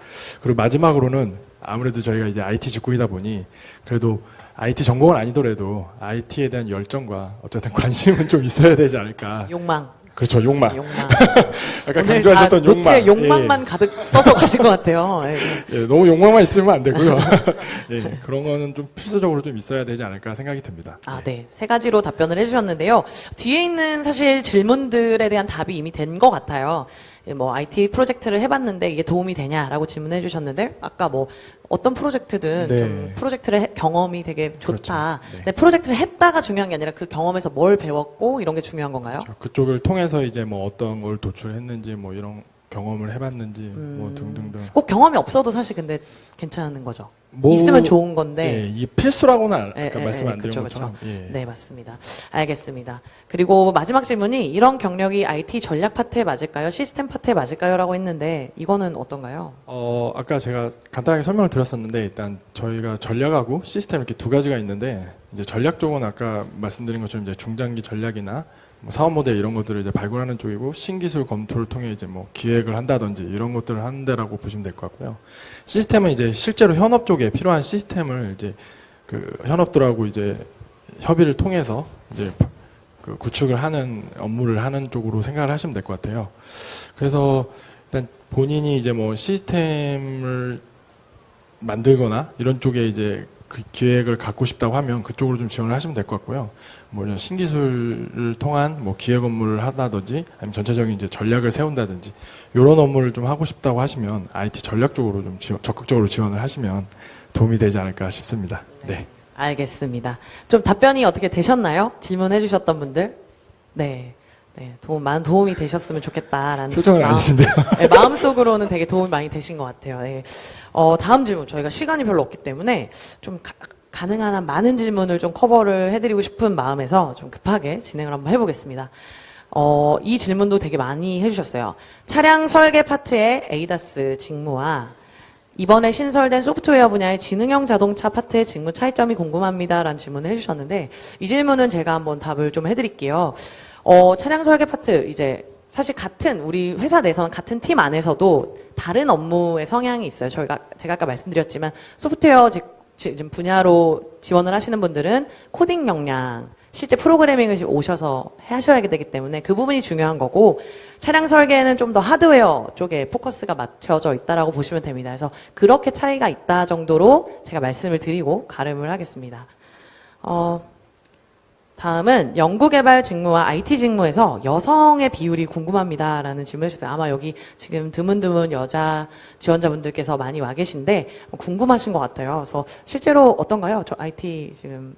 Speaker 2: 그리고 마지막으로는 아무래도 저희가 이제 IT 직군이다 보니 그래도 IT 전공은 아니더라도 IT에 대한 열정과 어쨌든 관심은 좀 있어야 되지 않을까.
Speaker 1: 욕망.
Speaker 2: 그렇죠, 욕망.
Speaker 1: 욕망.
Speaker 2: 아까
Speaker 1: 오늘
Speaker 2: 강조하셨던
Speaker 1: 다 노트에
Speaker 2: 욕망.
Speaker 1: 욕망만 가득 써서 가신 것 같아요. 예.
Speaker 2: 예, 너무 욕망만 있으면 안 되고요. 예, 그런 거는 좀 필수적으로 좀 있어야 되지 않을까 생각이 듭니다.
Speaker 1: 네. 3가지로 답변을 해주셨는데요. 뒤에 있는 사실 질문들에 대한 답이 이미 된 것 같아요. 뭐 IT 프로젝트를 해봤는데 이게 도움이 되냐라고 질문해 주셨는데 아까 뭐 어떤 프로젝트든
Speaker 2: 네.
Speaker 1: 좀 프로젝트를 경험이 되게 좋다.
Speaker 2: 그렇죠. 네.
Speaker 1: 근데 프로젝트를 했다가 중요한 게 아니라 그 경험에서 뭘 배웠고 이런 게 중요한 건가요?
Speaker 2: 그쪽을 통해서 이제 뭐 어떤 걸 도출했는지 뭐 이런 경험을 해봤는지 뭐 등등등.
Speaker 1: 꼭 경험이 없어도 사실 근데 괜찮은 거죠.
Speaker 2: 뭐,
Speaker 1: 있으면 좋은 건데.
Speaker 2: 예, 이게 필수라고는 아까
Speaker 1: 예,
Speaker 2: 말씀 안 드린
Speaker 1: 그쵸,
Speaker 2: 것처럼.
Speaker 1: 그쵸.
Speaker 2: 예.
Speaker 1: 네, 맞습니다. 알겠습니다. 그리고 마지막 질문이 이런 경력이 IT 전략 파트에 맞을까요? 시스템 파트에 맞을까요? 라고 했는데 이거는 어떤가요?
Speaker 2: 아까 제가 간단하게 설명을 드렸었는데 일단 저희가 전략하고 시스템 이렇게 2가지가 있는데 이제 전략 쪽은 아까 말씀드린 것처럼 이제 중장기 전략이나 뭐 사업 모델 이런 것들을 이제 발굴하는 쪽이고 신기술 검토를 통해 이제 뭐 기획을 한다든지 이런 것들을 하는 데라고 보시면 될 것 같고요. 시스템은 이제 실제로 현업 쪽에 필요한 시스템을 이제 그 현업들하고 이제 협의를 통해서 이제 그 구축을 하는 업무를 하는 쪽으로 생각을 하시면 될 것 같아요. 그래서 일단 본인이 이제 뭐 시스템을 만들거나 이런 쪽에 이제 그 기획을 갖고 싶다고 하면 그쪽으로 좀 지원을 하시면 될 것 같고요. 뭐 이런 신기술을 통한 뭐 기획 업무를 하다든지 아니면 전체적인 이제 전략을 세운다든지 이런 업무를 좀 하고 싶다고 하시면 IT 전략 쪽으로 좀 적극적으로 지원을 하시면 도움이 되지 않을까 싶습니다. 네.
Speaker 1: 알겠습니다. 좀 답변이 어떻게 되셨나요? 질문해 주셨던 분들? 네. 네, 많은 도움이 되셨으면 좋겠다라는
Speaker 2: 표정은 아니신데요.
Speaker 1: 네, 마음속으로는 되게 도움이 많이 되신 것 같아요. 네. 다음 질문 저희가 시간이 별로 없기 때문에 좀 가능한 한 많은 질문을 좀 커버를 해드리고 싶은 마음에서 좀 급하게 진행을 한번 해보겠습니다. 이 질문도 되게 많이 해주셨어요. 차량 설계 파트의 ADAS 직무와 이번에 신설된 소프트웨어 분야의 지능형 자동차 파트의 직무 차이점이 궁금합니다라는 질문을 해주셨는데 이 질문은 제가 한번 답을 좀 해드릴게요. 차량 설계 파트 이제 사실 우리 회사 내에서는 같은 팀 안에서도 다른 업무의 성향이 있어요. 제가 아까 말씀드렸지만 소프트웨어 지금 분야로 지원을 하시는 분들은 코딩 역량, 실제 프로그래밍을 오셔서 하셔야 되기 때문에 그 부분이 중요한 거고 차량 설계는 좀 더 하드웨어 쪽에 포커스가 맞춰져 있다라고 보시면 됩니다. 그래서 그렇게 차이가 있다 정도로 제가 말씀을 드리고 가름을 하겠습니다. 다음은 연구개발 직무와 IT 직무에서 여성의 비율이 궁금합니다라는 질문을 주셨어요. 아마 여기 지금 드문드문 여자 지원자분들께서 많이 와 계신데 궁금하신 것 같아요. 그래서 실제로 어떤가요? 저 IT 지금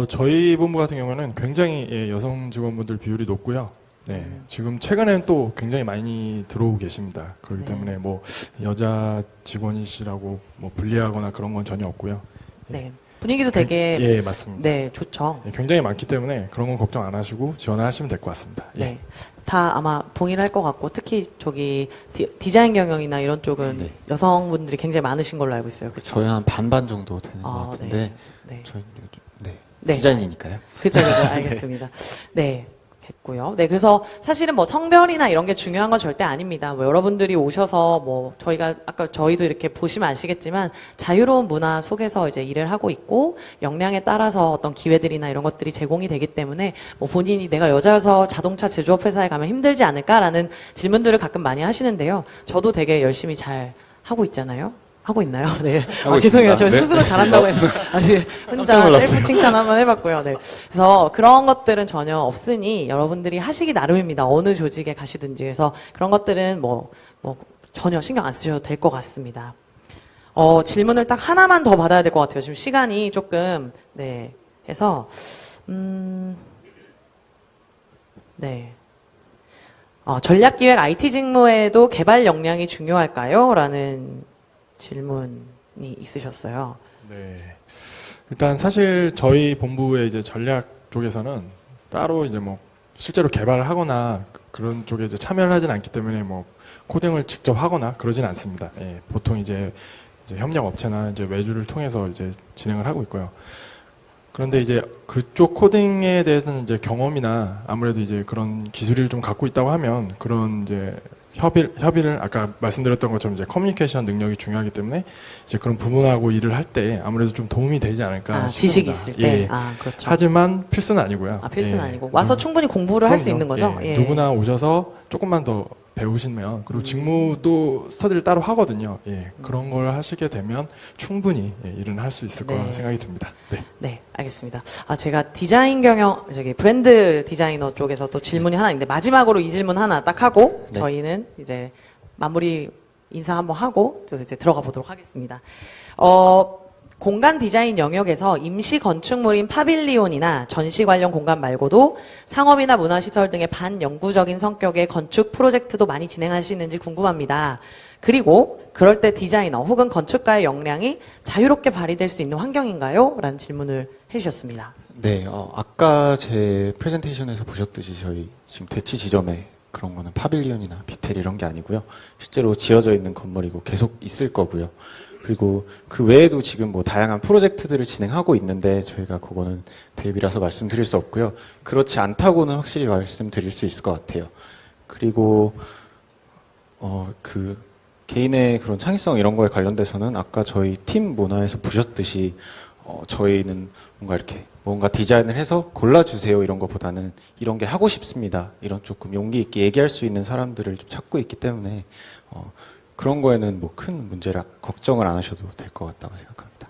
Speaker 2: 저희 본부 같은 경우는 굉장히 여성 직원분들 비율이 높고요. 네, 지금 최근에는 또 굉장히 많이 들어오고 계십니다. 그렇기 때문에 뭐 여자 직원이시라고 뭐 불리하거나 그런 건 전혀 없고요.
Speaker 1: 네. 분위기도 되게
Speaker 2: 예, 맞습니다.
Speaker 1: 네, 좋죠.
Speaker 2: 굉장히 많기 때문에 그런 건 걱정 안 하시고 지원을 하시면 될 것 같습니다. 예.
Speaker 1: 네. 다 아마 동일할 것 같고 특히 저기 디자인 경영이나 이런 쪽은
Speaker 7: 네.
Speaker 1: 여성분들이 굉장히 많으신 걸로 알고 있어요. 그렇죠?
Speaker 7: 저희 한 반반 정도 되는 것
Speaker 1: 아,
Speaker 7: 같은데
Speaker 1: 네. 네.
Speaker 7: 저희 네.
Speaker 1: 네.
Speaker 7: 디자인이니까요.
Speaker 1: 그죠, 알겠습니다. 네. 됐고요. 네, 그래서 사실은 뭐 성별이나 이런 게 중요한 건 절대 아닙니다. 뭐 여러분들이 오셔서 뭐 저희가 아까 저희도 이렇게 보시면 아시겠지만 자유로운 문화 속에서 이제 일을 하고 있고 역량에 따라서 어떤 기회들이나 이런 것들이 제공이 되기 때문에 뭐 본인이 내가 여자여서 자동차 제조업 회사에 가면 힘들지 않을까라는 질문들을 가끔 많이 하시는데요. 저도 되게 열심히 잘 하고 있잖아요. 하고 있나요? 네. 죄송해요. 저 스스로 잘한다고 해서 아직 혼자 셀프 칭찬 한번 해봤고요. 네. 그래서 그런 것들은 전혀 없으니 여러분들이 하시기 나름입니다. 어느 조직에 가시든지. 그래서 그런 것들은 뭐 전혀 신경 안 쓰셔도 될 것 같습니다. 질문을 딱 하나만 더 받아야 될 것 같아요. 지금 시간이 조금 네 해서 네. 전략기획 IT 직무에도 개발 역량이 중요할까요? 라는 질문이 있으셨어요.
Speaker 2: 네. 일단 사실 저희 본부의 이제 전략 쪽에서는 따로 이제 뭐 실제로 개발을 하거나 그런 쪽에 이제 참여를 하진 않기 때문에 뭐 코딩을 직접 하거나 그러진 않습니다. 예, 보통 이제 협력 업체나 이제 외주를 통해서 이제 진행을 하고 있고요. 그런데 이제 그쪽 코딩에 대해서는 이제 경험이나 아무래도 이제 그런 기술을 좀 갖고 있다고 하면 그런 이제 협의를 아까 말씀드렸던 것처럼 이제 커뮤니케이션 능력이 중요하기 때문에 이제 그런 부문하고 일을 할 때 아무래도 좀 도움이 되지 않을까
Speaker 1: 지식이
Speaker 2: 싶습니다.
Speaker 1: 있을 때.
Speaker 2: 예.
Speaker 1: 그렇죠.
Speaker 2: 하지만 필수는 아니고요.
Speaker 1: 필수는
Speaker 2: 예.
Speaker 1: 아니고 와서 충분히 공부를 할 수 있는 거죠.
Speaker 2: 예.
Speaker 1: 예.
Speaker 2: 누구나 오셔서 조금만 더 배우시면 그리고 직무도 스터디를 따로 하거든요. 예. 그런 걸 하시게 되면 충분히 일은 할 수 있을
Speaker 1: 네.
Speaker 2: 거라 생각이 듭니다. 네.
Speaker 1: 네, 알겠습니다. 제가 디자인 경영, 브랜드 디자이너 쪽에서 또 질문이 하나 있는데, 마지막으로 이 질문 하나 딱 하고,
Speaker 7: 네.
Speaker 1: 저희는 이제 마무리 인사 한번 하고, 또 이제 들어가 보도록 하겠습니다. 공간 디자인 영역에서 임시 건축물인 파빌리온이나 전시 관련 공간 말고도 상업이나 문화시설 등의 반영구적인 성격의 건축 프로젝트도 많이 진행하시는지 궁금합니다. 그리고 그럴 때 디자이너 혹은 건축가의 역량이 자유롭게 발휘될 수 있는 환경인가요? 라는 질문을 해주셨습니다.
Speaker 6: 네, 아까 제 프레젠테이션에서 보셨듯이 저희 지금 대치 지점에 그런 거는 파빌리온이나 비텔 이런 게 아니고요. 실제로 지어져 있는 건물이고 계속 있을 거고요. 그리고 그 외에도 지금 뭐 다양한 프로젝트들을 진행하고 있는데 저희가 그거는 대입이라서 말씀드릴 수 없고요. 그렇지 않다고는 확실히 말씀드릴 수 있을 것 같아요. 그리고 그 개인의 그런 창의성 이런 거에 관련돼서는 아까 저희 팀 문화에서 보셨듯이 저희는 뭔가 이렇게 뭔가 디자인을 해서 골라주세요 이런 것보다는 이런 게 하고 싶습니다. 이런 조금 용기 있게 얘기할 수 있는 사람들을 좀 찾고 있기 때문에 그런 거에는 뭐 큰 문제라 걱정을 안 하셔도 될 것 같다고 생각합니다.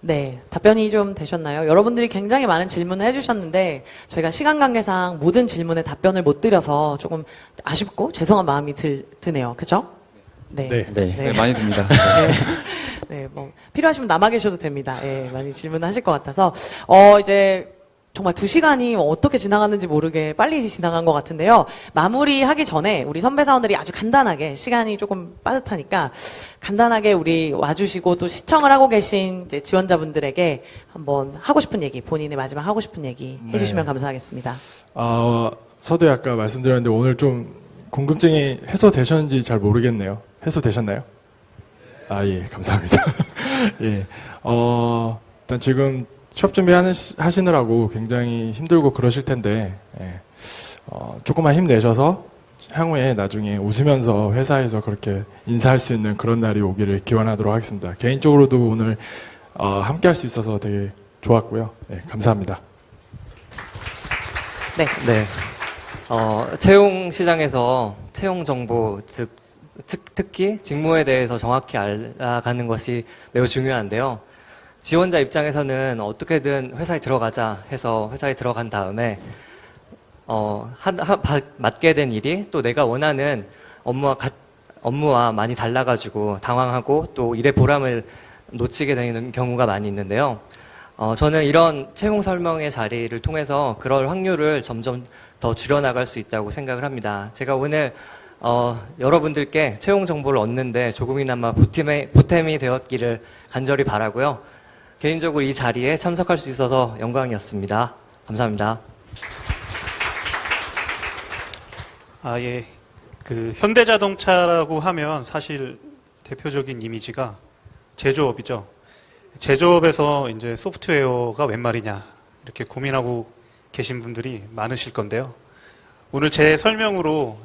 Speaker 1: 네, 답변이 좀 되셨나요? 여러분들이 굉장히 많은 질문을 해주셨는데 저희가 시간 관계상 모든 질문에 답변을 못 드려서 조금 아쉽고 죄송한 마음이 드네요. 그죠? 네.
Speaker 2: 네.
Speaker 5: 네, 많이 듭니다.
Speaker 1: 네, 뭐 필요하시면 남아 계셔도 됩니다. 예, 많이 질문하실 것 같아서 이제 정말 2시간이 어떻게 지나갔는지 모르게 빨리 지나간 것 같은데요. 마무리하기 전에 우리 선배 사원들이 아주 간단하게 시간이 조금 빠듯하니까 간단하게 우리 와주시고 또 시청을 하고 계신 이제 지원자분들에게 한번 하고 싶은 얘기, 본인의 마지막 하고 싶은 얘기 해주시면 감사하겠습니다.
Speaker 2: 서두에 아까 말씀드렸는데 오늘 좀 궁금증이 해소되셨는지 잘 모르겠네요. 해소되셨나요? 예, 감사합니다. 예, 일단 지금 취업 하시느라고 굉장히 힘들고 그러실 텐데, 조금만 힘내셔서 향후에 나중에 웃으면서 회사에서 그렇게 인사할 수 있는 그런 날이 오기를 기원하도록 하겠습니다. 개인적으로도 오늘, 함께 할 수 있어서 되게 좋았고요. 네, 감사합니다.
Speaker 1: 네.
Speaker 3: 네. 채용 시장에서 채용 정보, 즉, 특히 직무에 대해서 정확히 알아가는 것이 매우 중요한데요. 지원자 입장에서는 어떻게든 회사에 들어가자 해서 회사에 들어간 다음에 맡게 된 일이 또 내가 원하는 업무와 많이 달라가지고 당황하고 또 일의 보람을 놓치게 되는 경우가 많이 있는데요. 저는 이런 채용 설명의 자리를 통해서 그럴 확률을 점점 더 줄여나갈 수 있다고 생각을 합니다. 제가 오늘 여러분들께 채용 정보를 얻는데 조금이나마 보탬이 되었기를 간절히 바라고요. 개인적으로 이 자리에 참석할 수 있어서 영광이었습니다. 감사합니다.
Speaker 4: 예. 그 현대자동차라고 하면 사실 대표적인 이미지가 제조업이죠. 제조업에서 이제 소프트웨어가 웬 말이냐 이렇게 고민하고 계신 분들이 많으실 건데요. 오늘 제 설명으로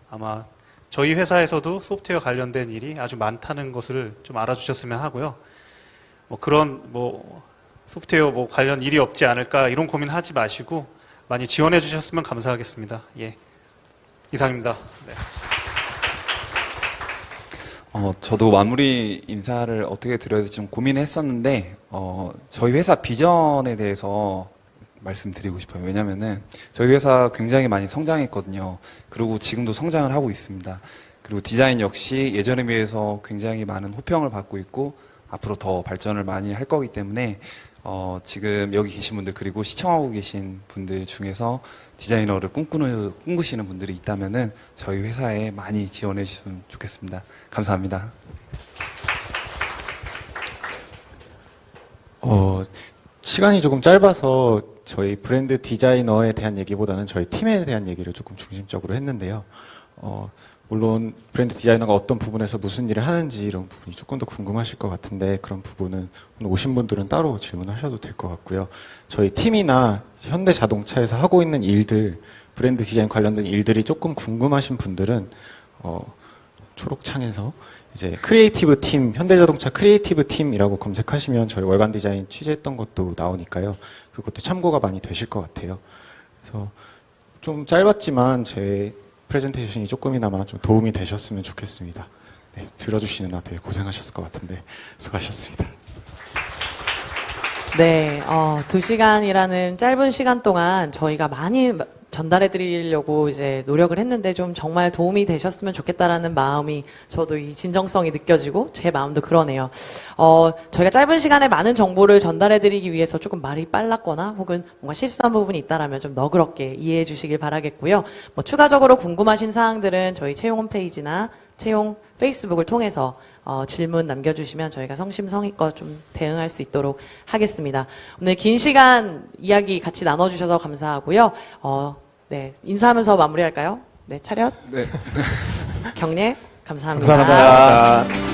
Speaker 4: 아마 저희 회사에서도 소프트웨어 관련된 일이 아주 많다는 것을 좀 알아주셨으면 하고요. 그런 소프트웨어 관련 일이 없지 않을까 이런 고민하지 마시고 많이 지원해 주셨으면 감사하겠습니다. 예. 이상입니다. 네.
Speaker 5: 저도 마무리 인사를 어떻게 드려야 될지 좀 고민했었는데, 저희 회사 비전에 대해서 말씀드리고 싶어요. 왜냐면은, 저희 회사 굉장히 많이 성장했거든요. 그리고 지금도 성장을 하고 있습니다. 그리고 디자인 역시 예전에 비해서 굉장히 많은 호평을 받고 있고, 앞으로 더 발전을 많이 할 거기 때문에, 지금 여기 계신 분들, 그리고 시청하고 계신 분들 중에서 디자이너를 꿈꾸시는 분들이 있다면은 저희 회사에 많이 지원해 주시면 좋겠습니다. 감사합니다.
Speaker 6: 시간이 조금 짧아서 저희 브랜드 디자이너에 대한 얘기보다는 저희 팀에 대한 얘기를 조금 중심적으로 했는데요. 물론 브랜드 디자이너가 어떤 부분에서 무슨 일을 하는지 이런 부분이 조금 더 궁금하실 것 같은데 그런 부분은 오늘 오신 분들은 따로 질문하셔도 될 것 같고요. 저희 팀이나 현대자동차에서 하고 있는 일들, 브랜드 디자인 관련된 일들이 조금 궁금하신 분들은 초록창에서 이제 크리에이티브 팀, 현대자동차 크리에이티브 팀이라고 검색하시면 저희 월간 디자인 취재했던 것도 나오니까요. 그것도 참고가 많이 되실 것 같아요. 그래서 좀 짧았지만 제 프레젠테이션이 조금이나마 좀 도움이 되셨으면 좋겠습니다. 네, 들어주시느라 되게 고생하셨을 것 같은데 수고하셨습니다.
Speaker 1: 네, 2시간이라는 짧은 시간 동안 저희가 많이 전달해 드리려고 이제 노력을 했는데 좀 정말 도움이 되셨으면 좋겠다라는 마음이 저도 이 진정성이 느껴지고 제 마음도 그러네요. 저희가 짧은 시간에 많은 정보를 전달해 드리기 위해서 조금 말이 빨랐거나 혹은 뭔가 실수한 부분이 있다라면 좀 너그럽게 이해해 주시길 바라겠고요. 추가적으로 궁금하신 사항들은 저희 채용 홈페이지나 채용 페이스북을 통해서 질문 남겨주시면 저희가 성심성의껏 좀 대응할 수 있도록 하겠습니다. 오늘 긴 시간 이야기 같이 나눠주셔서 감사하고요. 네, 인사하면서 마무리할까요? 네, 차렷.
Speaker 5: 네.
Speaker 1: 경례. 감사합니다.
Speaker 6: 감사합니다.